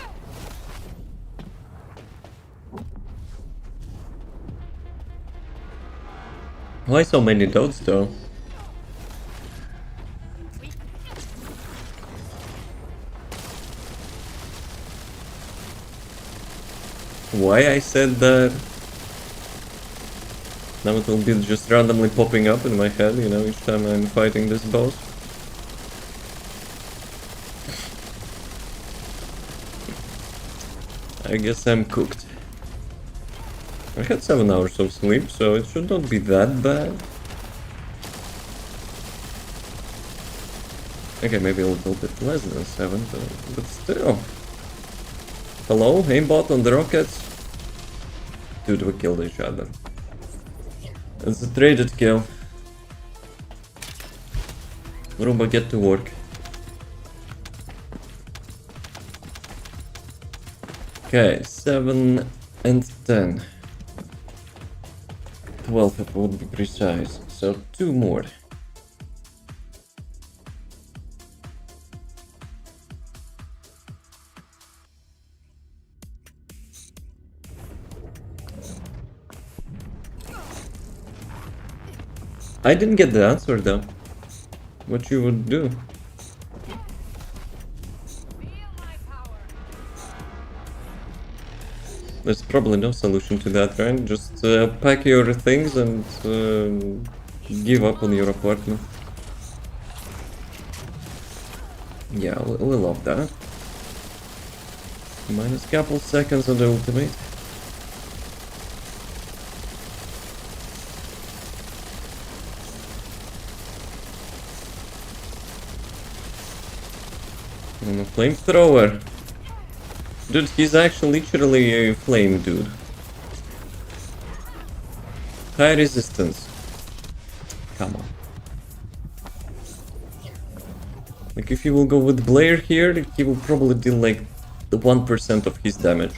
Why so many dots though? Why I said that? Now it will be just randomly popping up in my head, you know, each time I'm fighting this boss. I guess I'm cooked. I had 7 hours of sleep, so it should not be that bad. Okay, maybe a little bit less than 7, but still. Hello, aimbot on the rockets. Dude, we killed each other. It's a traded kill. Rumba, get to work. Okay, 7 and 10. 12 if it would be precise. So 2 more. I didn't get the answer though. What you would do? There's probably no solution to that, right? Just pack your things and give up on your apartment. Yeah, we love that. Minus couple seconds on the ultimate. And a flamethrower. Dude, he's actually literally a flame dude. High resistance. Come on. Like if you will go with Blair here, he will probably deal like the 1% of his damage.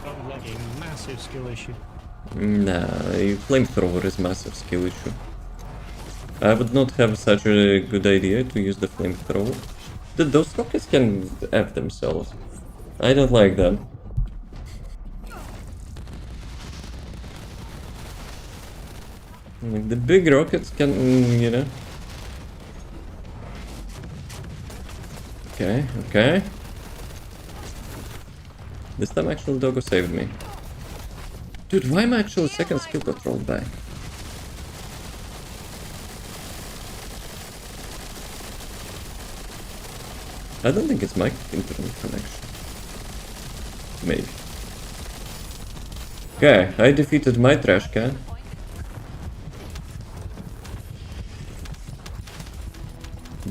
Sounds like a massive skill issue. Nah, a flamethrower is massive skill issue. I would not have such a good idea to use the flamethrower. Those rockets can F themselves. I don't like them. Like the big rockets can, you know. Okay, okay. This time actual doggo saved me. Dude, why my actual second skill got rolled back? I don't think it's my internet connection. Maybe. Okay, I defeated my trash can.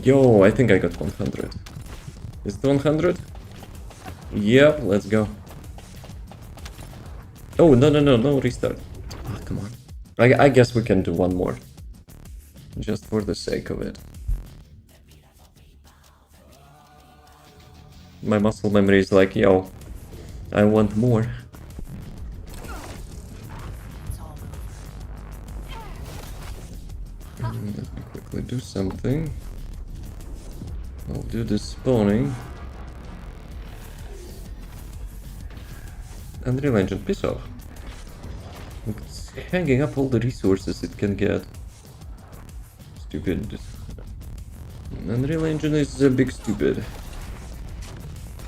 Yo, I think I got 100. Is it 100? Yep, let's go. Oh, no restart. Oh, come on. I guess we can do one more. Just for the sake of it. My muscle memory is like, yo, I want more. Let me quickly do something. I'll do the spawning. Unreal Engine, piss off. It's hanging up all the resources it can get. Stupid. Unreal Engine is a big stupid.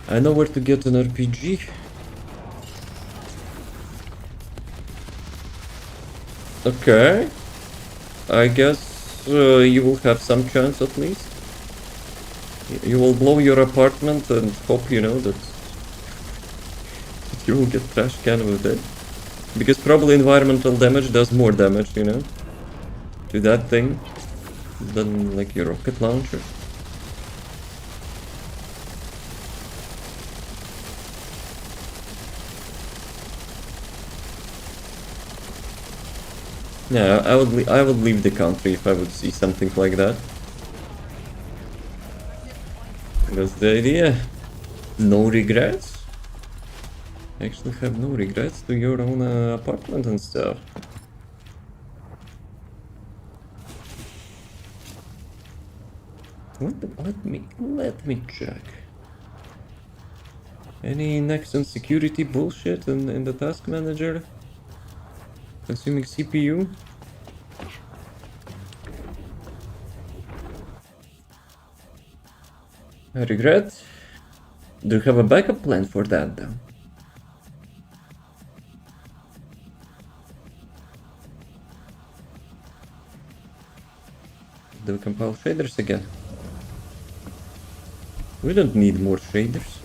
I know where to get an RPG. Okay. I guess you will have some chance at least. You will blow your apartment and hope, you know, that you will get trash can with it. Because probably environmental damage does more damage, you know, to that thing than like your rocket launcher. Yeah, I would leave the country if I would see something like that. That's the idea. No regrets? Actually have no regrets to your own apartment and stuff. Let me check. Any next on security bullshit in the task manager? Consuming CPU? I regret. Do you have a backup plan for that though? Do we compile shaders again? We don't need more shaders.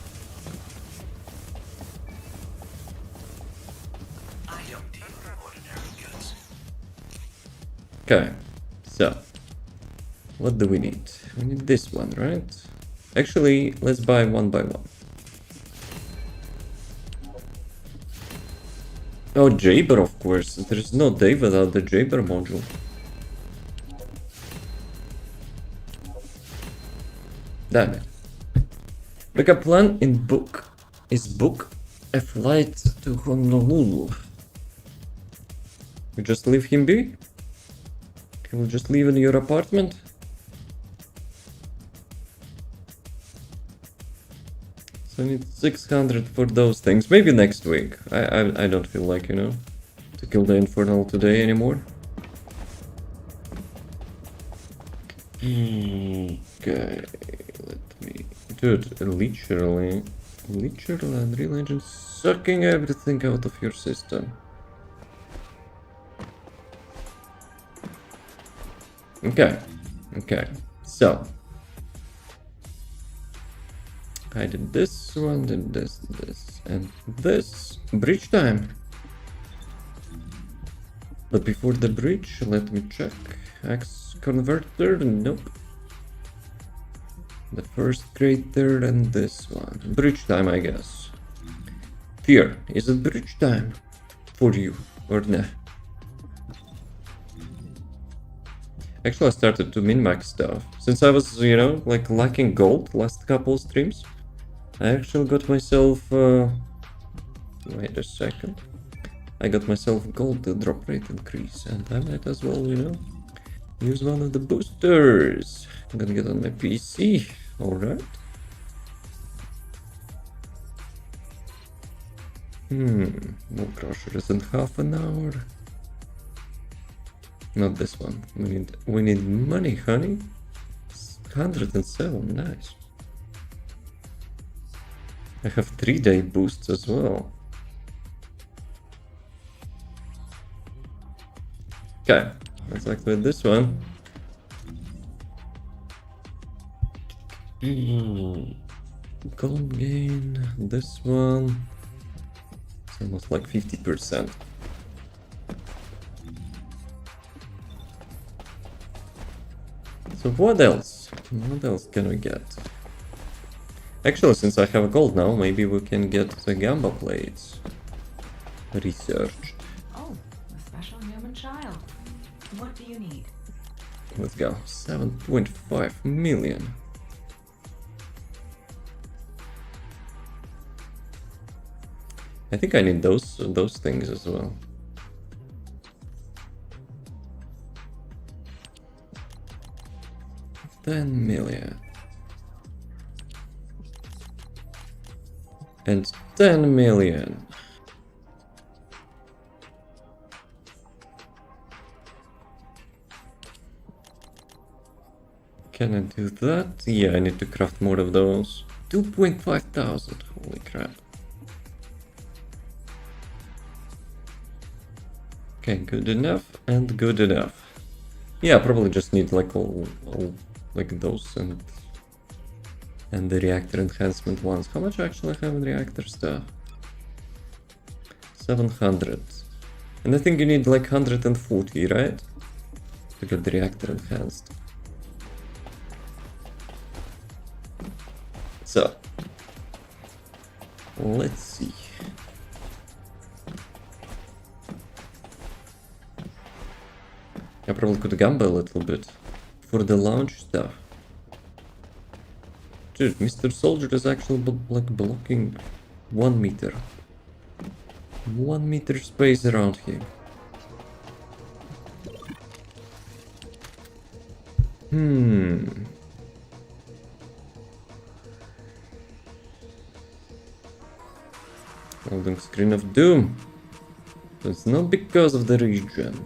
Okay, so what do we need? We need this one, right? Actually, let's buy one by one. Oh, Jabber, of course. There's no day without the Jabber module. Damn it. Backup plan in book is book a flight to Honolulu. You just leave him be? He will just live in your apartment? So I need 600 for those things. Maybe next week. I don't feel like, you know, to kill the Infernal today anymore. Okay, let me... Dude, literally Unreal Engine sucking everything out of your system. Okay, so I did this one, did this, and this. Bridge time! But before the bridge, let me check. X converter, nope. The first crater and this one. Bridge time, I guess. Fear, is it bridge time for you or nah? Actually, I started to min-max stuff. Since I was, you know, like lacking gold last couple streams, I actually got myself... wait a second. I got myself gold drop rate increase, and I might as well, you know, use one of the boosters. I'm gonna get on my PC, alright. More crushers in half an hour. Not this one. We need money, honey. 107, nice. I have 3-day boosts as well. Okay, let's activate this one. Gold gain, this one. It's almost like 50%. So what else? What else can we get? Actually, since I have gold now, maybe we can get the Gamba plates researched. Oh, a special human child. What do you need? Let's go. 7.5 million. I think I need those things as well. $10 million. And 10 million. Can I do that? Yeah, I need to craft more of those. 2.5 thousand. Holy crap. Okay, good enough and good enough. Yeah, probably just need like all like those and the reactor enhancement ones. How much actually I have in reactor stuff? 700. And I think you need like 140, right? To get the reactor enhanced. So, let's see. I probably could gamble a little bit for the launch stuff. Dude, Mr. Soldier is actually like blocking 1 meter. 1 meter space around here. Holding Screen of Doom. It's not because of the region.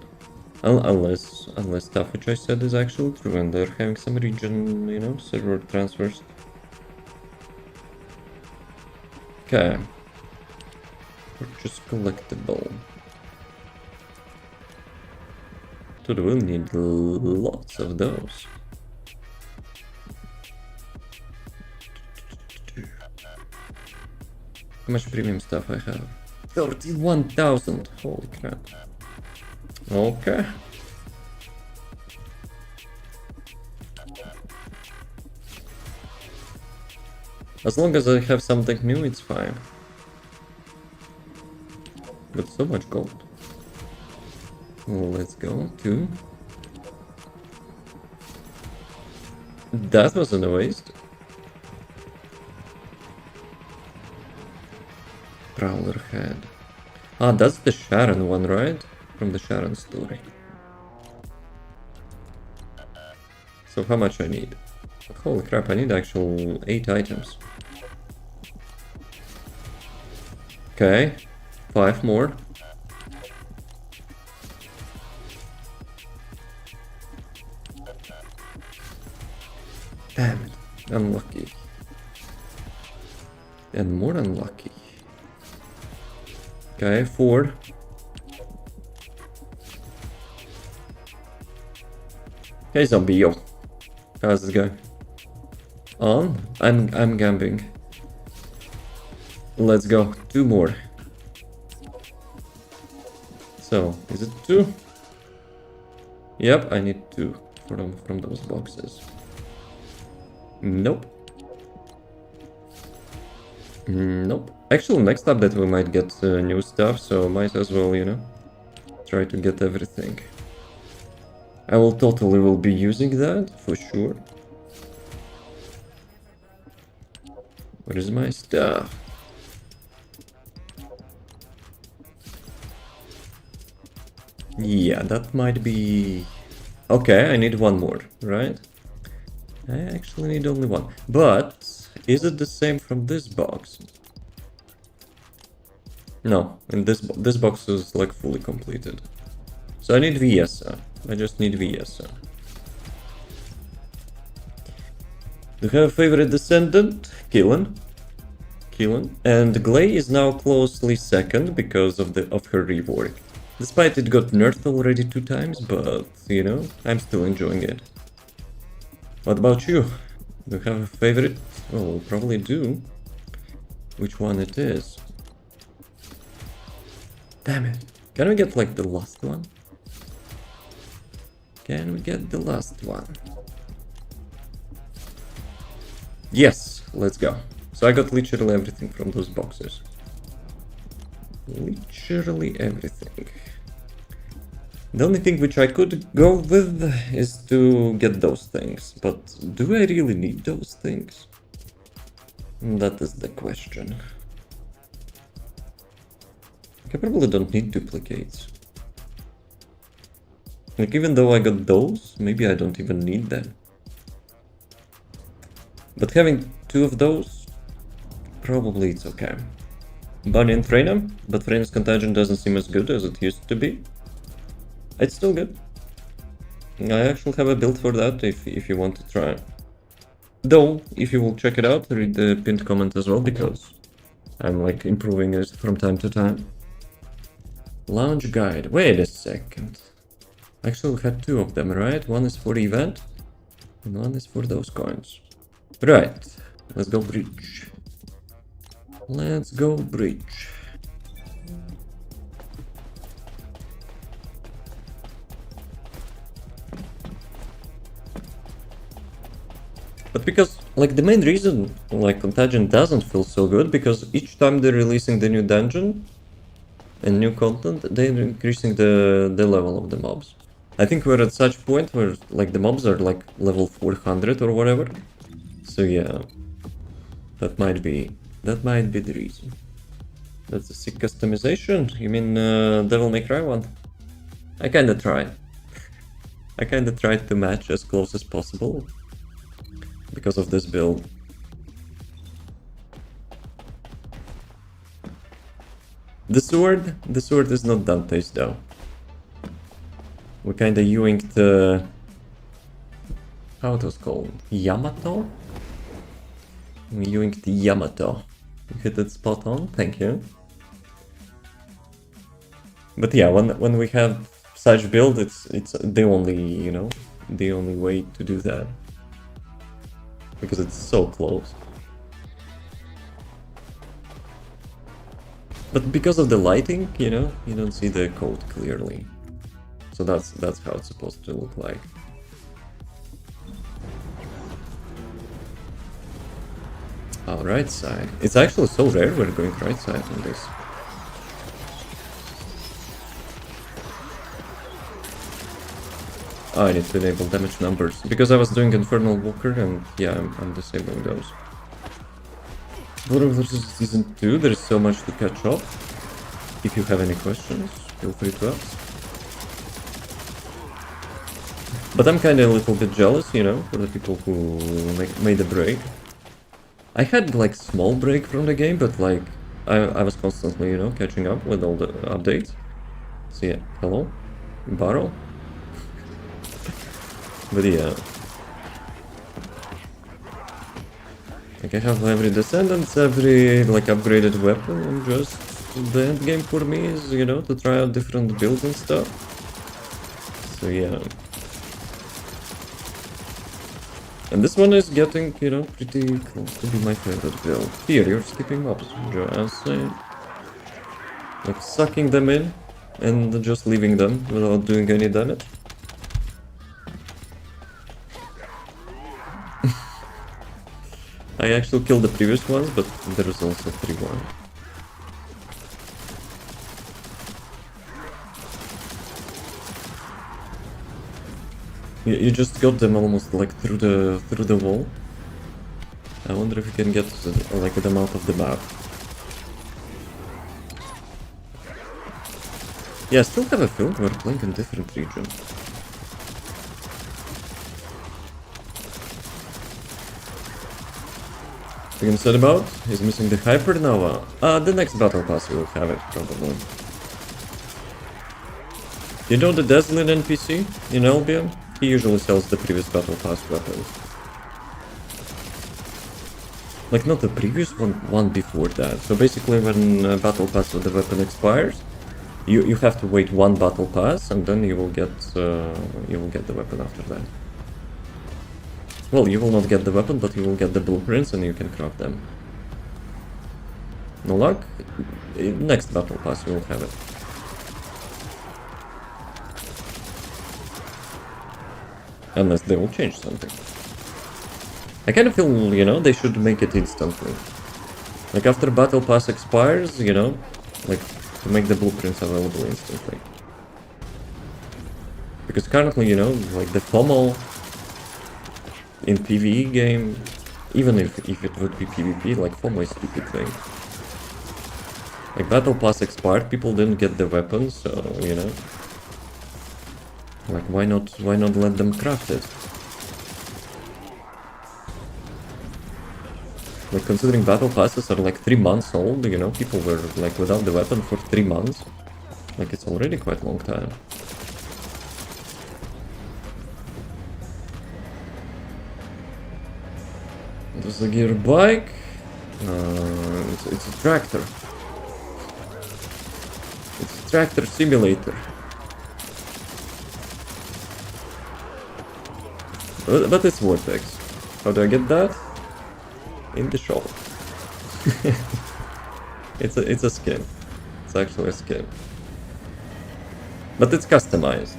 Unless stuff which I said is actually true and they're having some region, you know, server transfers. Okay. Purchase collectible. Dude, we'll need lots of those. How much premium stuff I have? 31,000! Holy crap. Okay. As long as I have something new, it's fine. Got so much gold. Let's go to... That wasn't a waste. Prowler head. Ah, that's the Sharon one, right? From the Sharon story. So how much I need? Holy crap, I need actual 8 items. Okay, 5 more. Damn it. Unlucky. And more unlucky. Okay, 4. Hey zombie, yo. How's this going? On? I'm gambling. Let's go. 2 more. So, is it 2? Yep, I need 2 from those boxes. Nope. Nope. Actually, next update we might get new stuff, so might as well, you know, try to get everything. I will totally be using that, for sure. Where is my stuff? Yeah, that might be... Okay, I need 1 more, right? I actually need only 1. But, is it the same from this box? No, and this box is like fully completed. So I need Viesa. I just need Viesa. Do you have a favorite Descendant? Killen. And Glay is now closely second because of her rework. Despite it got nerfed already 2 times, but, you know, I'm still enjoying it. What about you? Do you have a favorite? Well, we'll probably do. Which one it is? Damn it. Can we get, like, the last one? Can we get the last one? Yes, let's go. So I got literally everything from those boxes. Literally everything. The only thing which I could go with is to get those things. But do I really need those things? That is the question. I probably don't need duplicates. Like, even though I got those, maybe I don't even need them. But having 2 of those, probably it's okay. Bunny and Freyna, but Freyna's contagion doesn't seem as good as it used to be. It's still good. I actually have a build for that if you want to try. Though, if you will check it out, read the pinned comment as well, because I'm like improving it from time to time. Launch guide. Wait a second. Actually, we had 2 of them, right? One is for the event, and one is for those coins. Right. Let's go bridge. Let's go bridge. But because, like, the main reason, like, Contagion doesn't feel so good, because each time they're releasing the new dungeon and new content, they're increasing the level of the mobs. I think we're at such point where, like, the mobs are, like, level 400 or whatever. So yeah, that might be the reason. That's a sick customization. You mean Devil May Cry one? I kinda tried. I kinda tried to match as close as possible because of this build. The sword is not Dante's though. We kinda Ewinged how it was called? Yamato? We Ewinged Yamato. You hit it spot on, thank you. But yeah, when we have such build, it's the only, you know, the only way to do that. Because it's so close. But because of the lighting, you know, you don't see the code clearly. So that's how it's supposed to look like. Oh, right side. It's actually so rare we're going right side on this. Oh, I need to enable damage numbers. Because I was doing Infernal Walker and yeah, I'm disabling those. Border vs. Season 2, there is so much to catch up. If you have any questions, feel free to ask. But I'm kinda a little bit jealous, you know, for the people who made the break. I had like small break from the game, but like I was constantly, you know, catching up with all the updates. So yeah, hello, Barrel. But yeah, Like I have every Descendants, every like upgraded weapon, and just the end game for me is, you know, to try out different builds and stuff. So yeah. And this one is getting, you know, pretty close to be my favorite build. Here, you're skipping mobs, just like sucking them in and just leaving them without doing any damage. I actually killed the previous ones, but there is also 3-1. You just got them almost like through the wall. I wonder if you can get like them out of the map. Yeah, I still have a feeling we're playing in different regions. Being said about is missing the Hypernova. The next battle pass will have it probably. You know the Descendant NPC in Albion? He usually sells the previous battle pass weapons. Like not the previous one before that. So basically when battle pass of the weapon expires, you have to wait one battle pass and then you will get the weapon after that. Well, you will not get the weapon, but you will get the blueprints and you can craft them. No luck? Next battle pass you will have it. Unless they will change something. I kind of feel, you know, they should make it instantly. Like after battle pass expires, you know, like to make the blueprints available instantly. Because currently, you know, like the FOMO in PvE game, even if it would be PvP, like FOMO is stupid thing. Like battle pass expired, people didn't get the weapons, so you know. Like why not let them craft it? Like considering battle passes are like 3 months old, you know, people were like without the weapon for 3 months. Like it's already quite a long time. There's a gear bike. It's a tractor. It's a tractor simulator. But it's Vortex. How do I get that? In the shop. It's a skin. It's actually a skin. But it's customized.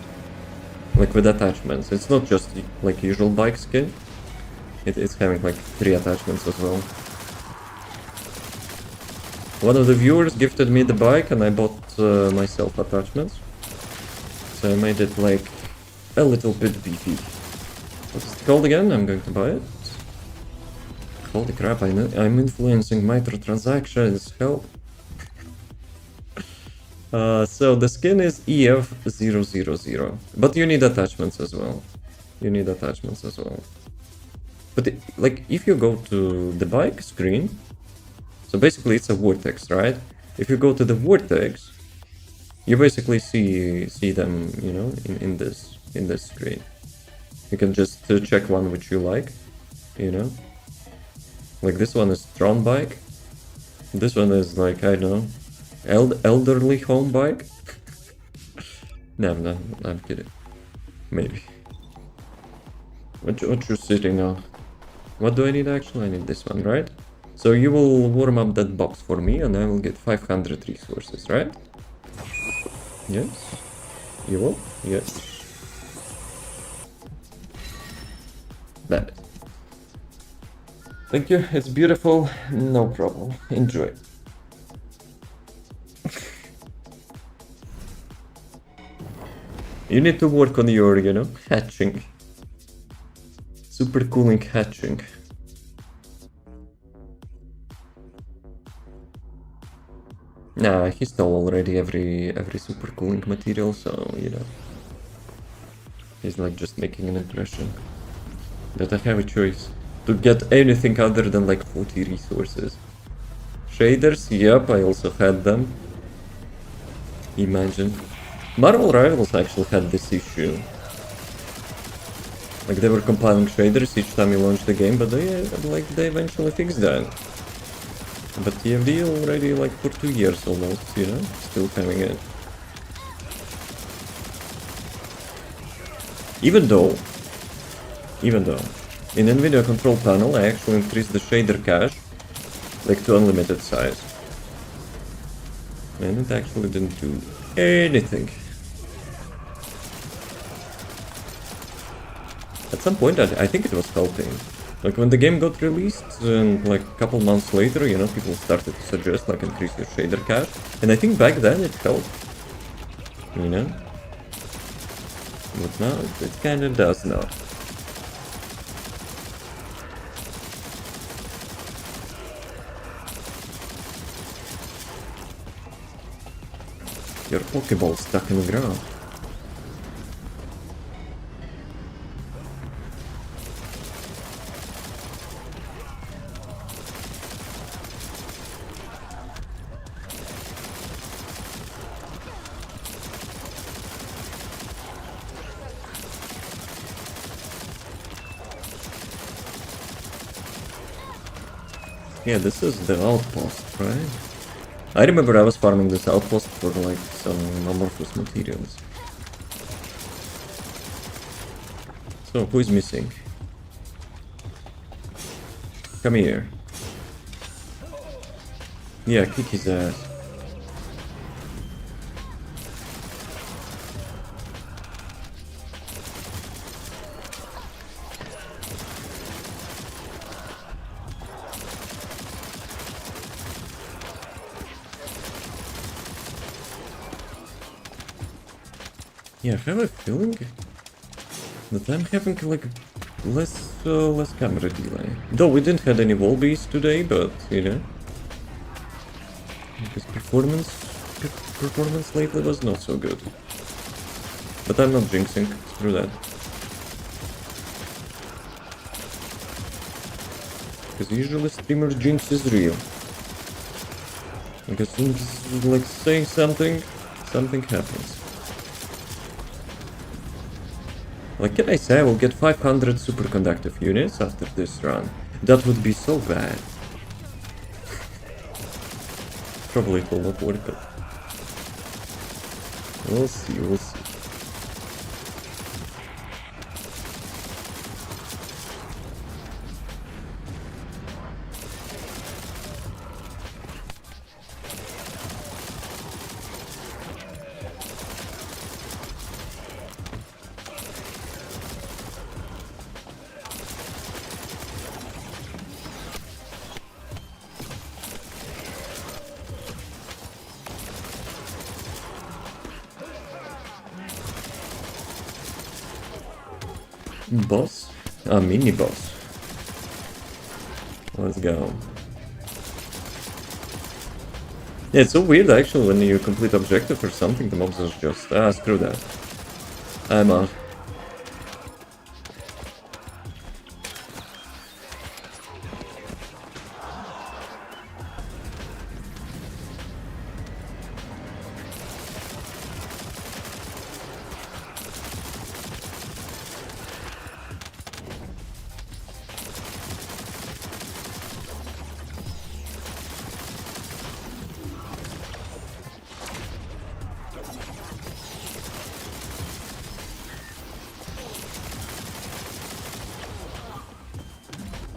Like with attachments. It's not just like usual bike skin. It's having like 3 attachments as well. One of the viewers gifted me the bike and I bought myself attachments. So I made it like a little bit beefy. What's it called again? I'm going to buy it. Holy crap, I'm influencing microtransactions, help. So the skin is EF000, but you need attachments as well. But like if you go to the bike screen, so basically it's a vortex, right? If you go to the vortex, you basically see them, you know, in this screen. You can just check one which you like, you know. Like this one is Tron bike. This one is like, I don't know, elderly home bike. No, I'm kidding. Maybe. What you sitting on? What do I need actually? I need this one, right? So you will warm up that box for me and I will get 500 resources, right? Yes. You will? Yes. That. Thank you, it's beautiful, no problem, enjoy. You need to work on your, you know, hatching. Super cooling hatching. Nah, he stole already every super cooling material, so, you know. He's like just making an impression. That I have a choice to get anything other than like 40 resources. Shaders, yep, I also had them. Imagine. Marvel Rivals actually had this issue. Like they were compiling shaders each time you launched the game, but they eventually fixed that. But TFD already like for 2 years almost, you know, still having it. Even though in NVIDIA control panel I actually increased the shader cache like to unlimited size. And it actually didn't do anything. At some point I think it was helping. Like when the game got released and like a couple months later, you know, people started to suggest like increase your shader cache. And I think back then it helped. You know? But now it kinda does not. Your Pokeball stuck in the ground. Yeah, this is the outpost, right? I remember I was farming this outpost for like some amorphous materials. So, who is missing? Come here. Yeah, kick his ass. Yeah, I have a feeling that I'm having like less camera delay. Though we didn't have any wall bees today, but you know, because performance lately was not so good. But I'm not jinxing. Screw that. Because usually streamer jinx is real. Like as soon as like saying something happens. Like, can I say I will get 500 superconductive units after this run? That would be so bad. Probably it will not work, but we'll see, we'll see. Boss? A mini boss. Let's go. Yeah, it's so weird actually when you complete objective or something, the mobs are just, screw that. I'm out.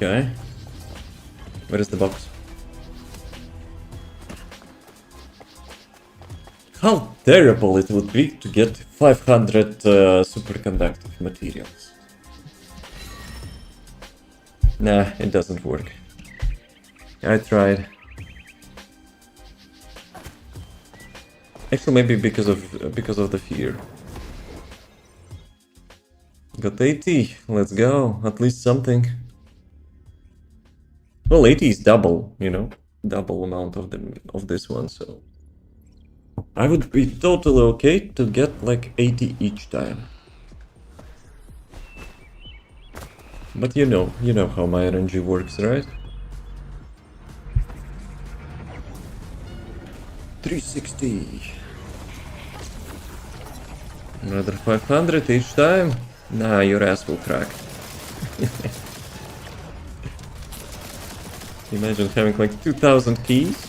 Okay. Where is the box? How terrible it would be to get 500 superconductive materials. Nah, it doesn't work. I tried. Actually, maybe because of the fear. Got 80. Let's go. At least something. Well, 80 is double, you know, double amount of this one, so I would be totally okay to get like 80 each time. But you know how my RNG works, right? 360. Another 500 each time. Nah, your ass will crack. Imagine having like 2000 keys,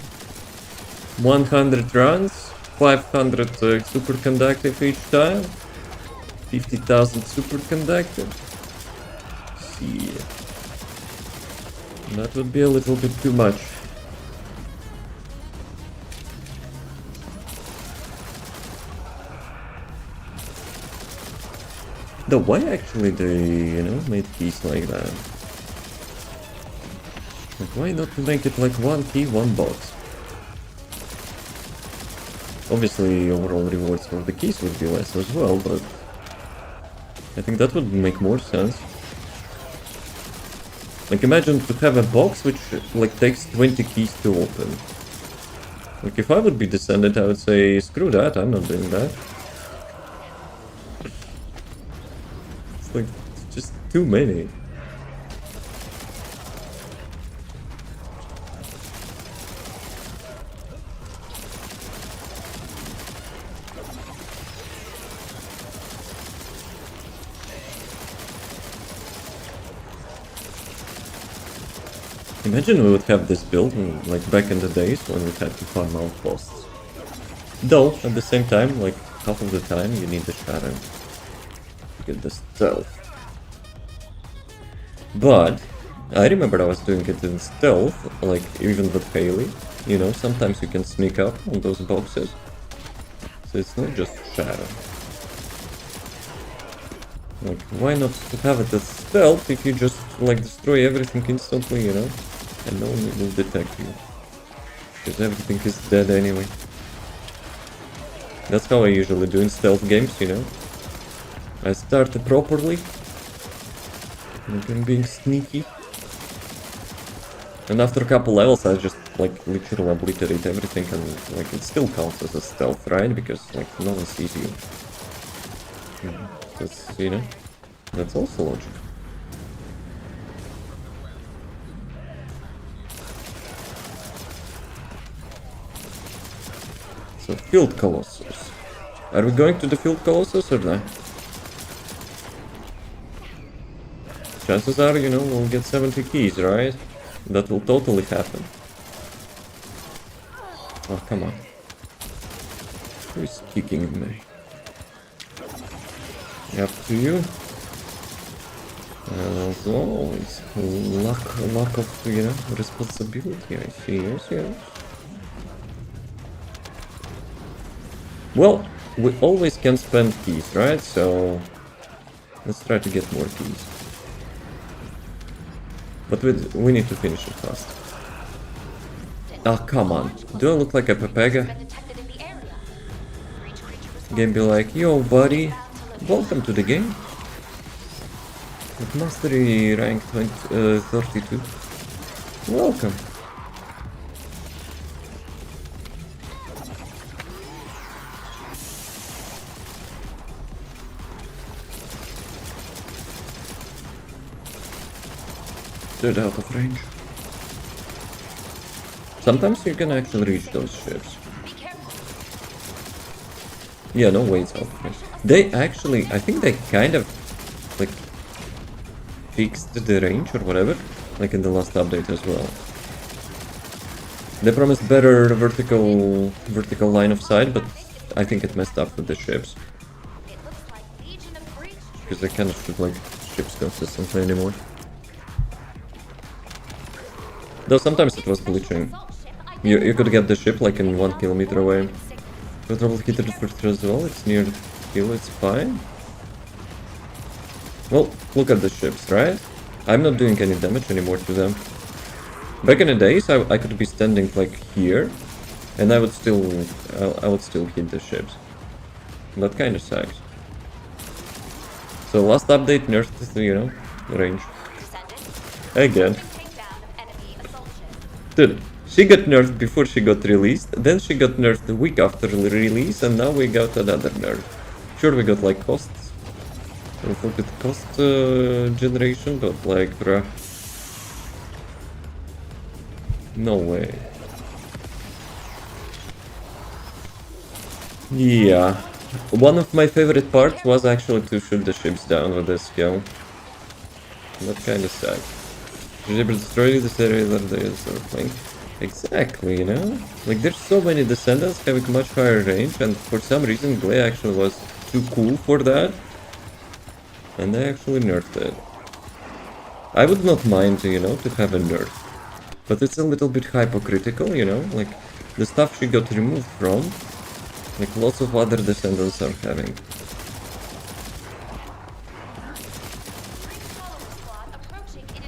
100 runs, 500 superconductive each time, 50,000 superconductive. See, that would be a little bit too much. Though, why actually they, made keys like that? Like, why not make it like one key, one box? Obviously, overall rewards for the keys would be less as well, but I think that would make more sense. Like, imagine to have a box which, like, takes 20 keys to open. Like, if I would be Descendant, I would say, screw that, I'm not doing that. It's like, it's just too many. Imagine we would have this build like back in the days when we had to farm outposts. Though, at the same time, like half of the time you need the shadow to get the stealth. But I remember I was doing it in stealth, like even with Haley. Sometimes you can sneak up on those boxes. So it's not just shadow. Like, why not have it as stealth if you just like destroy everything instantly, and no one will detect you. Because everything is dead anyway. That's how I usually do in stealth games, I start properly, like I'm being sneaky. And after a couple levels I just like literally obliterate everything and like it still counts as a stealth, right? Because like no one sees you. That's, that's also logic. So, Field Colossus. Are we going to the Field Colossus or not? Chances are, we'll get 70 keys, right? That will totally happen. Oh, come on. Who is kicking me? Up to you. As always, lack of, responsibility, I see, yes. Well, we always can spend keys, right? So, let's try to get more keys. But we need to finish it fast. Ah, come on. Do I look like a Pepega? Game be like, yo buddy, welcome to the game. With mastery rank 32. Welcome. They're out of range. Sometimes you can actually reach those ships. Yeah, no waits out of range. They actually, I think they kind of like fixed the range or whatever, like in the last update as well. They promised better vertical line of sight, but I think it messed up with the ships. Because they cannot shoot like ships consistently anymore. Though sometimes it was glitching. You could get the ship like in 1 kilometer away. Trouble hit it first as well, it's near the kill, it's fine. Well, look at the ships, right? I'm not doing any damage anymore to them. Back in the days, I could be standing like here, and I would still hit the ships. That kind of sucks. So last update nerfed, range. Again. Dude, she got nerfed before she got released, then she got nerfed a week after release, and now we got another nerf. Sure, we got like costs. A little bit cost generation, but like, bruh. No way. Yeah, One of my favorite parts was actually to shoot the ships down with this skill. That kind of sucked. You're able to destroy this area that there is something. Exactly, you know? Like, there's so many Descendants having much higher range, and for some reason, Glay actually was too cool for that. And they actually nerfed it. I would not mind, you know, to have a nerf. But it's a little bit hypocritical, you know? Like, the stuff she got removed from, like lots of other Descendants are having.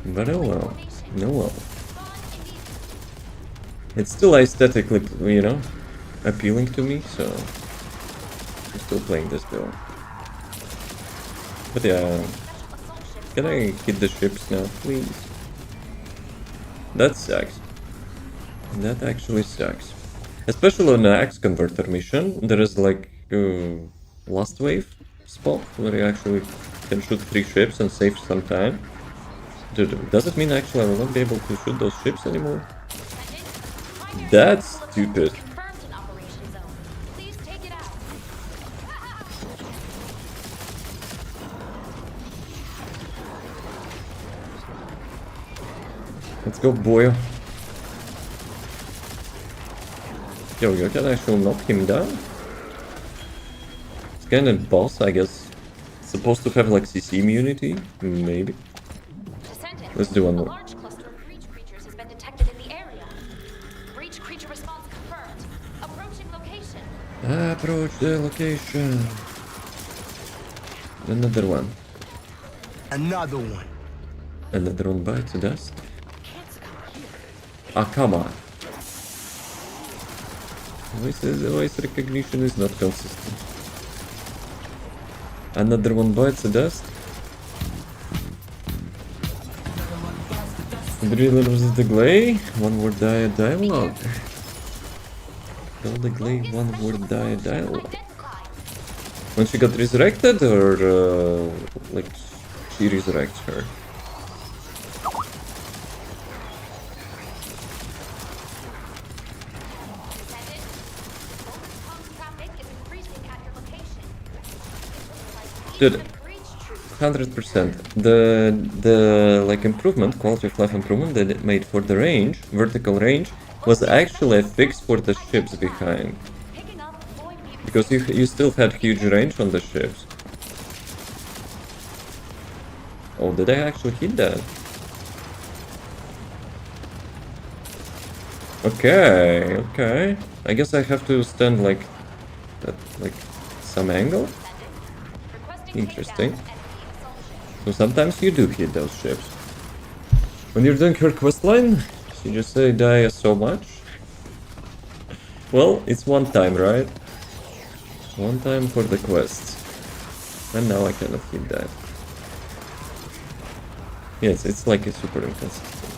But oh well. No well. It's still aesthetically, you know, appealing to me, so I'm still playing this build. But yeah, can I hit the ships now, please? That sucks. That actually sucks. Especially on the Axe Converter mission, there is like last wave spot where you actually can shoot 3 ships and save some time. Dude, does it mean actually I will not be able to shoot those ships anymore? That's stupid. Let's go, boy. Yo, you can actually knock him down? It's kind of boss, I guess. It's supposed to have like CC immunity? Maybe. Let's do one more. A large cluster of breach creatures has been detected in the area. Breach creature response confirmed. Approaching location. Approach the location. Another one. Another one. Another one bites dust. Ah, come on. Voice recognition is not consistent. Another one bites dust. Driller versus the Glay. One word dialogue. Tell the Glay one word dialogue. When she got resurrected, or like she resurrects her? Dude, 100%. The like improvement, quality of life improvement that it made for the range, vertical range, was actually a fix for the ships behind. Because you still had huge range on the ships. Oh, did I actually hit that? Okay, okay. I guess I have to stand like at like some angle. Interesting. So sometimes you do hit those ships. When you're doing her questline, you just say die so much. Well, it's one time, right? One time for the quests. And now I cannot hit that. Yes, it's like a super inconsistent.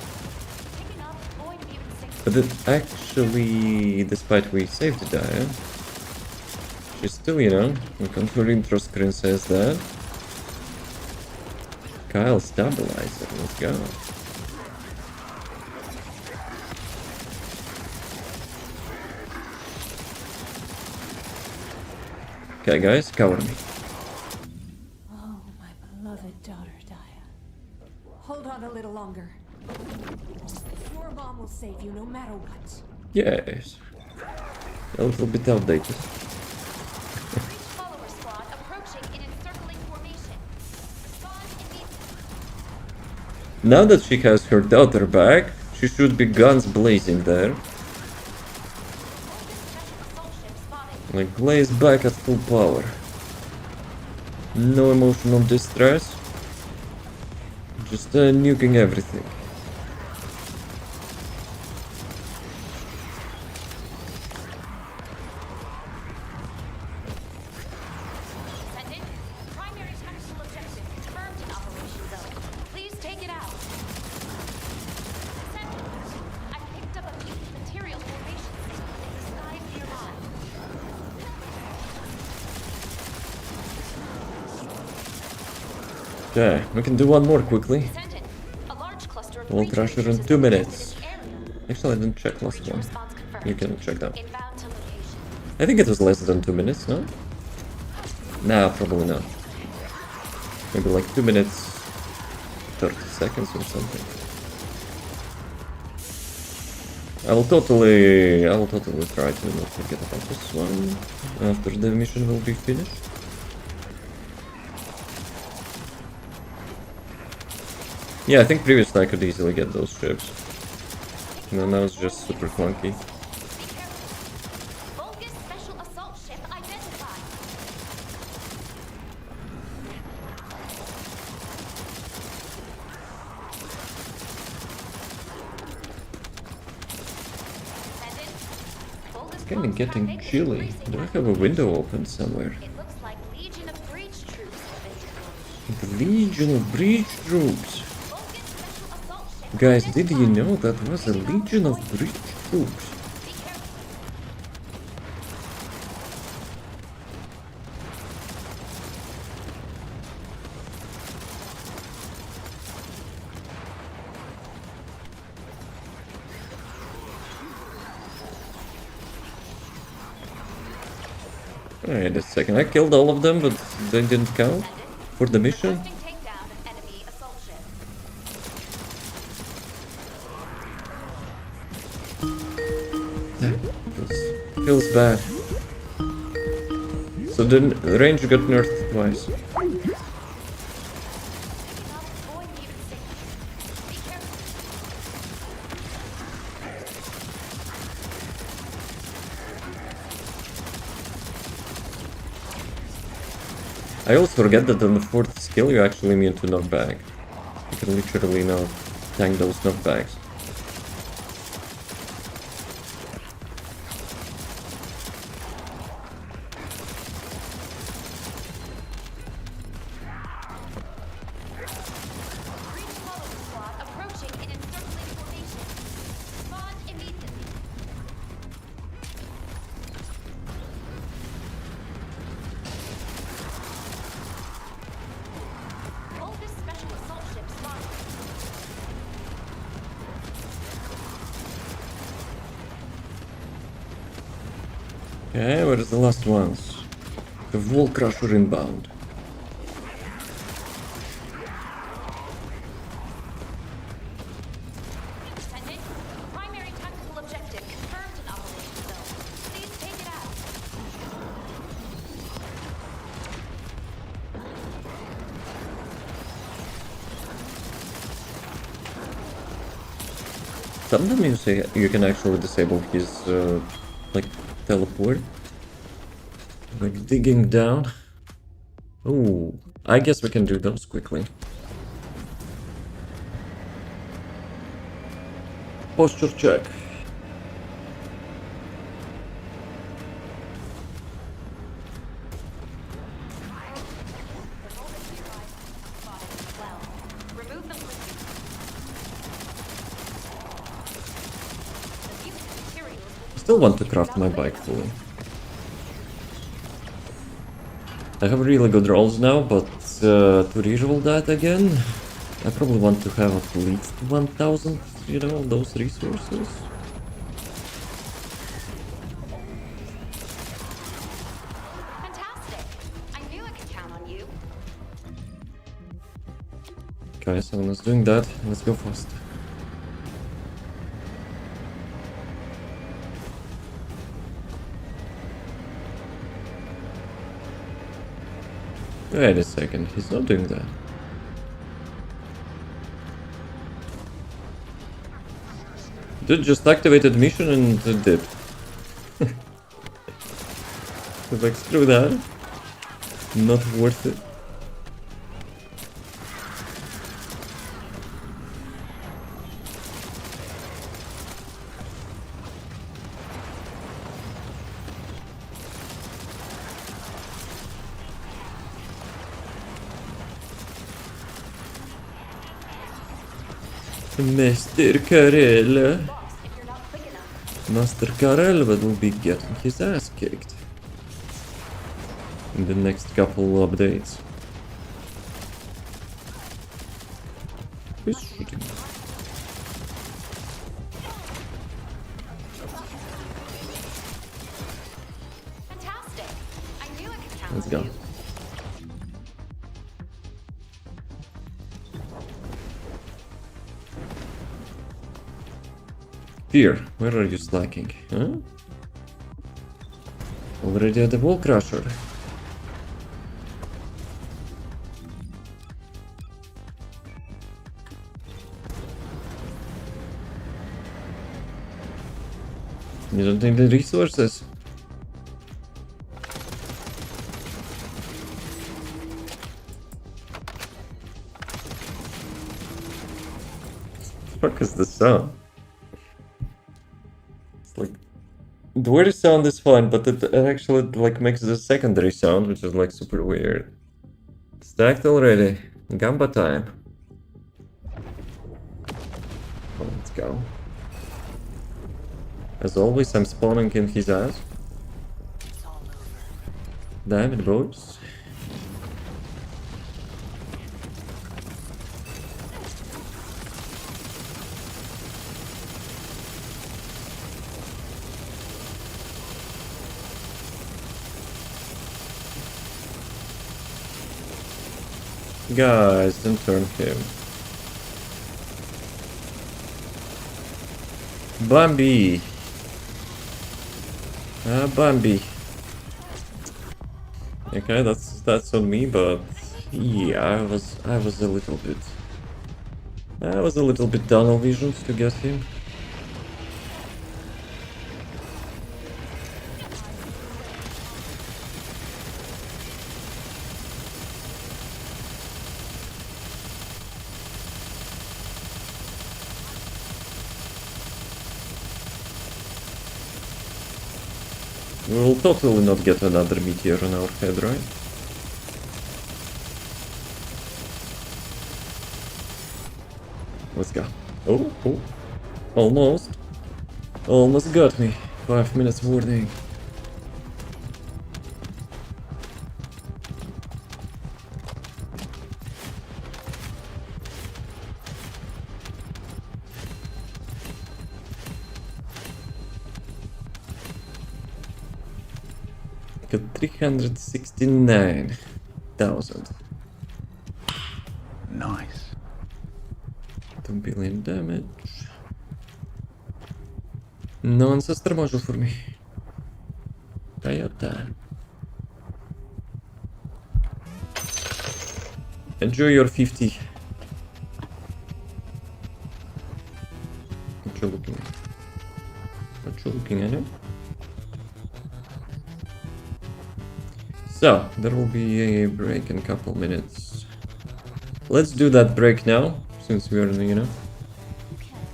But it actually, despite we saved Dia, she's still, you know, on her intro screen says that. Kyle stabilizer, let's go. Okay guys, cover me. Oh, my beloved daughter, Dia. Hold on a little longer. Your mom will save you no matter what. Yes. A little bit outdated. Follower squad approaching in encircling formation. Respond immediately. Now that she has her daughter back, she should be guns blazing there. Like Blaze back at full power. No emotional distress. Just nuking everything. Descendant, primary tactical objective confirmed in Operation Zone. Please take it out. Descendant, I picked up a mutant material formation signal in the skies nearby. Okay, we can do one more quickly. Descendant, a large cluster of We'll breach crash it creatures in has 2 been minutes. detected in the area. Actually, I didn't check last Creature one. response confirmed. You can check that. Inbound to location. I think it was less than 2 minutes, no? Nah, probably not. Maybe like 2 minutes, 30 seconds or something. I will totally try to not forget about this one after the mission will be finished. Yeah, I think previously I could easily get those ships. No, now it's just super clunky. Bogus special assault ship identified. It's kinda getting chilly. Do I have a window open somewhere? It looks like Legion of Breach troops have been deployed. The Legion of Breach troops. Bogus special assault ship Guys, did you identified. know that was a Legion of Breach troops? Be careful. Wait a second, I killed all of them, but they didn't count for the mission? Requesting takedown of enemy assault ship. Feels bad. So the range got nerfed twice. Picking up void mutant signals. Be careful. I always forget that on the 4th skill you actually mean to knock back. You can literally now tank those knockbacks. Breach follow squad approaching in encircling formation. Spawn immediately. Bogus special assault ship spotted. Okay, where's the last ones? The Wall Crusher inbound. Descendant, primary tactical objective confirmed in operation zone. Please take it out. Sometimes you say you can actually disable his like teleport. Like digging down. Oh, I guess we can do those quickly. Posture check. Well, remove them quickly. The mutant materials will be Still want to craft my bike fully. I have really good rolls now, but to reroll that again, I probably want to have at least 1000, you know, those resources. fantastic. I knew I could count on you. Okay, someone is doing that. Let's go fast. Wait a second, he's not doing that. Dude just activated mission and dipped. Like, screw that. Not worth it. Mr. Karel. Lost if you're not quick enough. Master Karel will be getting his ass kicked in the next couple updates. Who's shooting? Fantastic. I knew I could count Let's on go. you. Fear, where are you slacking? Huh? Already at the wall crusher. You don't need the resources. Fuck is the sound? It's like the weird sound is fine, but it actually like makes the secondary sound, which is like super weird. Stacked already. Gamba time. Oh, let's go. As always, I'm spawning in his ass. Damn it, boys. Guys, don't turn him. Bambi. Bambi. Okay, that's on me, but yeah, I was a little bit tunnel visioned to get him. We will totally not get another meteor on our head, right? Let's go. Oh, oh. Almost. Almost got me. 5 minutes warning. Got 369,000. Nice. 2 billion damage. No ancestor module for me. Toyota. Enjoy your 50. What you looking at? What you looking at? So, there will be a break in a couple minutes. Let's do that break now, since we are, you know,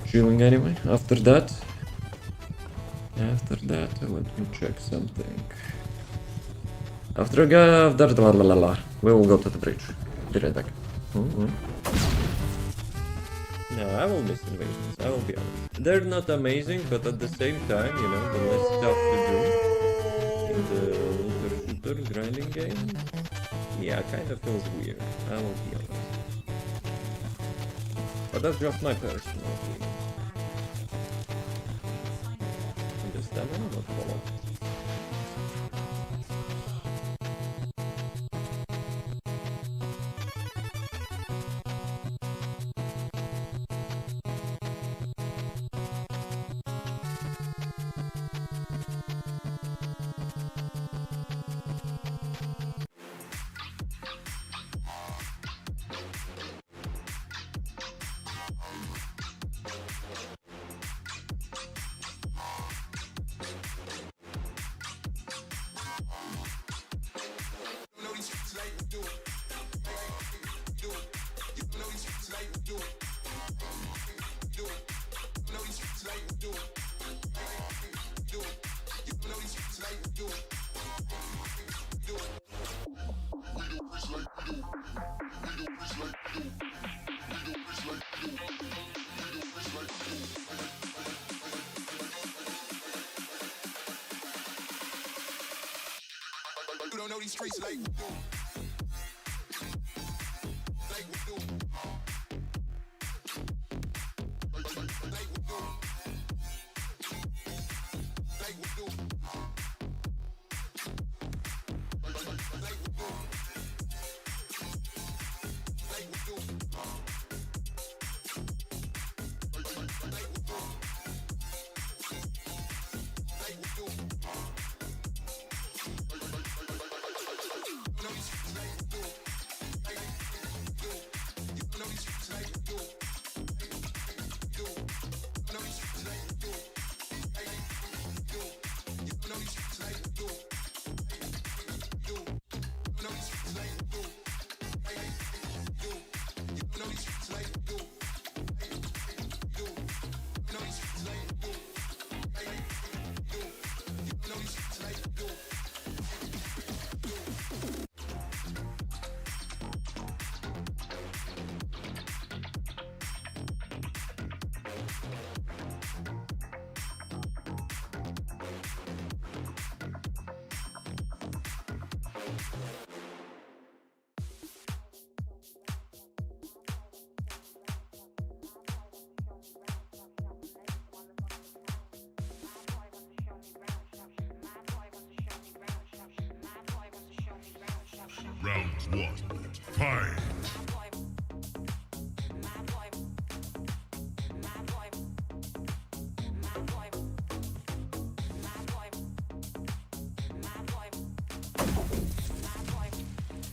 chilling anyway. After that, let me check something. After we will go to the bridge. Be right back. No, I will miss invasions, I will be honest. They're not amazing, but at the same time, you know, the less stuff to do in the looter shooter grinding game, yeah, kind of feels weird, I will be honest. But that's just my personal opinion. And the stamina not follow. You don't know these streets like we do. Like we do. Like we do. Like we do. Like we do. Like we do. Round one. Fight.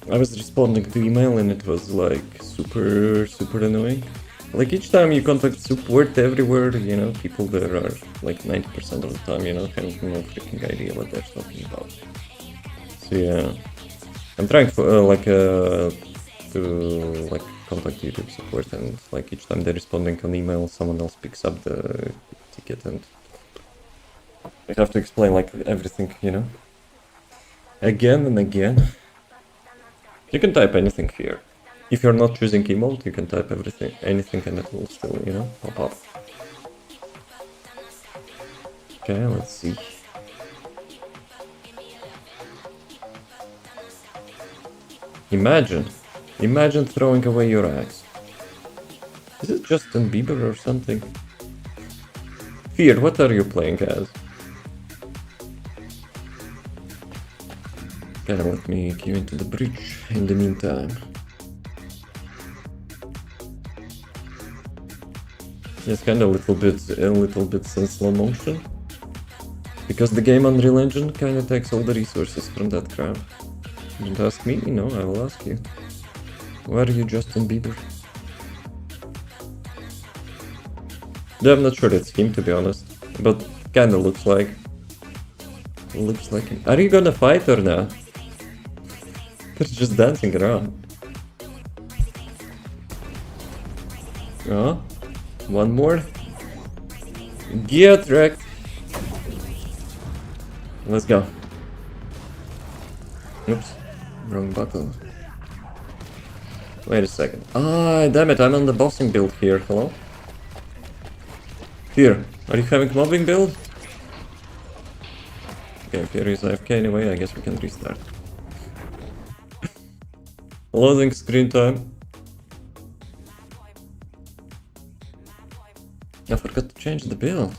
I was responding to email and it was like super annoying. Like each time you contact support everywhere, you know, people there are like 90% of the time, you know, have no freaking idea what they're talking about. So yeah, I'm trying for to like contact YouTube support, and like each time they're responding on email, someone else picks up the ticket and I have to explain like everything, you know, again and again. You can type anything here. If you're not choosing emote, you can type anything, and it will still, you know, pop up. Okay, let's see. Imagine throwing away your axe. Is it Justin Bieber or something? Fear, what are you playing as? Okay, let me queue into the bridge in the meantime. It's kind of a little bit in slow motion. Because the game Unreal Engine kinda takes all the resources from that crap. Don't ask me, no, I will ask you. Where are you, Justin Bieber? Yeah, I'm not sure it's him, to be honest. But kinda looks like... Looks like him. Are you gonna fight or not? They're just dancing around. Oh, one more. Get wrecked. Let's go. Oops, wrong button. Wait a second. Ah, damn it, I'm on the bossing build here. Hello? Here, are you having mobbing build? Okay, Fear is AFK anyway, I guess we can restart. Loading screen time. I forgot to change the build.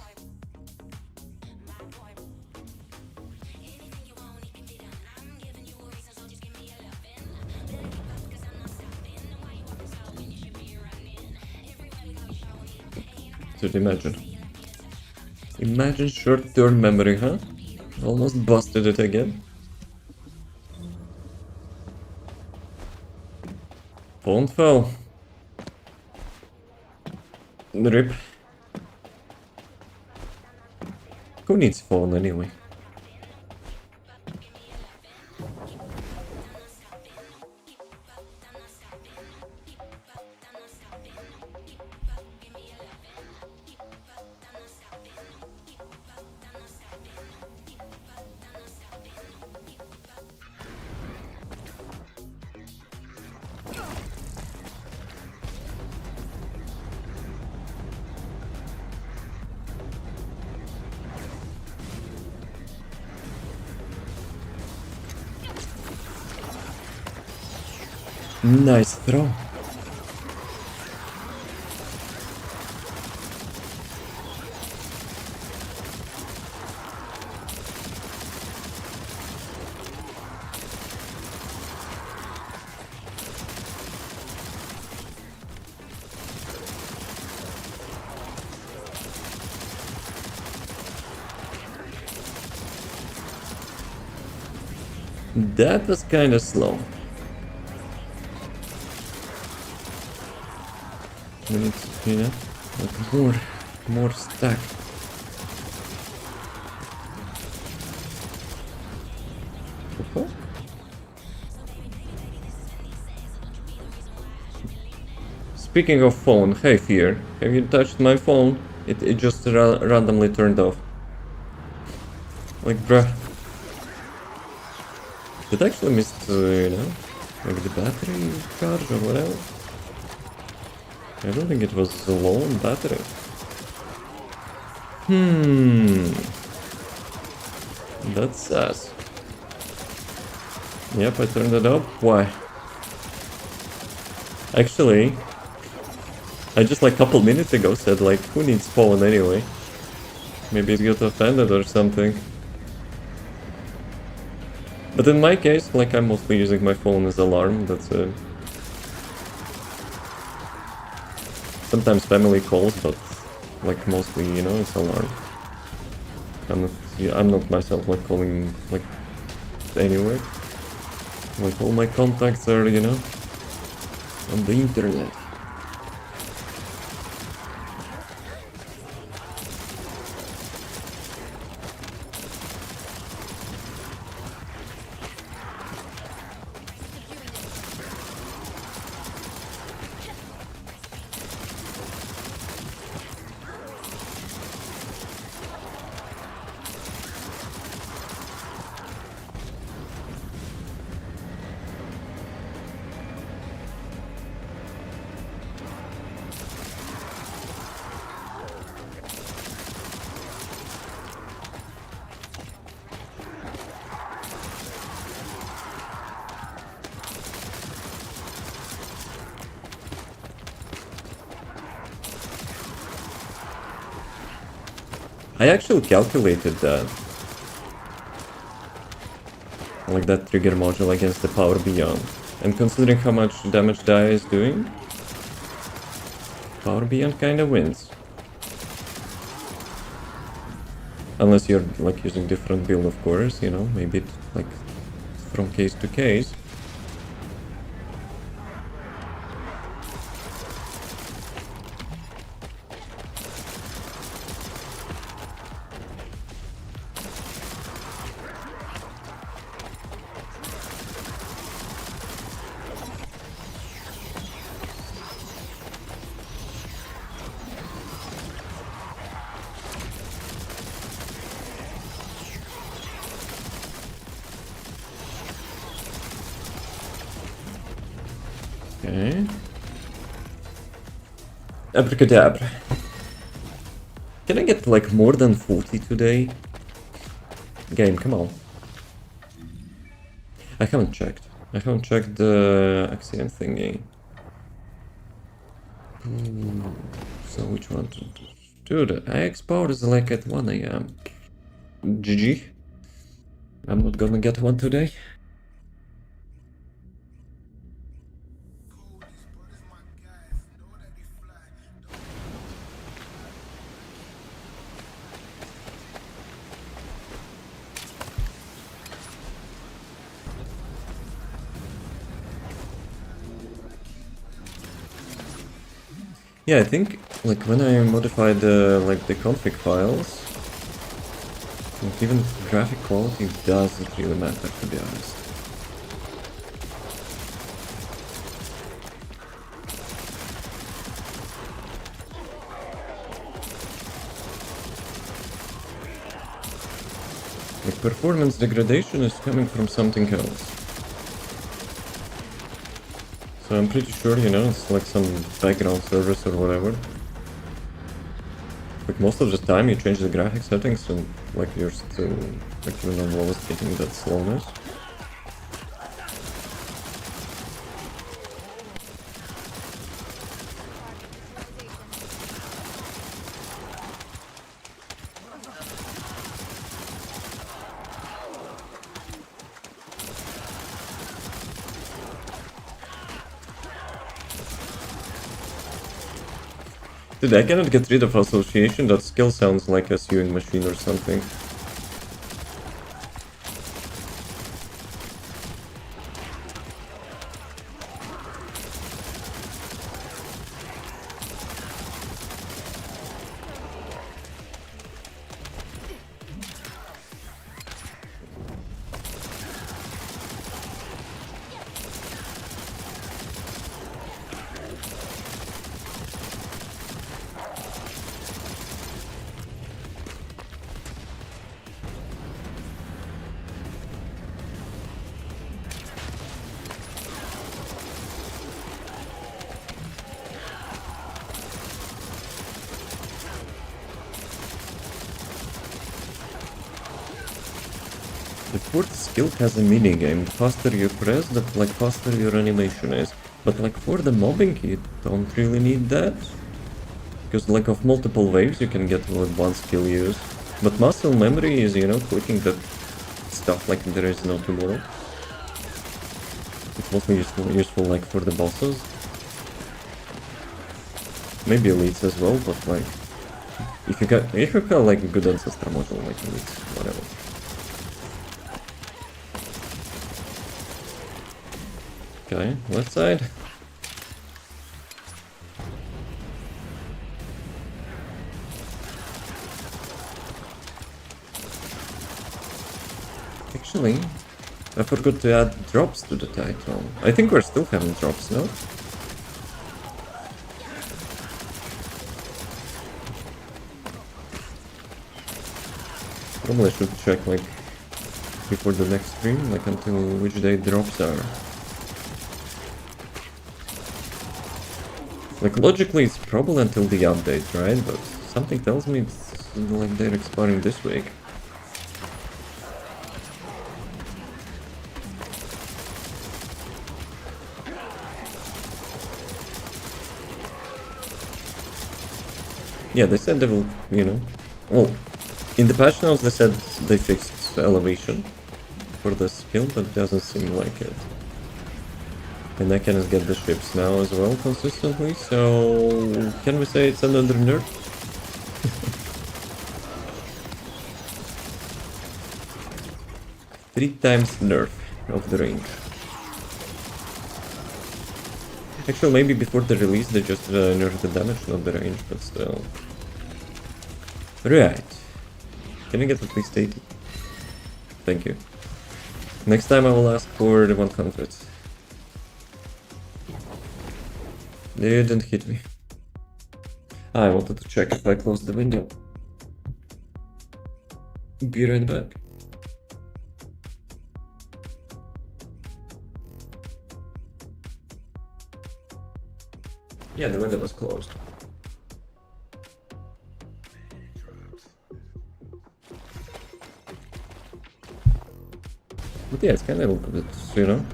Dude, imagine short-term memory, huh? Almost busted it again. Phone fell. RIP. Who needs phone anyway? Nice throw. That was kind of slow. We need to, you know, like more stack. Okay. Speaking of phone, hey Fear, have you touched my phone? It just randomly turned off. Like, bruh. It actually missed, you know, like the battery charge or whatever. I don't think it was low on battery. That's sus. Yep, I turned it up. Why? Actually, I just like a couple minutes ago said like, who needs phone anyway? Maybe it got offended or something. But in my case, like I'm mostly using my phone as alarm, that's it. Sometimes family calls, but like mostly, you know, it's alarm. I'm not myself like calling like anywhere. Like all my contacts are, you know, on the internet. I actually calculated that. Like that trigger module against the power beyond. And considering how much damage Dia is doing, power beyond kinda wins. Unless you're like using different build, of course, you know, maybe it's like from case to case. Okay. Abracadabra. Can I get like more than 40 today? Game, come on. I haven't checked. I haven't checked the accident thingy. So which one to do? Dude, I export is like at 1 AM. GG. I'm not gonna get one today. Yeah, I think like when I modify the the config files, like even graphic quality doesn't really matter, to be honest. Like performance degradation is coming from something else. So I'm pretty sure, you know, it's like some background service or whatever. Like most of the time you change the graphic settings and like you're still like even on lowest getting that slowness. Dude, I cannot get rid of association. That skill sounds like a sewing machine or something. The fourth skill has a minigame. The faster you press, the like faster your animation is. But like for the mobbing, you don't really need that. Because like of multiple waves you can get with one skill use. But muscle memory is, you know, clicking that stuff like there is no tomorrow. It's mostly useful like for the bosses. Maybe elites as well, but like if you got like a good ancestor model like elites, whatever. Okay, left side. Actually, I forgot to add drops to the title. I think we're still having drops, no? Probably I should check like before the next stream, like until which day drops are. Like logically it's probably until the update, right? But something tells me it's like they're expiring this week. Yeah, they said they will, you know... Well, in the patch notes they said they fixed elevation for the skill, but it doesn't seem like it. And I can get the ships now as well consistently, so... Can we say it's another nerf? 3 times nerf of the range. Actually, maybe before the release they just nerfed the damage, not the range, but still. Right. Can I get at least 80? Thank you. Next time I will ask for the 100. They didn't hit me. I wanted to check if I closed the window. Be right back. Yeah, the window was closed. But yeah, it's kind of a bit, you know,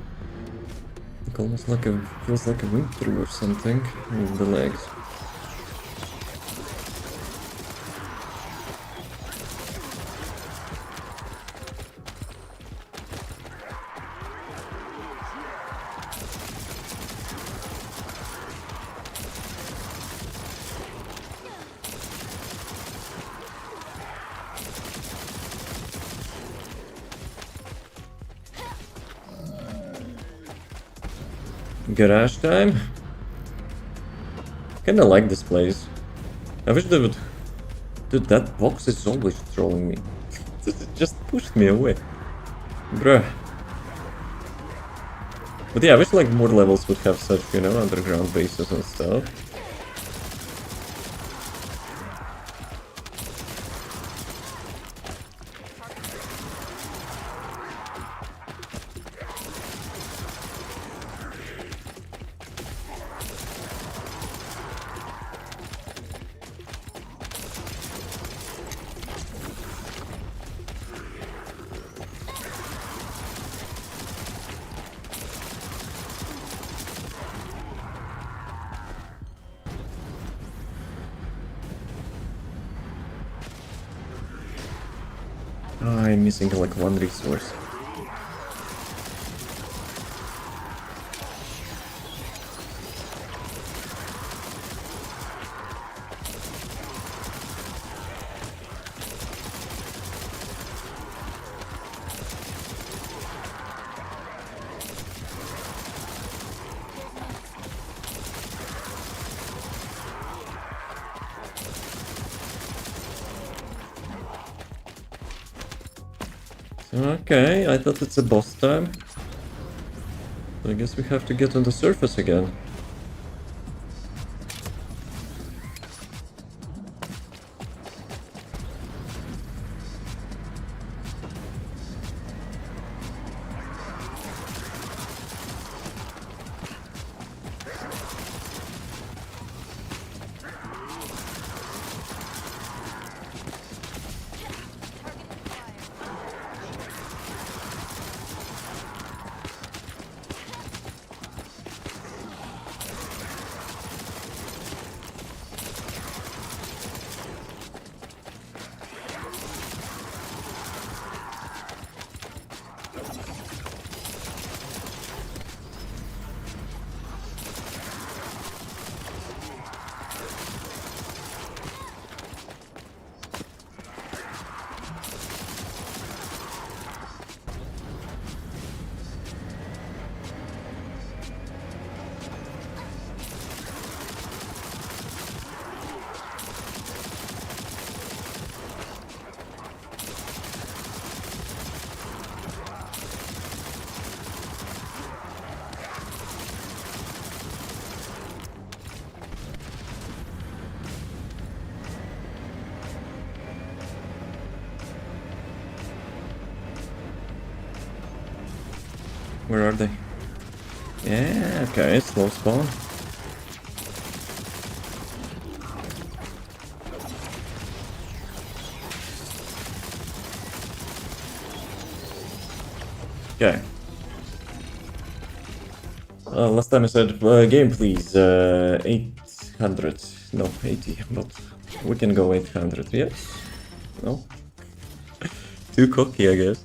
like almost like a, feels like a winter or something with the legs. Garage time? Kinda like this place. I wish they would... Dude, that box is always trolling me. It just pushed me away. Bruh. But yeah, I wish like more levels would have such, you know, underground bases and stuff. Oh, I'm missing like one resource. Okay, I thought it's a boss time. So I guess we have to get on the surface again. Where are they? Yeah, okay, slow spawn. Okay. Last time I said game please, 800, no 80, but we can go 800, yes? No? Too cocky, I guess.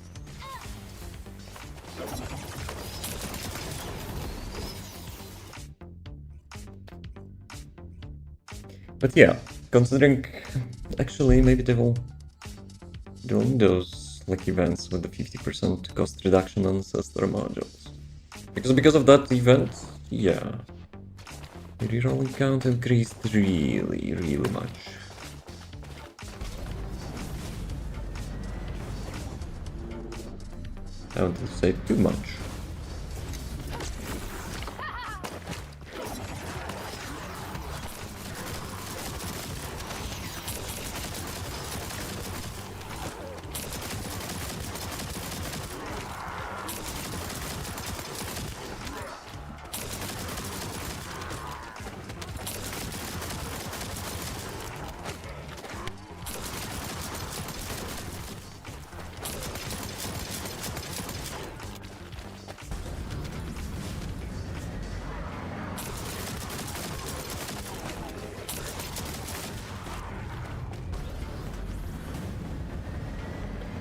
But yeah, considering actually maybe they will doing those like events with the 50% cost reduction on sister modules. Because of that event, yeah. Rerolling count increased really much. I wouldn't say too much.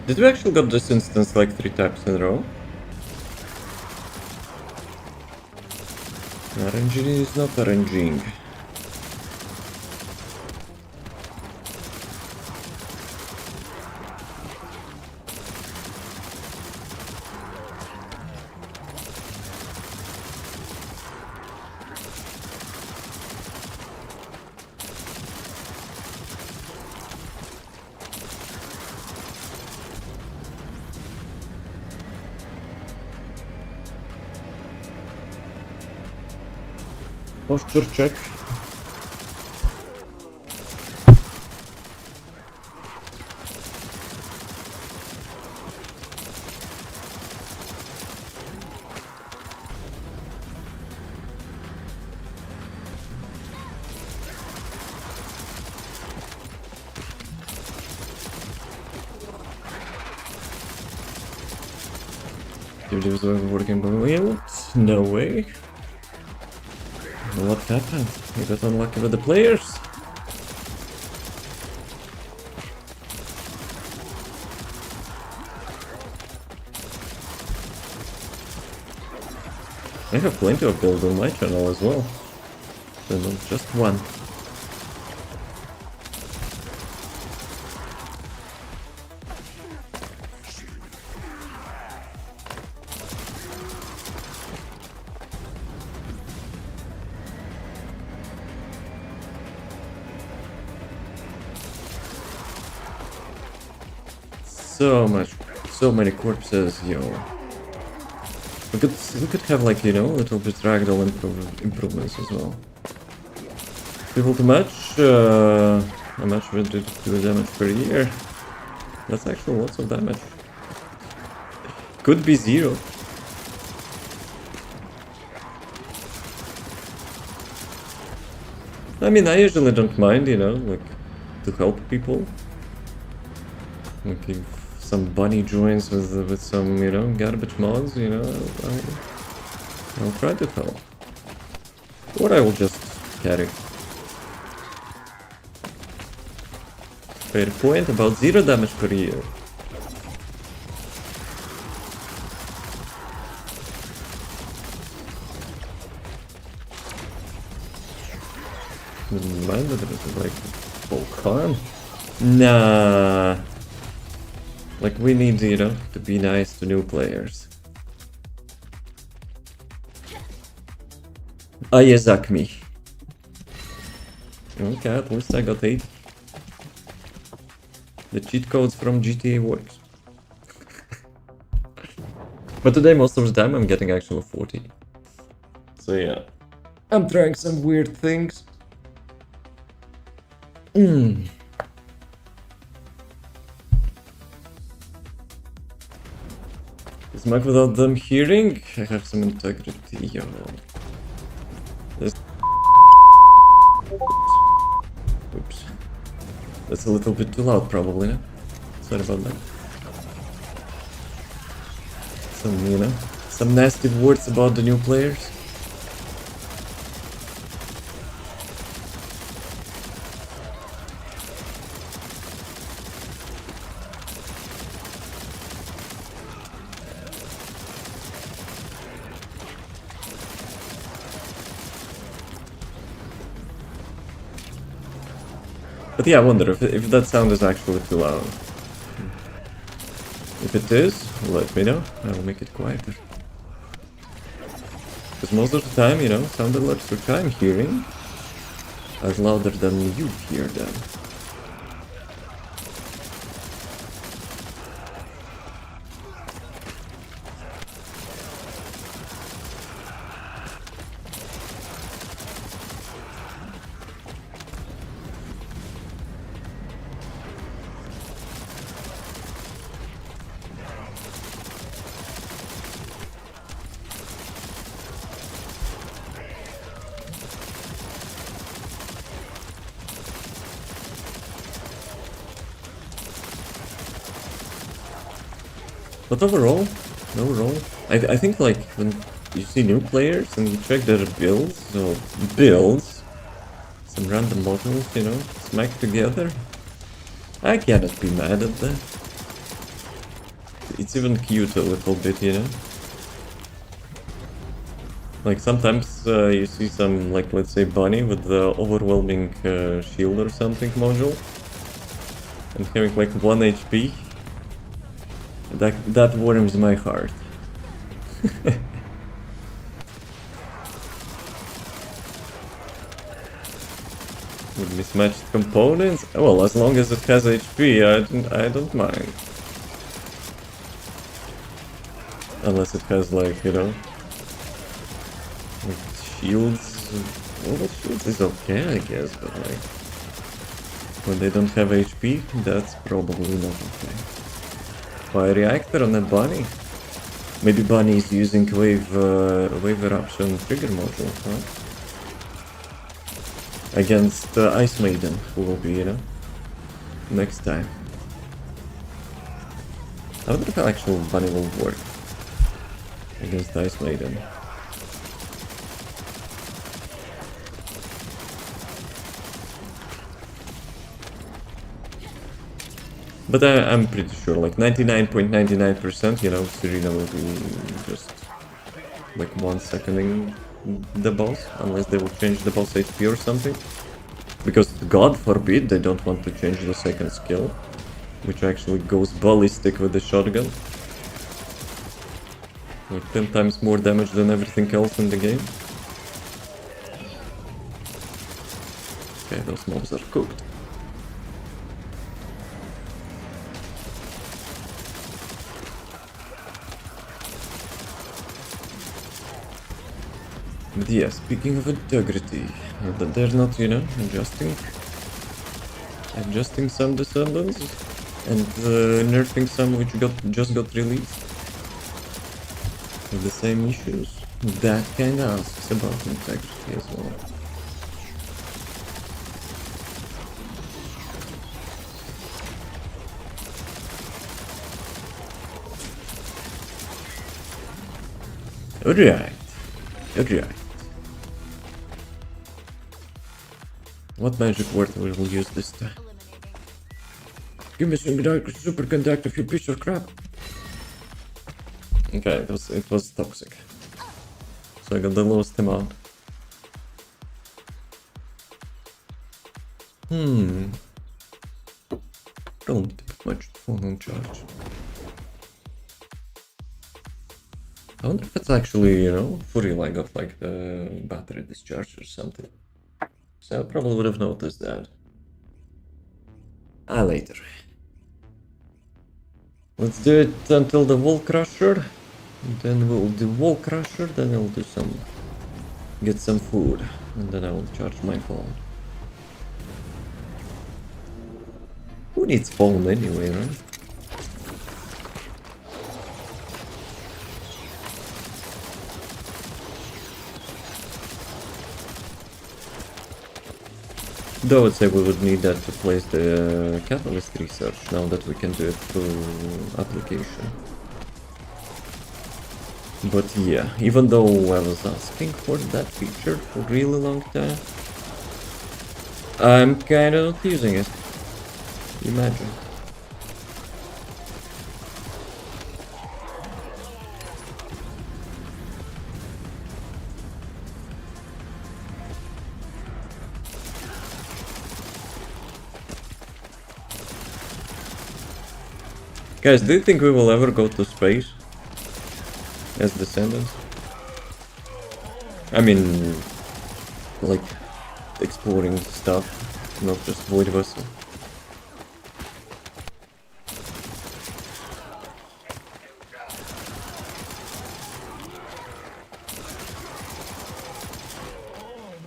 Did we actually got this instance like 3 times in a row? RNG is not RNGing. Posture check. Activities were working well? No way. What happened? We got unlucky with the players? I have plenty of builds on my channel as well. So not just one. So many corpses, yo. We could have like, you know, a little bit ragdoll improvements as well. People to match, a match with 2 damage per year. That's actually lots of damage. Could be 0. I mean, I usually don't mind, you know, like, to help people. Like, if some bunny joins with some, you know, garbage mods, you know, I'll try to help. Or I will just carry. Fair point, about 0 damage per year. Mind that it is like full harm. Nah. Like we need, you know, to be nice to new players. Ayazakmi. Okay, at least I got 8. The cheat codes from GTA works. But today most of the time I'm getting actual 40. So yeah. I'm trying some weird things. This smack without them hearing? I have some integrity, yo. This... Oops. That's a little bit too loud, probably, no? Sorry about that. Some, you know, some nasty words about the new players. But yeah, I wonder if that sound is actually too loud. If it is, let me know. I will make it quieter. Because most of the time, you know, sound alerts which I'm hearing are louder than you hear them. But overall, I think like when you see new players and you check their builds, some random models, you know, smacked together, I cannot be mad at that. It's even cute a little bit, you know. Like sometimes you see some, like let's say bunny with the overwhelming shield or something module, and having like 1 HP. That warms my heart. With mismatched components? Well, as long as it has HP, I don't mind. Unless it has like, you know, like shields. Well, shields is okay, I guess, but like when they don't have HP, that's probably not okay. Fire reactor on a bunny? Maybe bunny is using wave eruption trigger module, huh? Against Ice Maiden, who will be, you know, next time. I wonder if actual bunny will work against Ice Maiden. But I'm pretty sure, like 99.99%, you know, Serena will be just like 1 seconding the boss, unless they will change the boss HP or something. Because God forbid they don't want to change the second skill, which actually goes ballistic with the shotgun. Like 10 times more damage than everything else in the game. Okay, those mobs are cooked. But yeah, speaking of integrity, that they're not, you know, adjusting some Descendants and nerfing some which just got released with the same issues. That kinda asks about integrity as well. Alright. What magic word will we use this time? Give me some superconductive, you piece of crap. Okay, it was toxic. So I got the lowest amount. Don't put much phone on charge. I wonder if it's actually, you know, fully like got like the battery discharge or something. So I probably would have noticed that. Later. Let's do it until the wall crusher. Then we'll do wall crusher, then I'll do get some food, and then I will charge my phone. Who needs phone anyway, right? Though I'd say we would need that to place the catalyst research now that we can do it through application. But yeah, even though I was asking for that feature for a really long time, I'm kinda not using it. Imagine. Guys, do you think we will ever go to space as Descendants? I mean, like, exploring stuff, not just void vessel.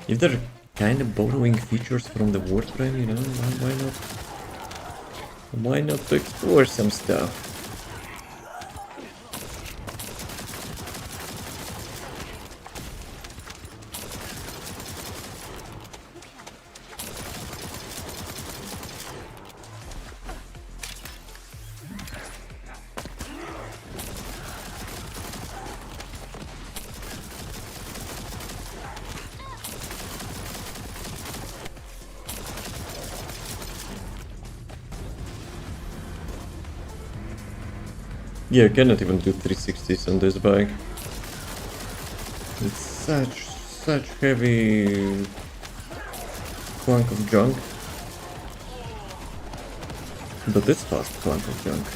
If they're kind of borrowing features from the Warframe, you know, why not? Why not to explore some stuff? Yeah, I cannot even do 360s on this bike. It's such heavy clunk of junk. But it's fast clunk of junk.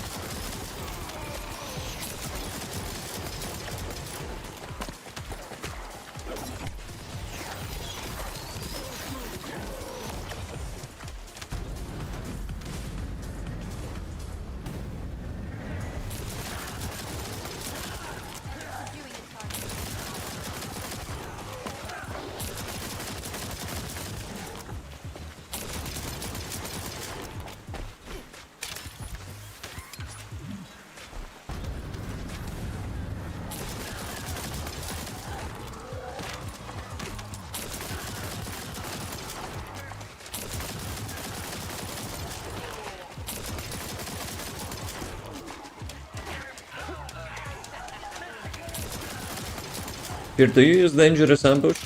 Here, do you use dangerous ambush?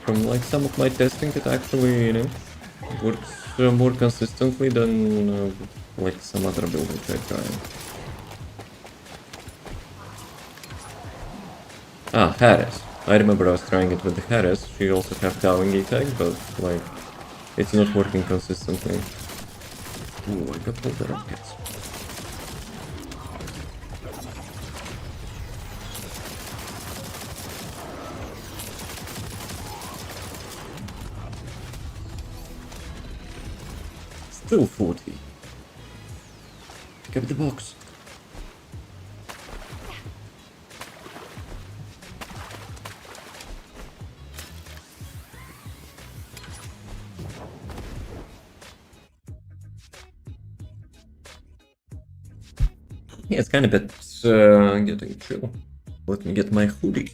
From like some of my testing, it actually, you know, works more consistently than like some other build which I tried. Ah, Harris. I remember I was trying it with the Harris. She also have towing attack, but like it's not working consistently. Ooh, I got all the rockets. Still 40. Pick up the box. Yeah, it's kind of bit getting chill. Let me get my hoodie.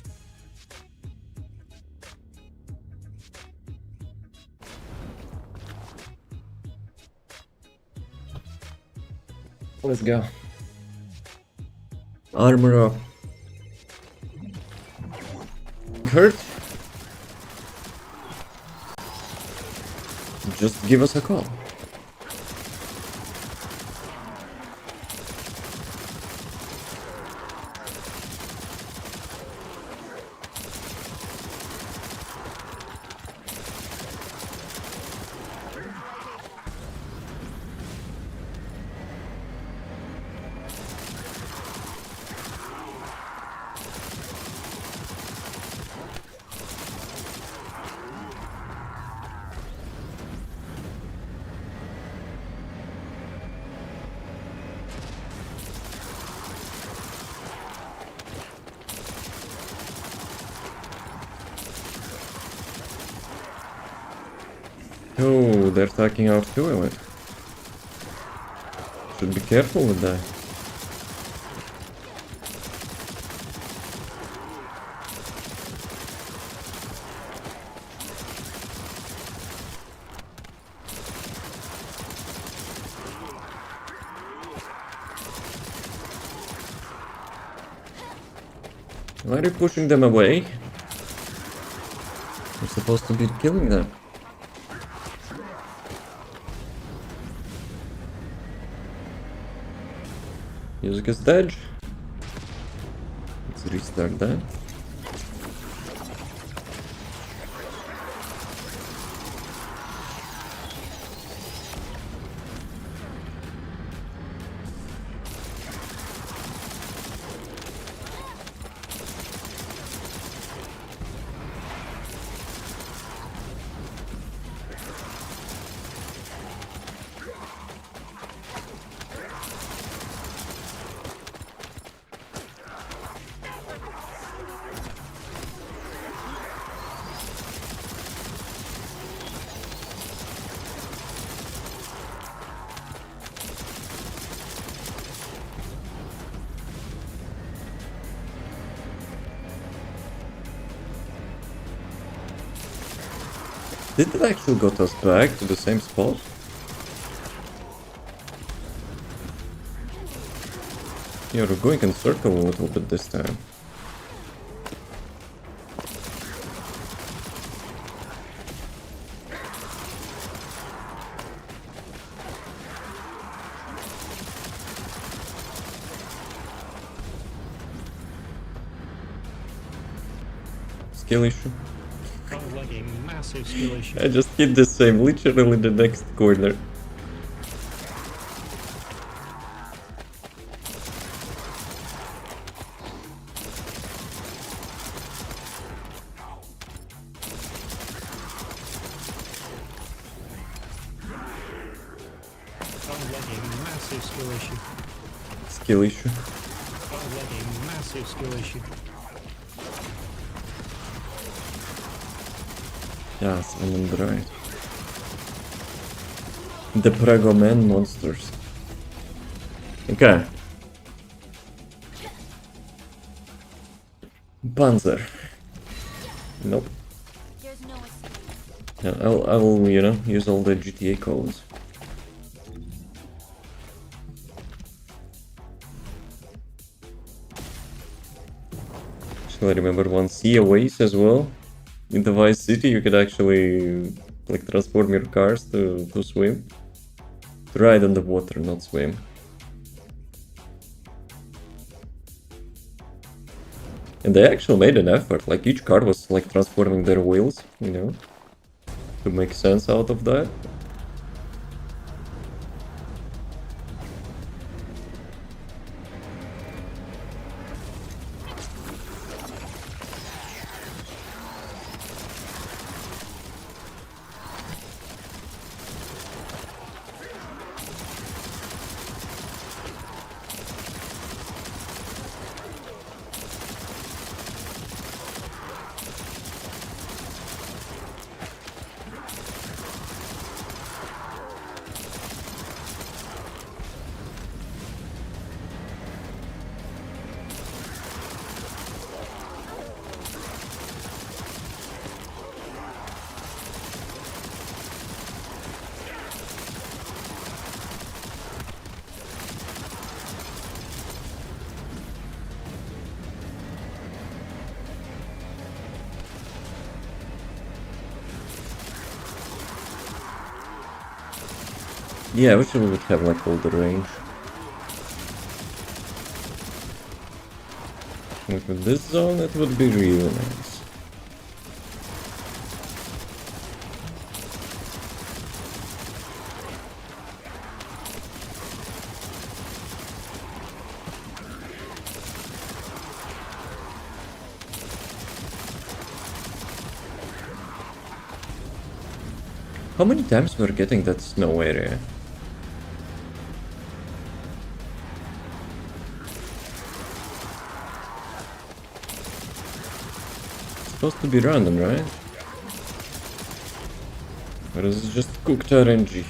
Let's go. Armor up. Hurt? Just give us a call. Oh, they're attacking our toilet. Should be careful with that. Why are you pushing them away? You're supposed to be killing them. Use his dodge. Let's restart that. Did it actually got us back to the same spot? Yeah, we're going in circle a little bit this time. Skill issue. Sounds like a massive skill issue. I just hit the same, literally the next corner. Sounds like a massive skill issue. Skill issue. Sounds like a massive skill issue. Yes, I'm on the right. The Prego Man monsters. Okay. Panzer. Nope. There's no escape. Yeah, I'll, you know, use all the GTA codes. Actually, I remember one COAs as well. In the Vice City, you could actually like transform your cars to swim. To ride on the water, not swim. And they actually made an effort. Like each car was like transforming their wheels, you know, to make sense out of that. Yeah, I wish we would have like all the range. Like with this zone, it would be really nice. How many times we're getting that snow area? Supposed to be random, right? Or is it just cooked RNG?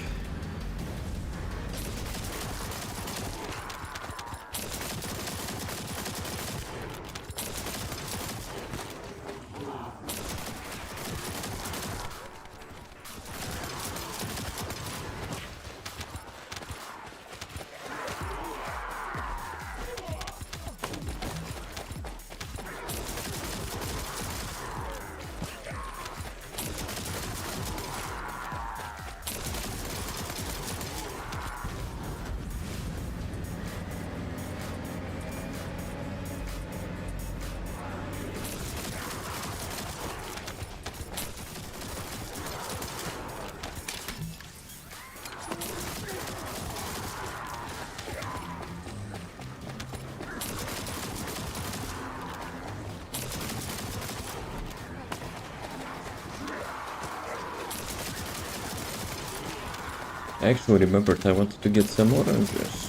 I actually remembered I wanted to get some oranges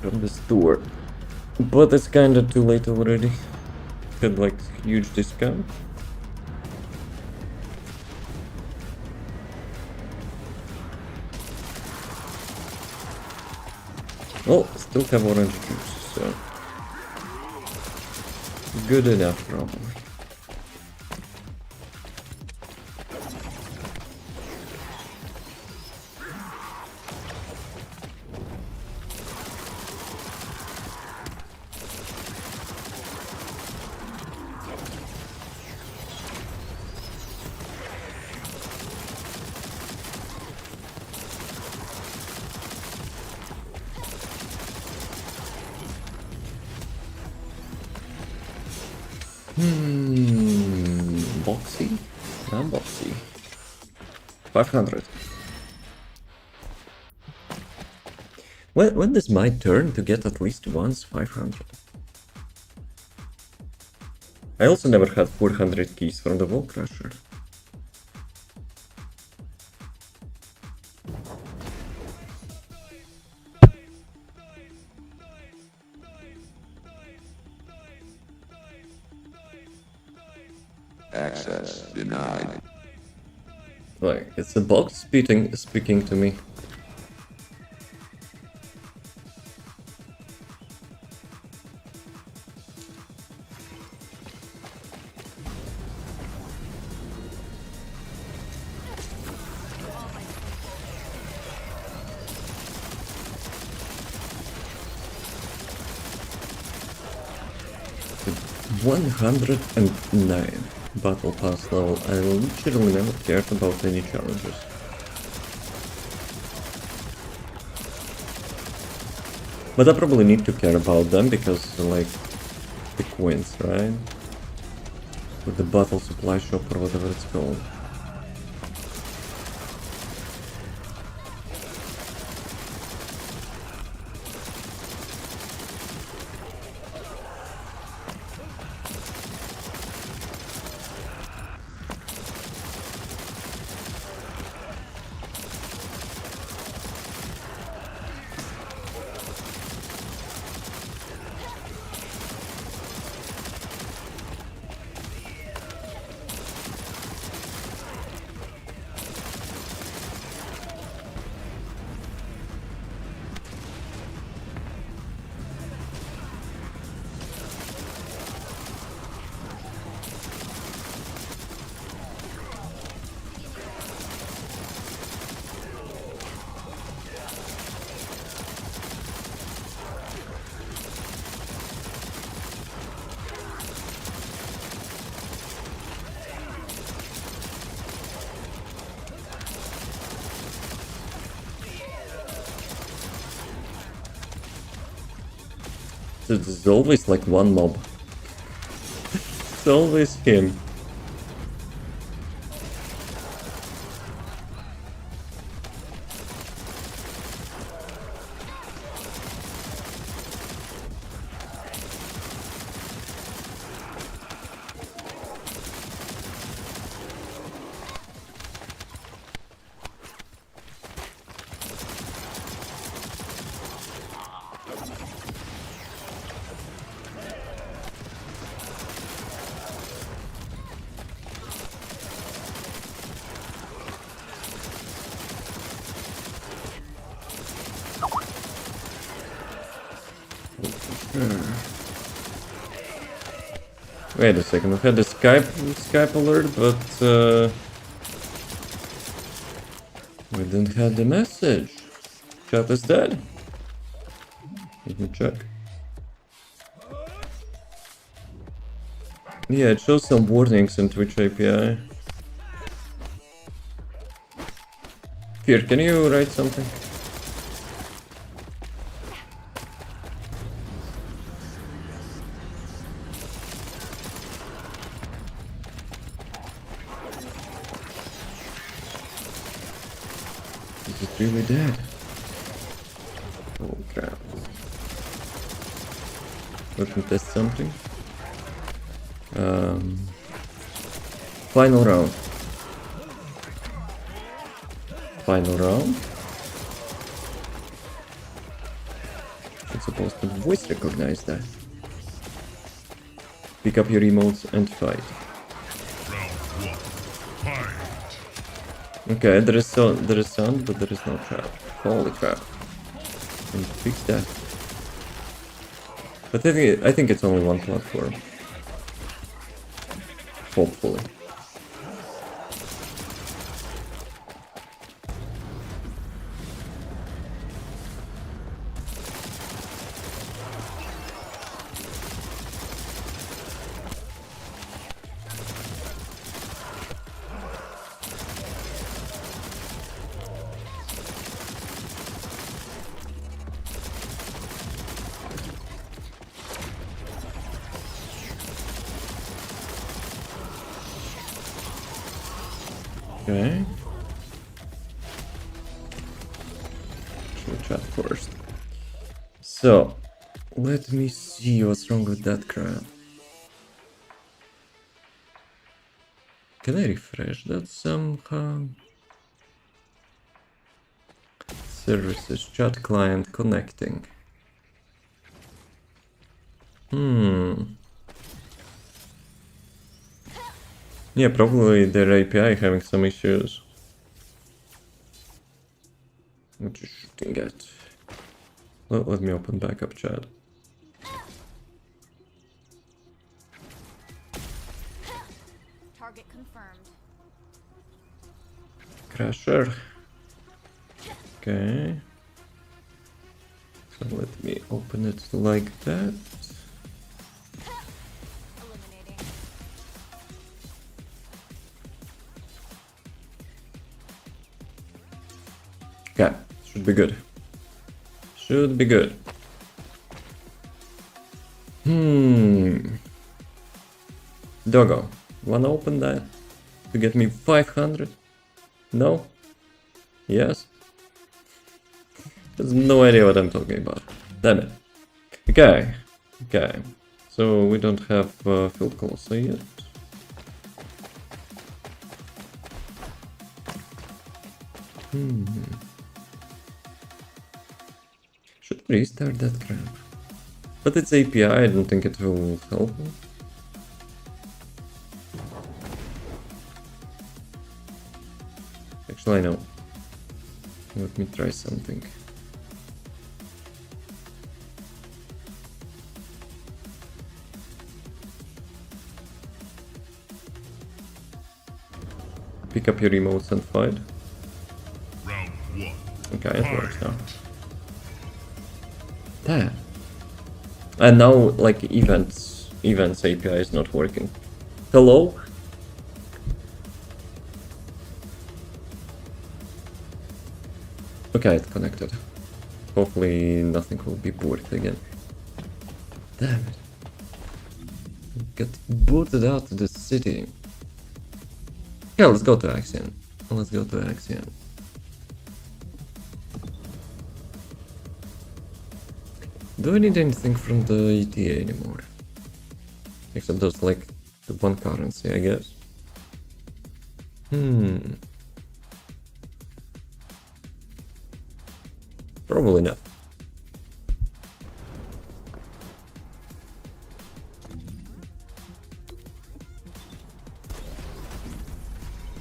from the store, but it's kinda too late already. Had like huge discount. Well, still have orange juice, so good enough probably. Boxy? Not boxy. 500. When is my turn to get at least once 500? I also never had 400 keys from the Wall Crusher. Access denied. Like, it's a box speaking to me. The 109 battle pass level. I literally never cared about any challenges. But I probably need to care about them because, like, the coins, right? With the battle supply shop or whatever it's called. There's always like one mob. It's always him. Wait a second, we had the Skype alert, but we didn't have the message. Chat is dead. Let me check. Yeah, it shows some warnings in Twitch API. Here, can you write something? Is it really dead? Oh crap. Let me test something. Final round. final round. It's supposed to voice recognize that. Pick up your emotes and fight. Round 1. Fight. Okay, there is sound, but there is no trap. Holy crap. And fix that. But I think it's only one platform. Hopefully. Okay. Should chat first. So, let me see what's wrong with that crap. Can I refresh that somehow? Services, chat client connecting. Yeah, probably their API having some issues. What you shooting at? Well, let me open backup chat. Target confirmed. Crasher. Okay. So let me open it like that. Eliminating. Okay, should be good. Should be good. Doggo, wanna open that to get me 500? No? Yes? There's no idea what I'm talking about. Damn it. Okay. Okay. So we don't have Phil Colossi yet. Should restart that crap. But it's API, I don't think it will help me. Actually, I know. Let me try something. Pick up your emotes and fight. Round 1. Okay, it works now. Damn. And now, like, events API is not working. Hello? Okay, it's connected. Hopefully nothing will be booted again. Damn it. Get booted out of the city. Yeah, let's go to Axion. Let's go to Axion. Do I need anything from the ETA anymore? Except those, like, the one currency, I guess. Probably not.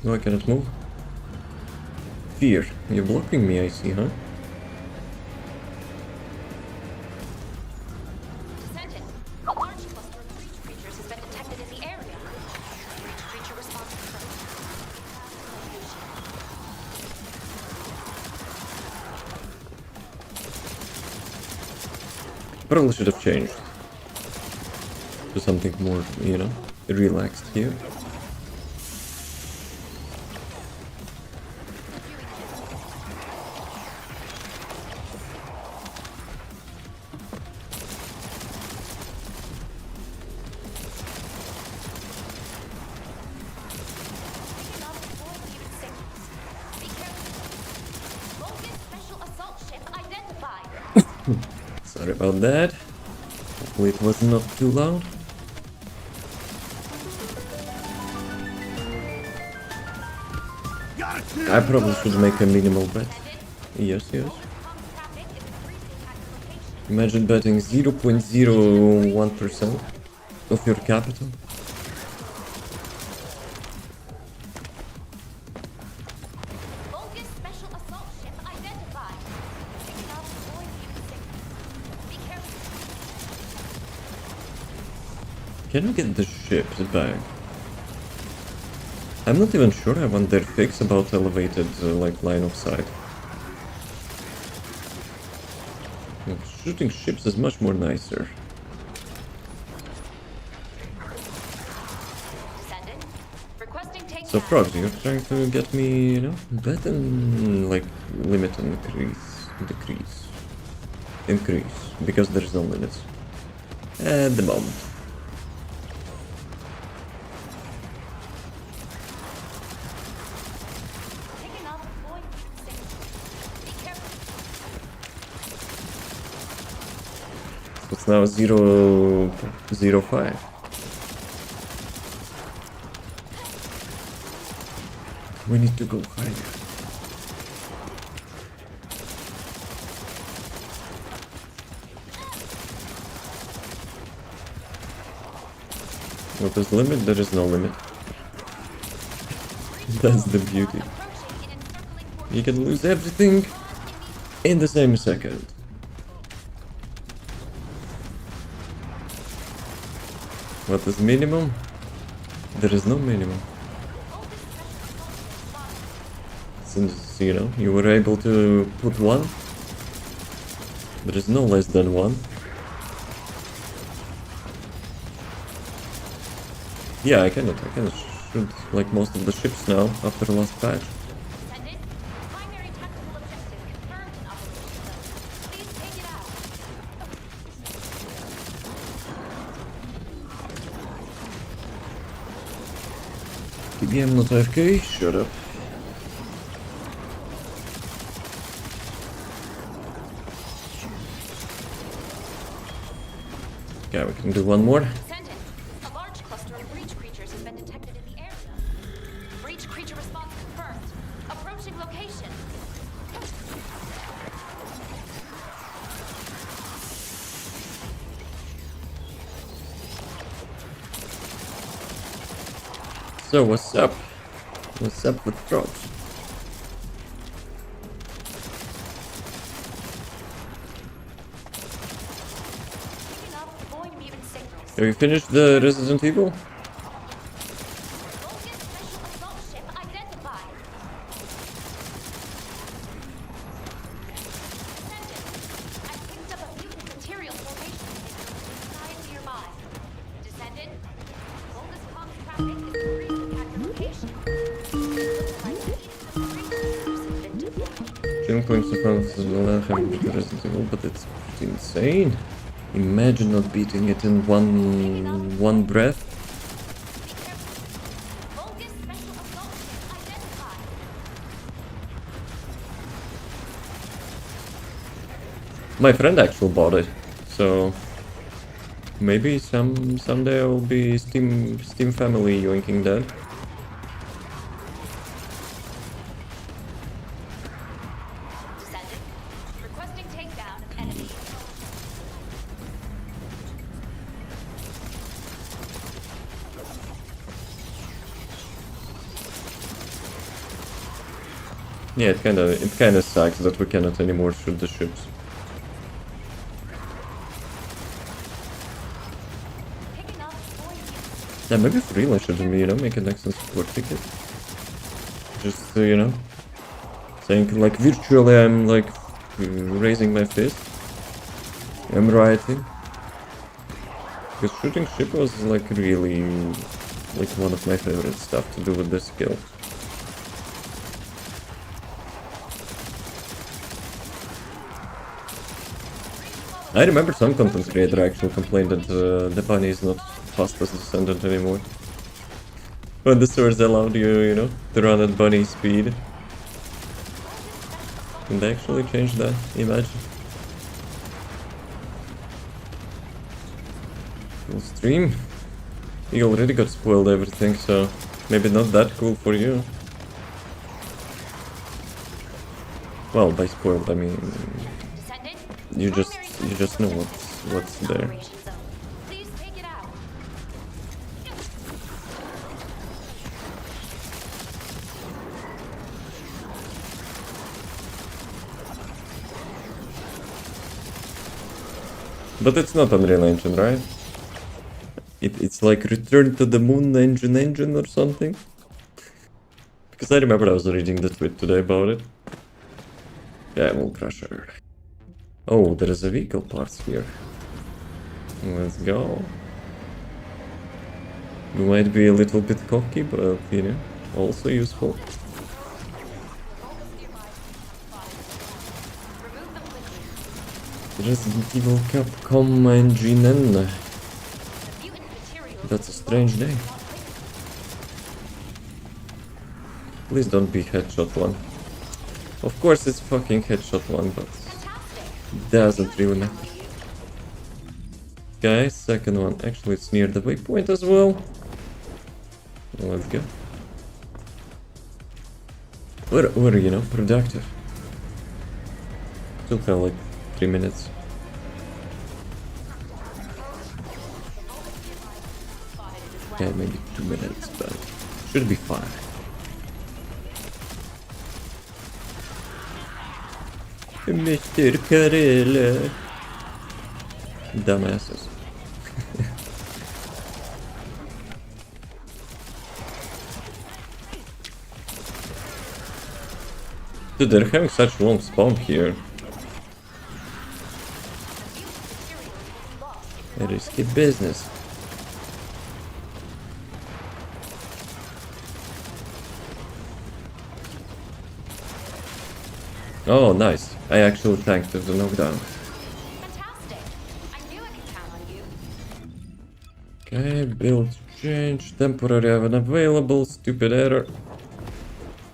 No, I cannot move. Fear, you're blocking me, I see, huh? Descendant. A large cluster of breach creatures has been detected in the area. Breach creature response confirmed. Probably should have changed to something more, you know, relaxed here. Sorry about that. Hopefully it was not too loud. Gotta I probably should make a minimal bet. Yes, yes. Imagine betting 0.01% of your capital. Bogus special assault ship identified. Picking up void mutant signals. Be careful. Can we get the ships back? I'm not even sure I want their fix about elevated like line of sight. Like, shooting ships is much more nicer. Descendant. Requesting takedown. So Frogs, you're trying to get me, you know, bet and like limit and increase, because there's no limits at the moment. Picking up void mutant signals. Be careful. So it's now 0.05. We need to go higher. What is limit? There is no limit. That's the beauty. Approaching in encircling force. You can lose everything in the same second. What is minimum? There is no minimum. Since, you know, you were able to put one, there is no less than one. Yeah, I can shoot like most of the ships now after the last patch. Descendant. Primary tactical objective confirmed in operation zone. Please take it out. TBM not AFK, shut up. Okay, we can do one more. Descendant. A large cluster of breach creatures has been detected in the area. Breach creature response confirmed. Approaching location. So what's up? What's up with Frogs? Picking up void mutant signals. Have you finished the Resident Evil? Bogus special assault ship identified. Descendant. I picked up a mutant material formation inside nearby. Descendant. Bogus comms traffic is increasing at your location. Looks like the creatures have been deployed. Killing points of having beat Resident Evil, but it's pretty insane. Imagine not beating it in one breath. Bogus special assault ship identified. My friend actually bought it, so maybe someday I will be Steam family yoinking that. Descendant. Requesting takedown of enemy. Yeah, it kinda sucks that we cannot anymore shoot the ships. Picking up void mutant. Yeah, maybe Freela should, you know, make an accent support ticket. Just, you know, saying like virtually I'm like raising my fist. I'm rioting. Because shooting ship was like really like one of my favorite stuff to do with this skill. I remember some content creator actually complained that the bunny is not fast as Descendant anymore. When the swords allowed you, you know, to run at bunny speed. Can they actually change that? Imagine. Full stream. You already got spoiled everything, so maybe not that cool for you. Well, by spoiled I mean Descendant, you primary just know suspect what's there. operation zone. Please take it out. But it's not Unreal Engine, right? It's like Return to the Moon engine or something. Because I remember I was reading the tweet today about it. Yeah, Will Crusher. Oh, there is a vehicle parts here. Let's go. We might be a little bit cocky, but you know, also useful. Resident Evil Capcom engine. That's a strange name. Please don't be Headshot 1. Of course it's fucking Headshot 1, but it doesn't really matter. Okay, second one. Actually, it's near the waypoint as well. Let's go. We're you know, productive. Still have like 3 minutes. Yeah, maybe 2 minutes, but should be fine. Mr. Karela. Dumbasses. Dude, they're having such long spawn here. A risky business. Oh, nice. I actually tanked the knockdown. Fantastic. I knew I could count on you. Okay, build change. Temporary unavailable. Stupid error.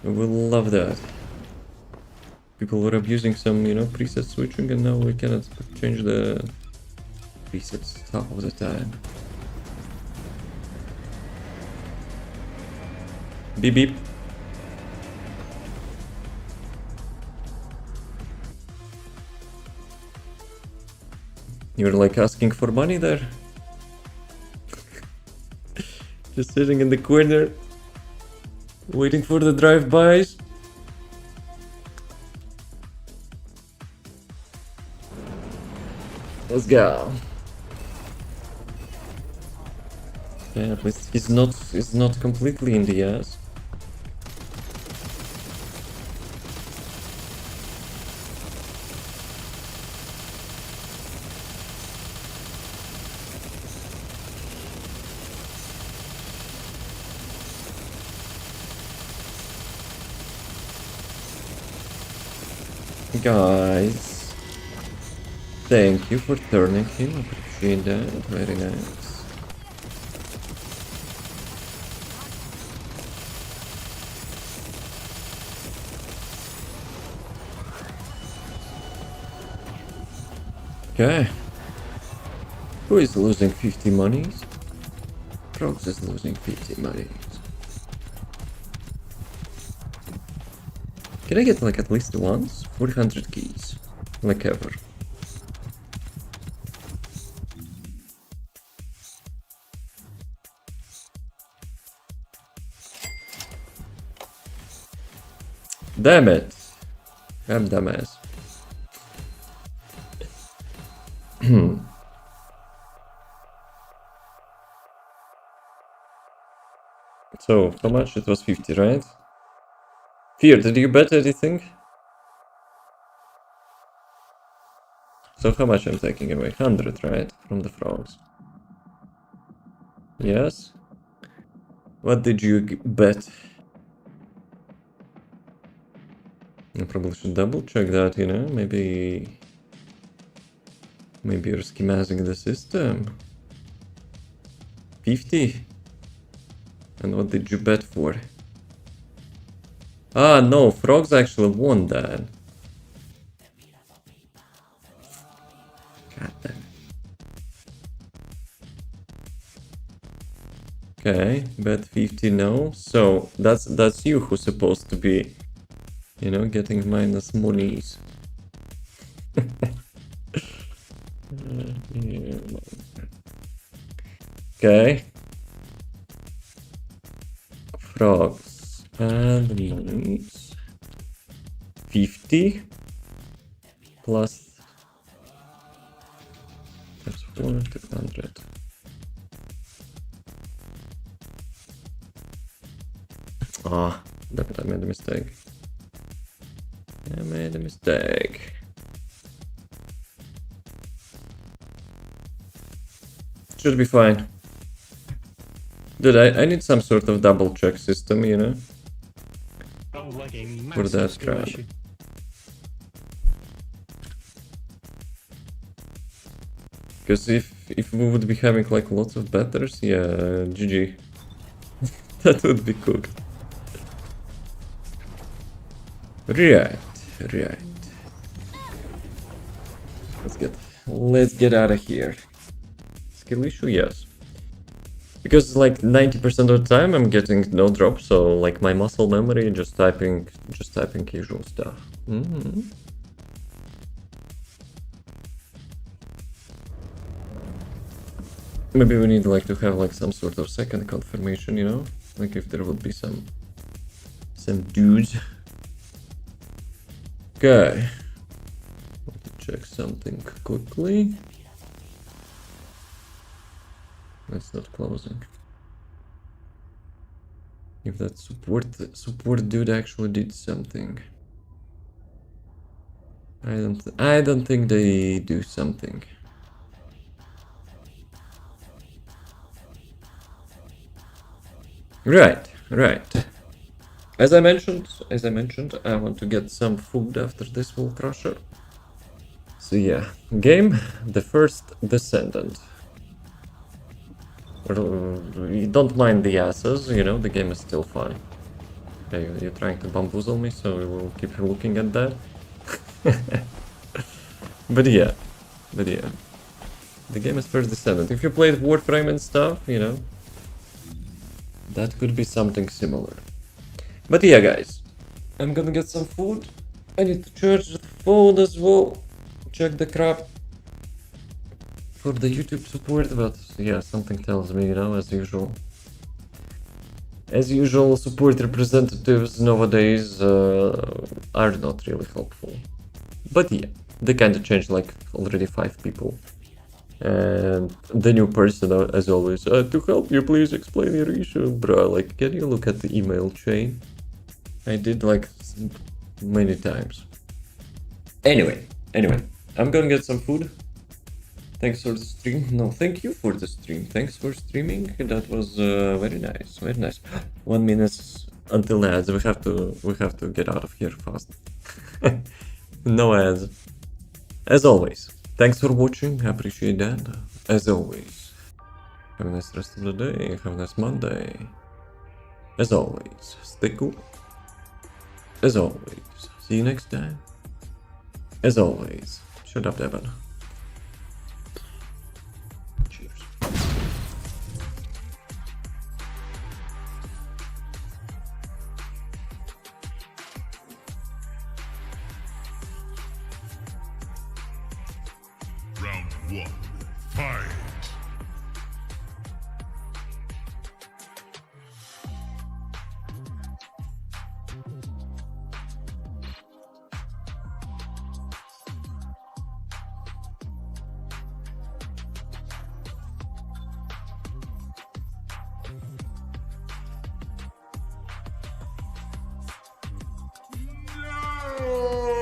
We will love that. People were abusing some, you know, preset switching, and now we cannot change the presets half of the time. Beep beep. You're like asking for money there? Just sitting in the corner, waiting for the drive-bys. Let's go. Yeah, at least he's not completely in the ass. Guys, thank you for turning him. Appreciate that. Very nice. Okay. Who is losing 50 monies? Frogs is losing 50 monies. Can I get like at least once? 400 keys. Like ever. Damn it! I'm dumbass. So, how much? It was 50, right? Fear, did you bet anything? So how much I'm taking away? 100, right? From the frogs. Yes? What did you bet? I probably should double check that, you know? Maybe you're schemazing the system. 50? And what did you bet for? Ah, no, frogs actually won that. God damn. Okay, bet 50 no. So that's you who's supposed to be, You know, getting minus monies. Okay. Frogs and monies. 50 plus that's 400. Ah, damn it, I made a mistake. I made a mistake. Should be fine. Dude, I need some sort of double check system, you know? Sounds like a For massive that skill crap. issue. Because if we would be having like lots of batters, yeah, GG. That would be cooked. Right. Let's get out of here. Skill issue, yes. Because like 90% of the time I'm getting no drop, so like my muscle memory just typing usual stuff. Maybe we need like to have like some sort of second confirmation, you know? Like if there would be some dudes. Okay. Want to check something quickly. That's not closing. If that support dude actually did something. I don't think they do something. Right. As I mentioned, I want to get some food after this Will Crusher. So yeah, game, the first Descendant. You don't mind the asses, you know, the game is still fun. Okay, you're trying to bamboozle me, so we will keep looking at that. But yeah, the game is first Descendant. If you played Warframe and stuff, you know, that could be something similar. But yeah, guys, I'm gonna get some food. I need to charge the phone as well. Check the crap for the YouTube support, but yeah, something tells me, you know, as usual. As usual, support representatives nowadays are not really helpful. But yeah, they kinda changed like already 5 people. And the new person, as always, to help you, please explain your issue. Bruh, like, can you look at the email chain? I did like many times. Anyway, I'm gonna get some food. Thanks for the stream. No, thank you for the stream. Thanks for streaming. That was very nice, very nice. 1 minute until ads. We have to get out of here fast. No ads. As always, thanks for watching. I appreciate that. As always, have a nice rest of the day. Have a nice Monday. As always, stay cool. As always, see you next time. As always, shut up, Devon. Cheers. Round 1. Fight! No!